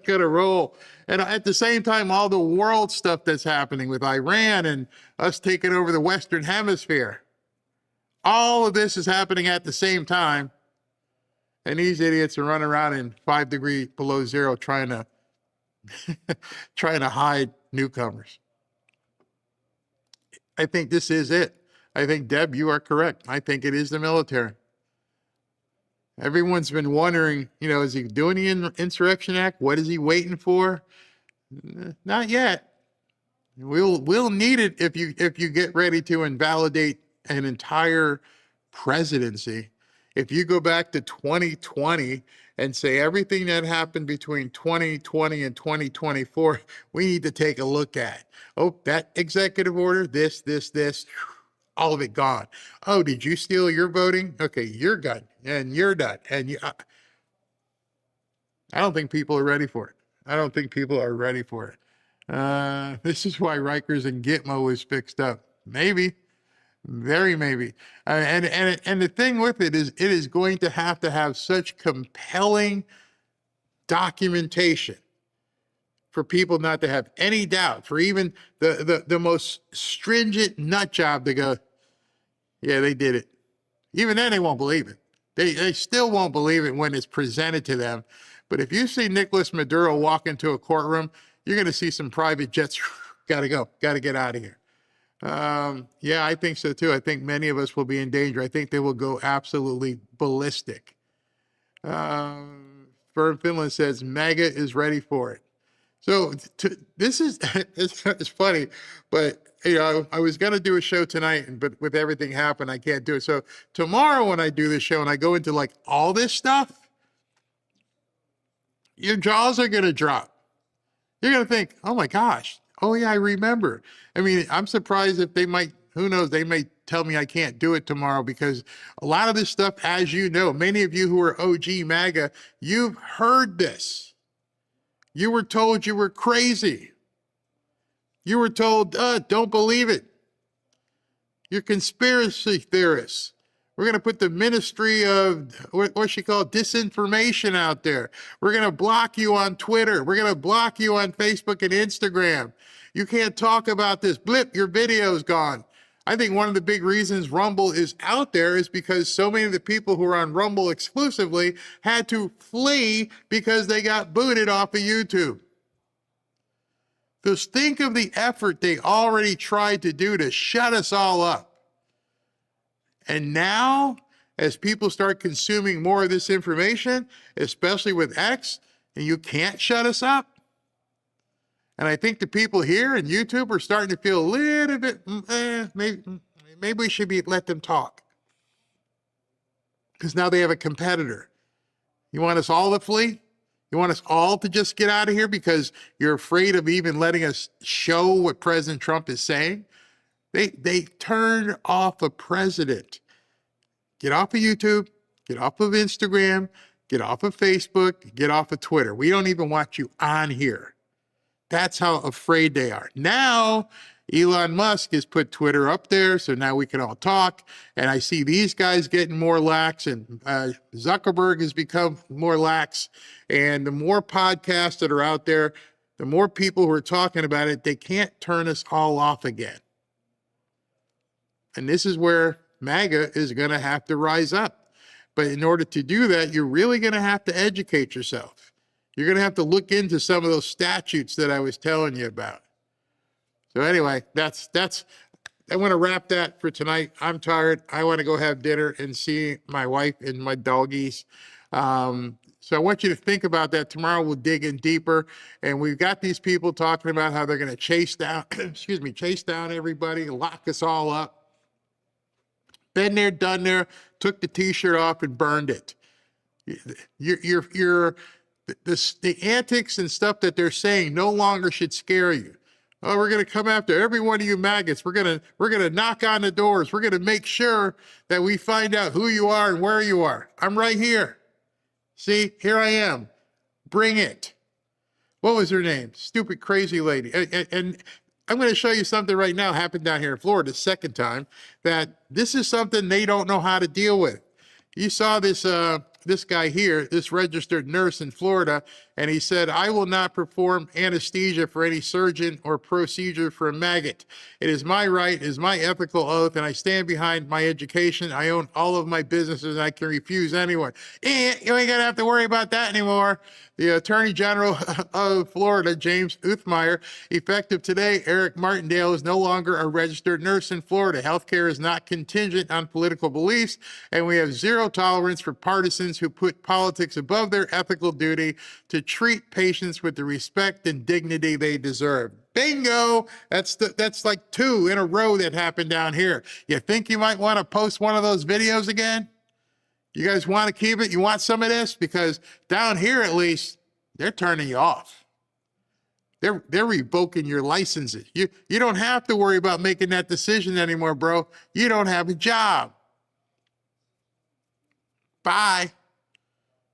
Speaker 3: gonna roll. And at the same time, all the world stuff that's happening with Iran and us taking over the Western Hemisphere. All of this is happening at the same time. And these idiots are running around in 5 degrees below zero trying to hide newcomers. I think this is it. I think, Deb, you are correct. I think it is the military. Everyone's been wondering, is he doing the Insurrection Act? What is he waiting for? Not yet. We'll need it if you get ready to invalidate an entire presidency. If you go back to 2020 and say everything that happened between 2020 and 2024, we need to take a look at. Oh, that executive order, this, all of it gone. Oh, did you steal your voting? Okay, you're gone, and you're done. And I don't think people are ready for it. I don't think people are ready for it. This is why Rikers and Gitmo was fixed up. Maybe. Very maybe. And the thing with it is going to have such compelling documentation for people not to have any doubt, for even the most stringent nut job to go, yeah, they did it. Even then they won't believe it. They still won't believe it when it's presented to them. But if you see Nicolas Maduro walk into a courtroom, you're going to see some private jets, gotta go, gotta get out of here. Yeah, I think so too. I think many of us will be in danger. I think they will go absolutely ballistic. Fern Finland says MAGA is ready for it. So this is it's funny, but I was going to do a show tonight, but with everything happened, I can't do it. So tomorrow when I do this show and I go into like all this stuff, your jaws are going to drop. You're going to think, oh my gosh, oh yeah, I remember. I mean, I'm surprised if they might, who knows, they may tell me I can't do it tomorrow because a lot of this stuff, as you know, many of you who are OG MAGA, you've heard this. You were told you were crazy. You were told, don't believe it. You're conspiracy theorists. We're going to put the ministry of, what's she called, disinformation out there. We're going to block you on Twitter. We're going to block you on Facebook and Instagram. You can't talk about this. Blip, your video's gone. I think one of the big reasons Rumble is out there is because so many of the people who are on Rumble exclusively had to flee because they got booted off of YouTube. Just think of the effort they already tried to do to shut us all up. And now, as people start consuming more of this information, especially with X, and you can't shut us up. And I think the people here in YouTube are starting to feel a little bit, maybe we should let them talk. Because now they have a competitor. You want us all to flee? You want us all to just get out of here because you're afraid of even letting us show what President Trump is saying? They turned off a president. Get off of YouTube, get off of Instagram, get off of Facebook, get off of Twitter. We don't even want you on here. That's how afraid they are. Now, Elon Musk has put Twitter up there, so now we can all talk. And I see these guys getting more lax, and Zuckerberg has become more lax. And the more podcasts that are out there, the more people who are talking about it, they can't turn us all off again. And this is where MAGA is going to have to rise up. But in order to do that, you're really going to have to educate yourself. You're going to have to look into some of those statutes that I was telling you about. So anyway, I want to wrap that for tonight. I'm tired. I want to go have dinner and see my wife and my doggies. So I want you to think about that. Tomorrow we'll dig in deeper. And we've got these people talking about how they're going to chase down, chase down everybody, lock us all up. Been there, done there, took the t-shirt off and burned it. The antics and stuff that they're saying no longer should scare you. Oh, we're going to come after every one of you maggots. We're going to knock on the doors. We're going to make sure that we find out who you are and where you are. I'm right here. See, here I am. Bring it. What was her name? Stupid, crazy lady. And I'm going to show you something right now, happened down here in Florida, the second time, that this is something they don't know how to deal with. You saw this this guy here, this registered nurse in Florida, and he said, I will not perform anesthesia for any surgeon or procedure for a maggot. It is my right, it is my ethical oath, and I stand behind my education. I own all of my businesses, and I can refuse anyone. You ain't gonna have to worry about that anymore. The Attorney General of Florida, James Uthmeyer, effective today, Eric Martindale is no longer a registered nurse in Florida. Healthcare is not contingent on political beliefs, and we have zero tolerance for partisans who put politics above their ethical duty to treat patients with the respect and dignity they deserve. Bingo! That's like 2 in a row that happened down here. You think you might want to post one of those videos again? You guys want to keep it? You want some of this? Because down here, at least, they're turning you off. They're revoking your licenses. You don't have to worry about making that decision anymore, bro. You don't have a job. Bye.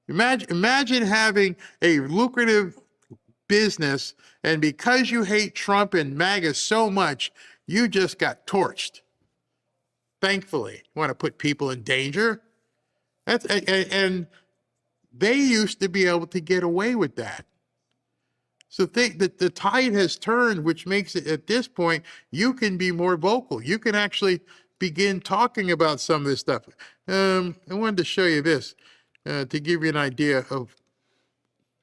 Speaker 3: Imagine having a lucrative business, and because you hate Trump and MAGA so much, you just got torched. Thankfully, you want to put people in danger? And they used to be able to get away with that. So think that the tide has turned, which makes it, at this point, you can be more vocal. You can actually begin talking about some of this stuff. I wanted to show you this to give you an idea of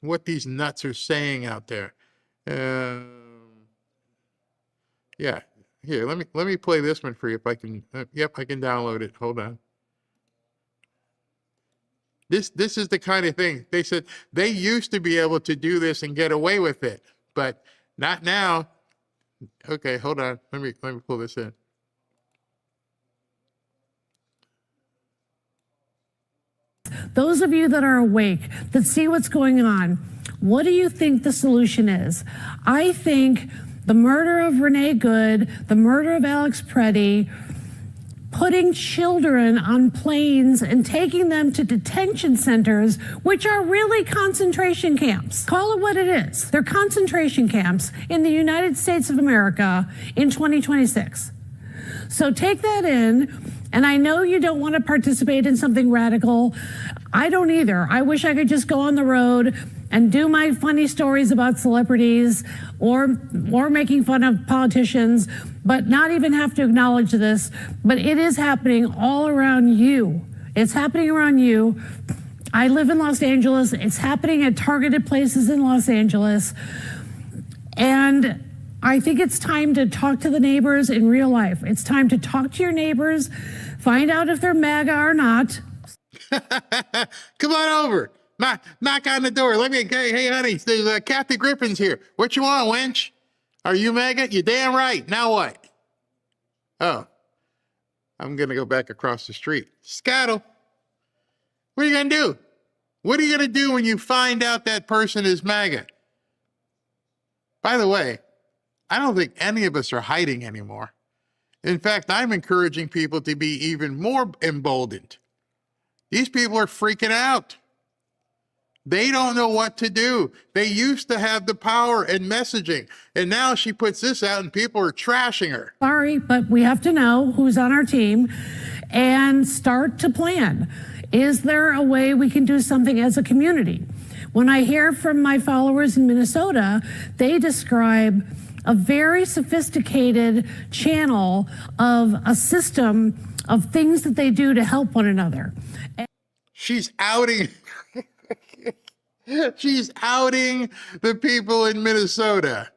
Speaker 3: what these nuts are saying out there. Yeah, here, let me play this one for you if I can. Yep, I can download it. Hold on. This is the kind of thing they said they used to be able to do this and get away with it, but not now. Okay, hold on. Let me pull this in.
Speaker 14: Those of you that are awake, that see what's going on, what do you think the solution is? I think the murder of Renee Good, the murder of Alex Preddy, putting children on planes and taking them to detention centers, which are really concentration camps. Call it what it is. They're concentration camps in the United States of America in 2026. So take that in. And I know you don't want to participate in something radical. I don't either. I wish I could just go on the road and do my funny stories about celebrities or making fun of politicians, but not even have to acknowledge this. But it is happening all around you. It's happening around you. I live in Los Angeles. It's happening at targeted places in Los Angeles. And I think it's time to talk to the neighbors in real life. It's time to talk to your neighbors, find out if they're MAGA or not.
Speaker 3: Come on over. Knock on the door. Hey, honey, there's Kathy Griffin's here. What you want, wench? Are you MAGA? You damn right. Now what? Oh, I'm going to go back across the street. Scattle. What are you going to do? What are you going to do when you find out that person is MAGA? By the way, I don't think any of us are hiding anymore. In fact, I'm encouraging people to be even more emboldened. These people are freaking out. They don't know what to do. They used to have the power and messaging, and now she puts this out and people are trashing her.
Speaker 14: Sorry, but we have to know who's on our team and start to plan. Is there a way we can do something as a community? When I hear from my followers in Minnesota, they describe a very sophisticated channel of a system of things that they do to help one another.
Speaker 3: She's outing. She's outing the people in Minnesota.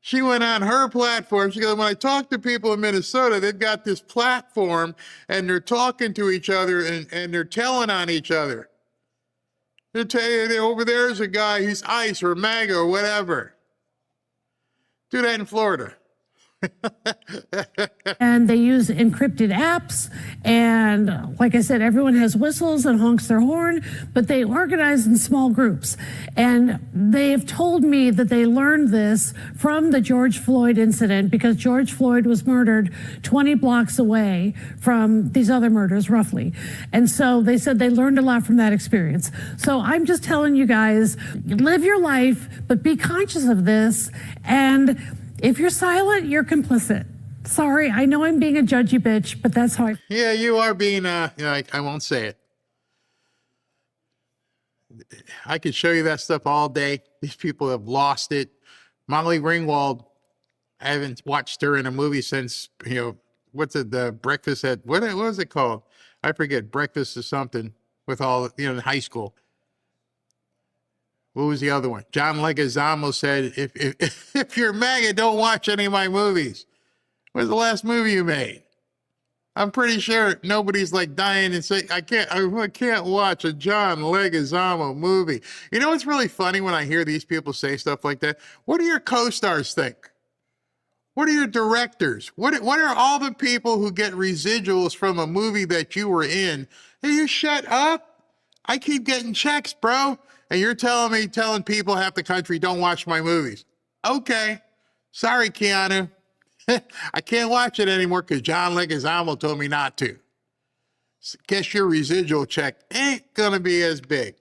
Speaker 3: She went on her platform. She goes, when I talk to people in Minnesota, they've got this platform and they're talking to each other and they're telling on each other. They'll tell you that over there's a guy, he's ICE or MAGA or whatever. Do that in Florida.
Speaker 14: And they use encrypted apps. And like I said, everyone has whistles and honks their horn, but they organize in small groups. And they have told me that they learned this from the George Floyd incident because George Floyd was murdered 20 blocks away from these other murders, roughly. And so they said they learned a lot from that experience. So I'm just telling you guys, live your life, but be conscious of this. And if you're silent, you're complicit. Sorry, I know I'm being a judgy bitch, but that's how I...
Speaker 3: Yeah, you are being, I won't say it. I could show you that stuff all day. These people have lost it. Molly Ringwald, I haven't watched her in a movie since, what's it, the Breakfast at, what was it called? I forget, Breakfast or something with all, in high school. What was the other one? John Leguizamo said, if you're MAGA, don't watch any of my movies. When's the last movie you made? I'm pretty sure nobody's like dying and saying, I can't watch a John Leguizamo movie. You know what's really funny when I hear these people say stuff like that? What do your co-stars think? What are your directors? What are all the people who get residuals from a movie that you were in? Hey, you shut up. I keep getting checks, bro. And you're telling people half the country don't watch my movies. Okay. Sorry, Keanu. I can't watch it anymore because John Leguizamo told me not to. So guess your residual check ain't going to be as big.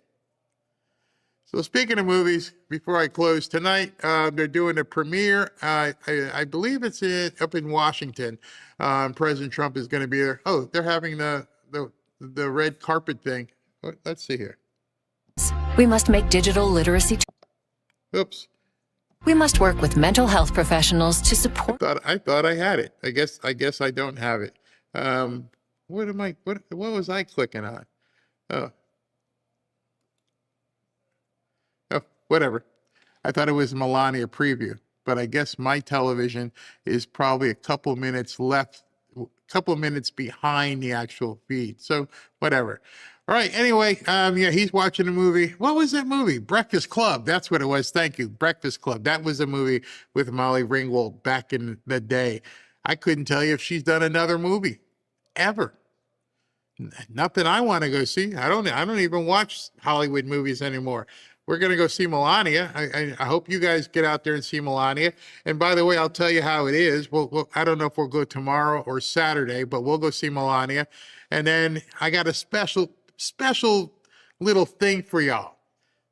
Speaker 3: So speaking of movies, before I close tonight, they're doing a premiere. I believe it's up in Washington. President Trump is going to be there. Oh, they're having the red carpet thing. Let's see here.
Speaker 15: We must make digital literacy.
Speaker 3: Oops.
Speaker 15: We must work with mental health professionals to support.
Speaker 3: I thought I had it. I guess I don't have it. What was I clicking on? Oh, whatever. I thought it was Melania preview, but I guess my television is probably a couple minutes behind the actual feed. So whatever. All right. Anyway, yeah, he's watching a movie. What was that movie? Breakfast Club. That's what it was. Thank you. Breakfast Club. That was a movie with Molly Ringwald back in the day. I couldn't tell you if she's done another movie ever. Nothing I want to go see. I don't even watch Hollywood movies anymore. We're going to go see Melania. I hope you guys get out there and see Melania. And by the way, I'll tell you how it is. I don't know if we'll go tomorrow or Saturday, but we'll go see Melania. And then I got a special little thing for y'all.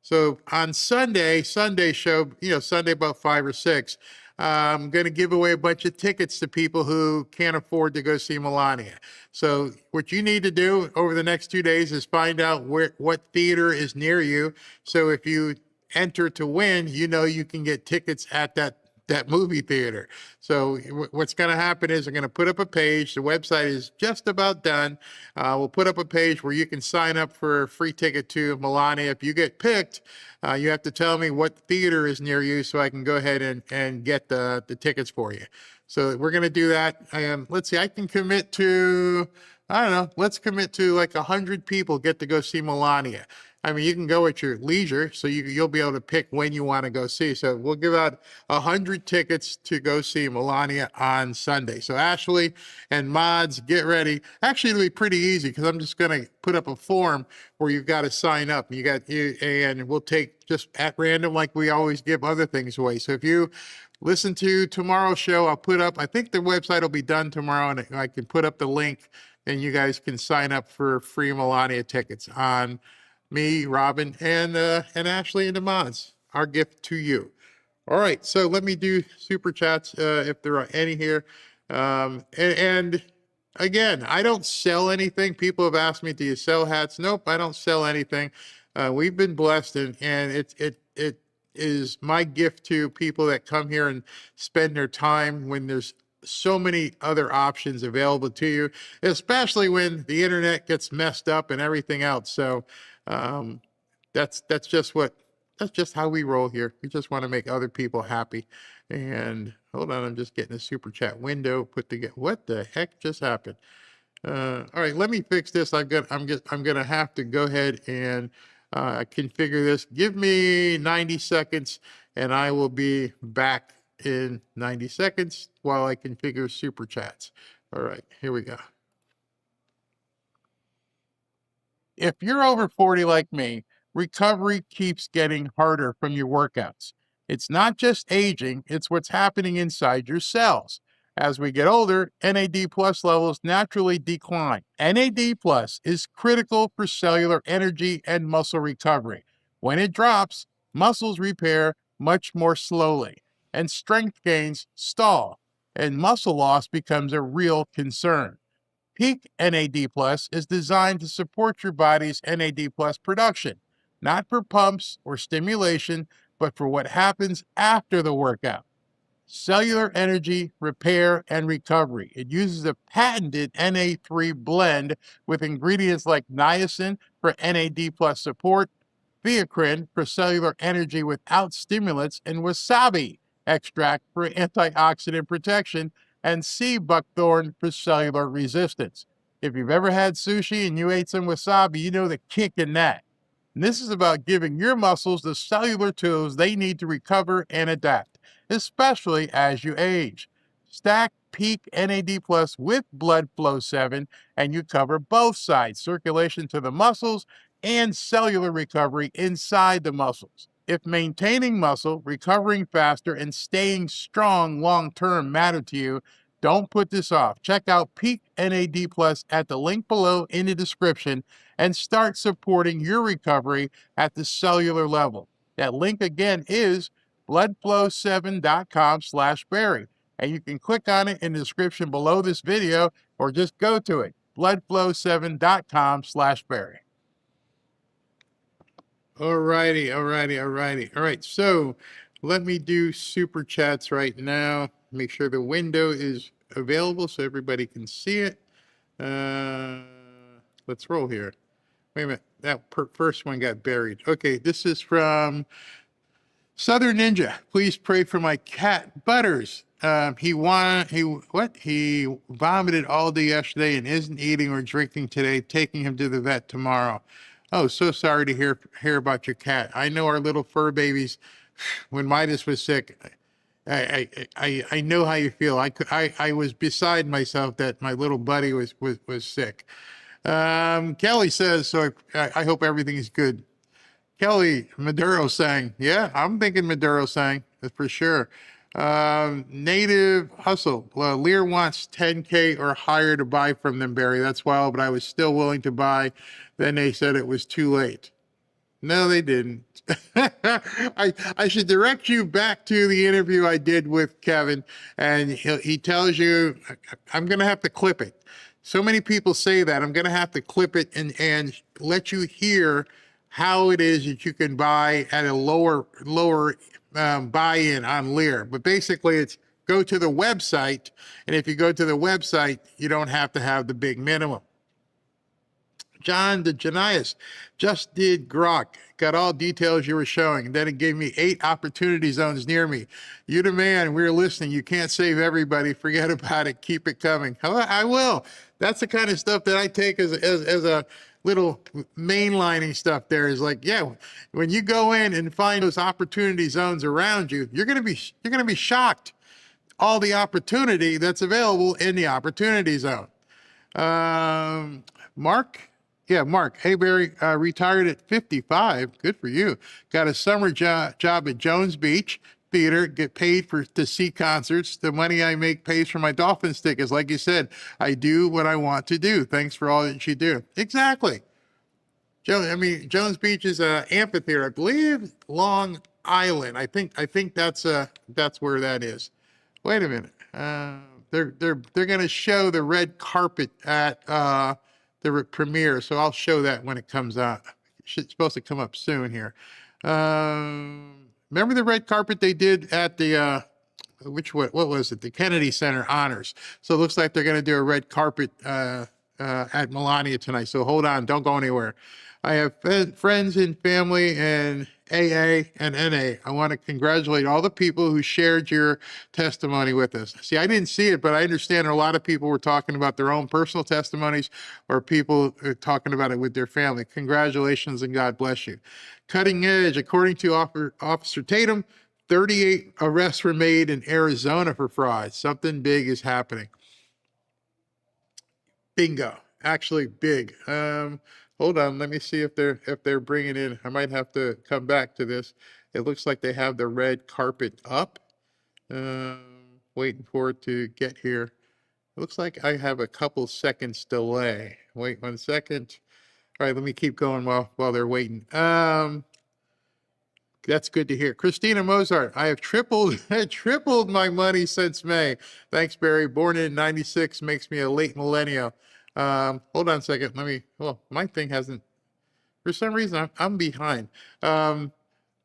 Speaker 3: So on Sunday show, Sunday about 5 or 6, I'm going to give away a bunch of tickets to people who can't afford to go see Melania. So what you need to do over the next 2 days is find out what theater is near you. So if you enter to win, you can get tickets at that movie theater. So what's going to happen is I'm going to put up a page. The website is just about done. We'll put up a page where you can sign up for a free ticket to Melania. If you get picked, you have to tell me what theater is near you so I can go ahead and get the tickets for you. So we're going to do that. Let's see, I can commit to, I don't know, let's commit to like 100 people get to go see Melania. I mean, you can go at your leisure, so you'll be able to pick when you want to go see. So we'll give out 100 tickets to go see Melania on Sunday. So Ashley and mods, get ready. Actually, it'll be pretty easy because I'm just going to put up a form where you've got to sign up. And we'll take just at random, like we always give other things away. So if you listen to tomorrow's show, I'll put up, I think the website will be done tomorrow, and I can put up the link, and you guys can sign up for free Melania tickets on me, Robin, and Ashley and the mods. Our gift to you. All right, so let me do super chats if there are any here. And again, I don't sell anything. People have asked me, do you sell hats? Nope, I don't sell anything. We've been blessed, and it is my gift to people that come here and spend their time when there's so many other options available to you, especially when the internet gets messed up and everything else. So that's just how we roll here. We just want to make other people happy. And hold on, I'm just getting a super chat window put together. What the heck just happened? All right, let me fix this. I'm gonna have to go ahead and configure this. Give me 90 seconds and I will be back in 90 seconds while I configure super chats. All right, here we go. If you're over 40 like me, recovery keeps getting harder from your workouts. It's not just aging, it's what's happening inside your cells. As we get older, NAD plus levels naturally decline. NAD plus is critical for cellular energy and muscle recovery. When it drops, muscles repair much more slowly, and strength gains stall, and muscle loss becomes a real concern. Peak NAD Plus is designed to support your body's NAD Plus production, not for pumps or stimulation, but for what happens after the workout. Cellular energy, repair, and recovery. It uses a patented Na3 blend with ingredients like niacin for NAD Plus support, theocrine for cellular energy without stimulants, and wasabi extract for antioxidant protection, and sea buckthorn for cellular resistance. If you've ever had sushi and you ate some wasabi, you know the kick in that. And this is about giving your muscles the cellular tools they need to recover and adapt, especially as you age. Stack Peak NAD Plus with Blood Flow 7, and you cover both sides, circulation to the muscles and cellular recovery inside the muscles. If maintaining muscle, recovering faster, and staying strong long-term matter to you, don't put this off. Check out Peak NAD Plus at the link below in the description and start supporting your recovery at the cellular level. That link again is bloodflow7.com/Barry. And you can click on it in the description below this video or just go to it, bloodflow7.com/Barry. All righty. All right, so let me do super chats right now. Make sure the window is available so everybody can see it. Let's roll here. Wait a minute, that first one got buried. Okay, this is from Southern Ninja. Please pray for my cat Butters. He vomited all day yesterday and isn't eating or drinking today. Taking him to the vet tomorrow. Oh, so sorry to hear about your cat. I know our little fur babies. When Midas was sick, I know how you feel. I was beside myself that my little buddy was sick. Kelly says, so I hope everything is good. Kelly, Maduro sang. Yeah, I'm thinking Maduro sang for sure. Native Hustle. Lear wants 10K or higher to buy from them, Barry. That's wild, but I was still willing to buy. Then they said it was too late. No, they didn't. I should direct you back to the interview I did with Kevin, and he tells you, I'm going to have to clip it. So many people say that. I'm going to have to clip it and let you hear how it is that you can buy at a lower buy-in on Lear. But basically, it's go to the website, and if you go to the website, you don't have to have the big minimum. John the Janias just did grok. Got all details you were showing. Then it gave me 8 opportunity zones near me. You the man. We're listening. You can't save everybody. Forget about it. Keep it coming. I will. That's the kind of stuff that I take as a little mainlining stuff. There is like, yeah, when you go in and find those opportunity zones around you, you're gonna be shocked. All the opportunity that's available in the opportunity zone. Mark. Yeah, Mark. Hey, Barry, retired at 55. Good for you. Got a summer job at Jones Beach Theater. Get paid to see concerts. The money I make pays for my Dolphins tickets. Like you said, I do what I want to do. Thanks for all that you do. Exactly. Jones Beach is an amphitheater. I believe Long Island. I think that's where that is. Wait a minute. They're going to show the red carpet at the premiere, so I'll show that when it comes out. It's supposed to come up soon here. Remember the red carpet they did at the what was it? The Kennedy Center Honors. So it looks like they're going to do a red carpet at Melania tonight. So hold on, don't go anywhere. I have friends and family and AA, and NA. I want to congratulate all the people who shared your testimony with us. See, I didn't see it, but I understand a lot of people were talking about their own personal testimonies or people talking about it with their family. Congratulations and God bless you. Cutting edge, according to Officer Tatum, 38 arrests were made in Arizona for fraud. Something big is happening. Bingo. Actually big. Hold on, let me see if they're bringing in. I might have to come back to this. It looks like they have the red carpet up. Waiting for it to get here. It looks like I have a couple seconds delay. Wait 1 second. All right, let me keep going while they're waiting. That's good to hear. Christina Mozart, I have tripled my money since May. Thanks, Barry. Born in 96 makes me a late millennial. Hold on a second. Well, my thing hasn't, for some reason, I'm behind.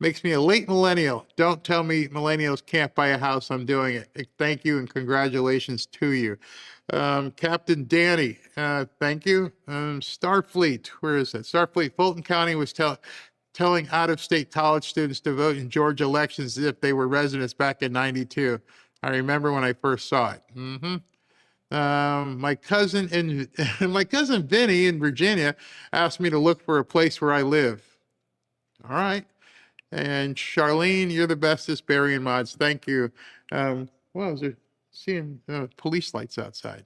Speaker 3: Makes me a late millennial. Don't tell me millennials can't buy a house. I'm doing it. Thank you and congratulations to you. Captain Danny, thank you. Starfleet, where is it? Starfleet, Fulton County was telling out-of-state college students to vote in Georgia elections as if they were residents back in '92. I remember when I first saw it. My cousin Vinny in Virginia asked me to look for a place where I live. All right. And Charlene, you're the bestest, Barry and Mods. Thank you. Well, I was seeing police lights outside.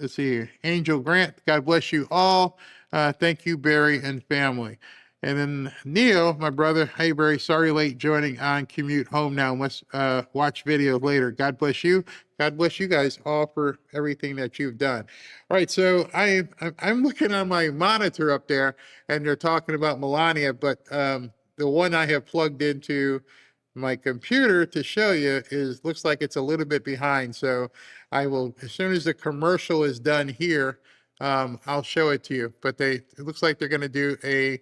Speaker 3: Let's see here. Angel Grant, God bless you all. Thank you, Barry and family. And then Neil, my brother, hey, Barry, sorry late joining on commute home now. Must watch video later. God bless you. God bless you guys all for everything that you've done. All right, so I'm looking on my monitor up there, and they're talking about Melania, but the one I have plugged into my computer to show you looks like it's a little bit behind. So I will, as soon as the commercial is done here, I'll show it to you. But it looks like they're going to do a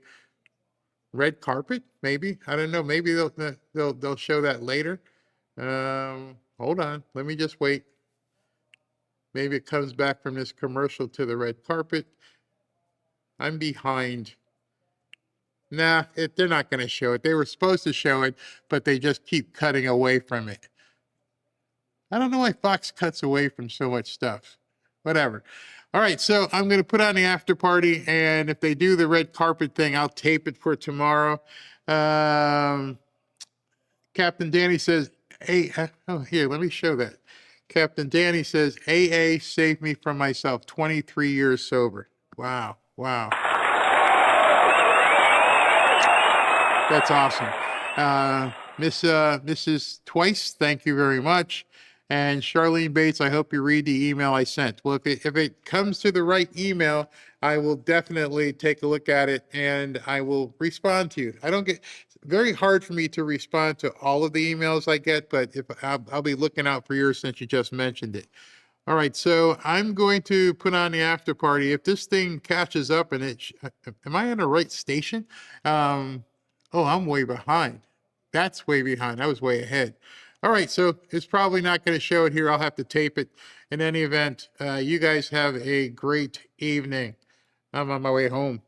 Speaker 3: red carpet, maybe. I don't know. Maybe they'll show that later. Hold on. Let me just wait. Maybe it comes back from this commercial to the red carpet. I'm behind. Nah, they're not going to show it. They were supposed to show it, but they just keep cutting away from it. I don't know why Fox cuts away from so much stuff. Whatever. All right, so I'm going to put on the after party, and if they do the red carpet thing, I'll tape it for tomorrow. Captain Danny says, here, let me show that. Captain Danny says, AA saved me from myself, 23 years sober. Wow, wow. That's awesome. Mrs. Twice, thank you very much. And Charlene Bates, I hope you read the email I sent. Well, if it comes to the right email, I will definitely take a look at it and I will respond to you. It's very hard for me to respond to all of the emails I get, but I'll be looking out for yours since you just mentioned it. All right, so I'm going to put on the after party. If this thing catches up and am I on the right station? Oh, I'm way behind. That's way behind. I was way ahead. All right, so it's probably not going to show it here. I'll have to tape it. In any event, you guys have a great evening. I'm on my way home.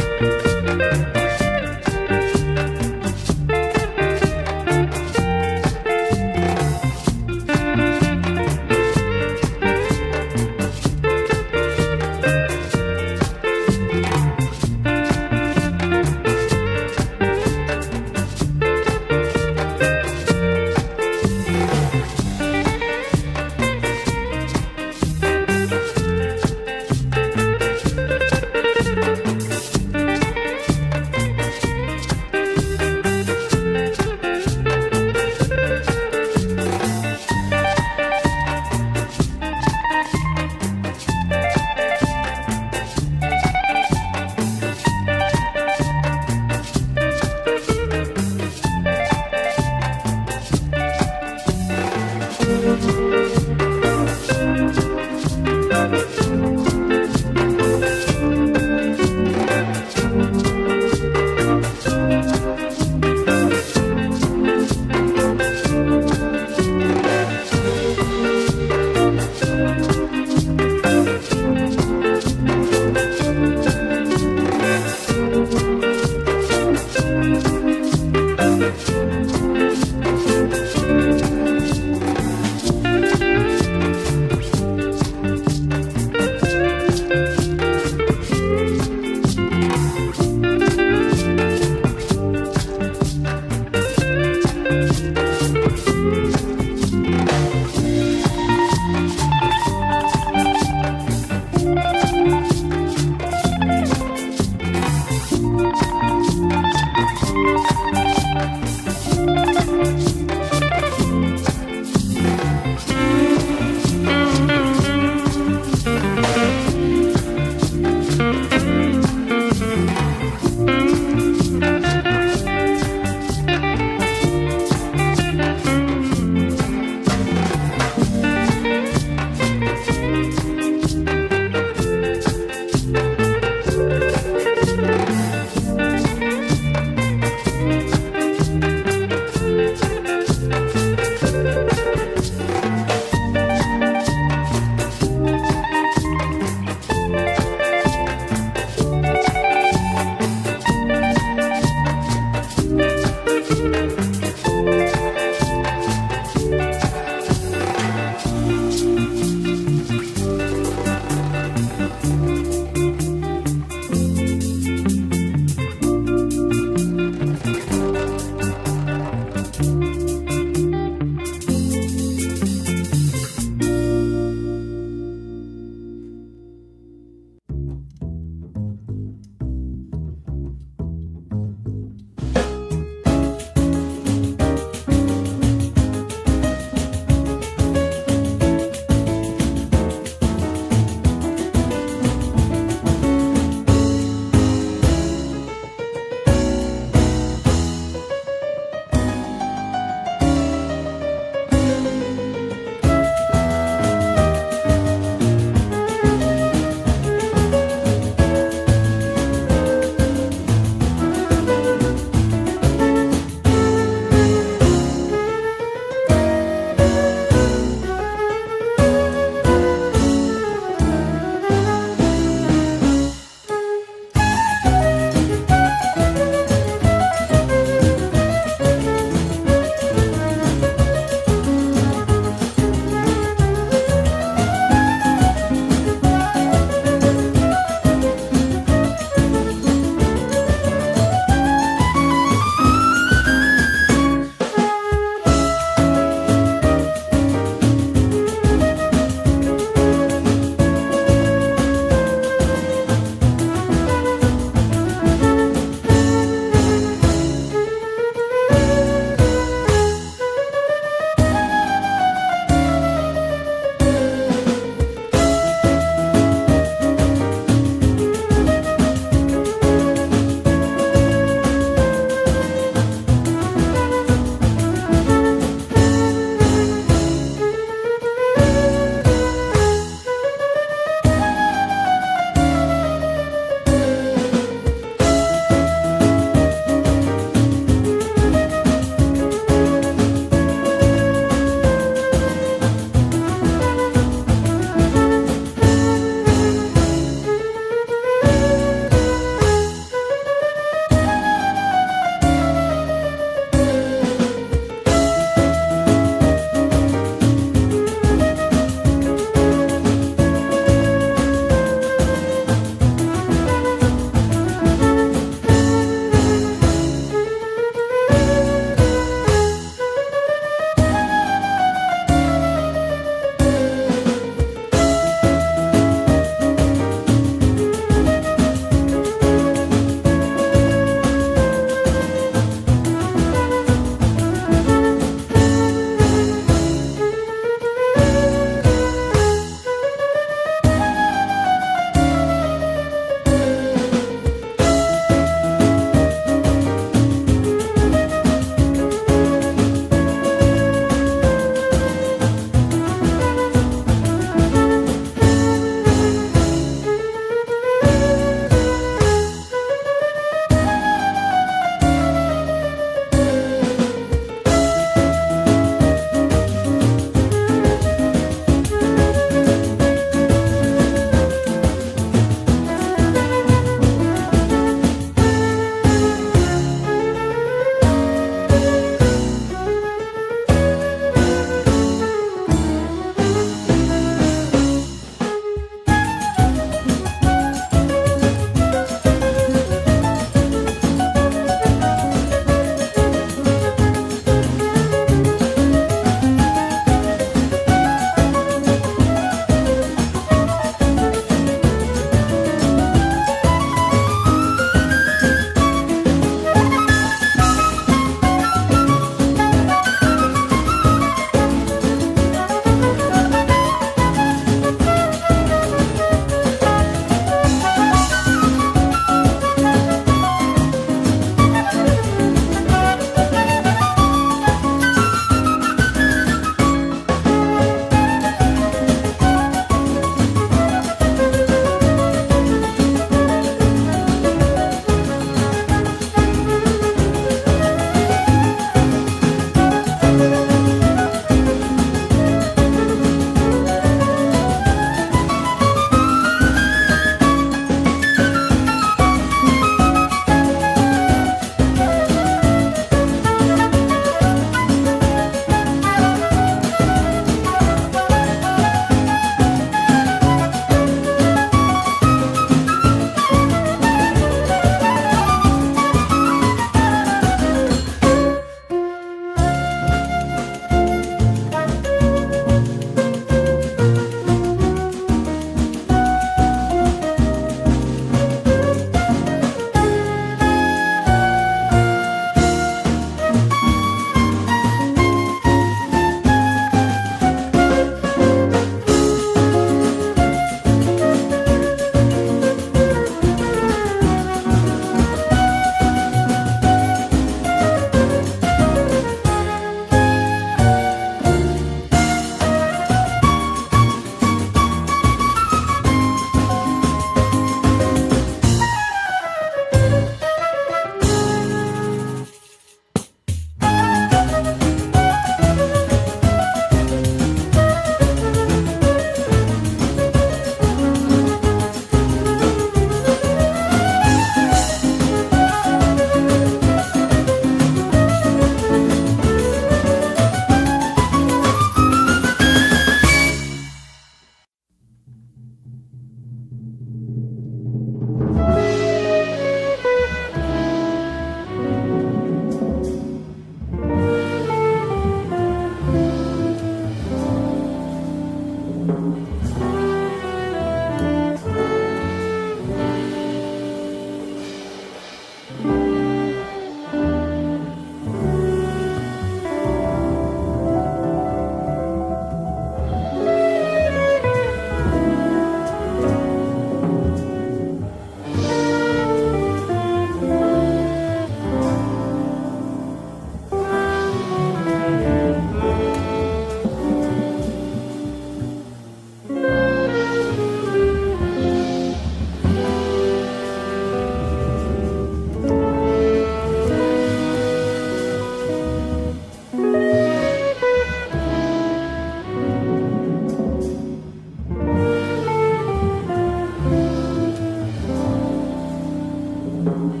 Speaker 3: Thank you.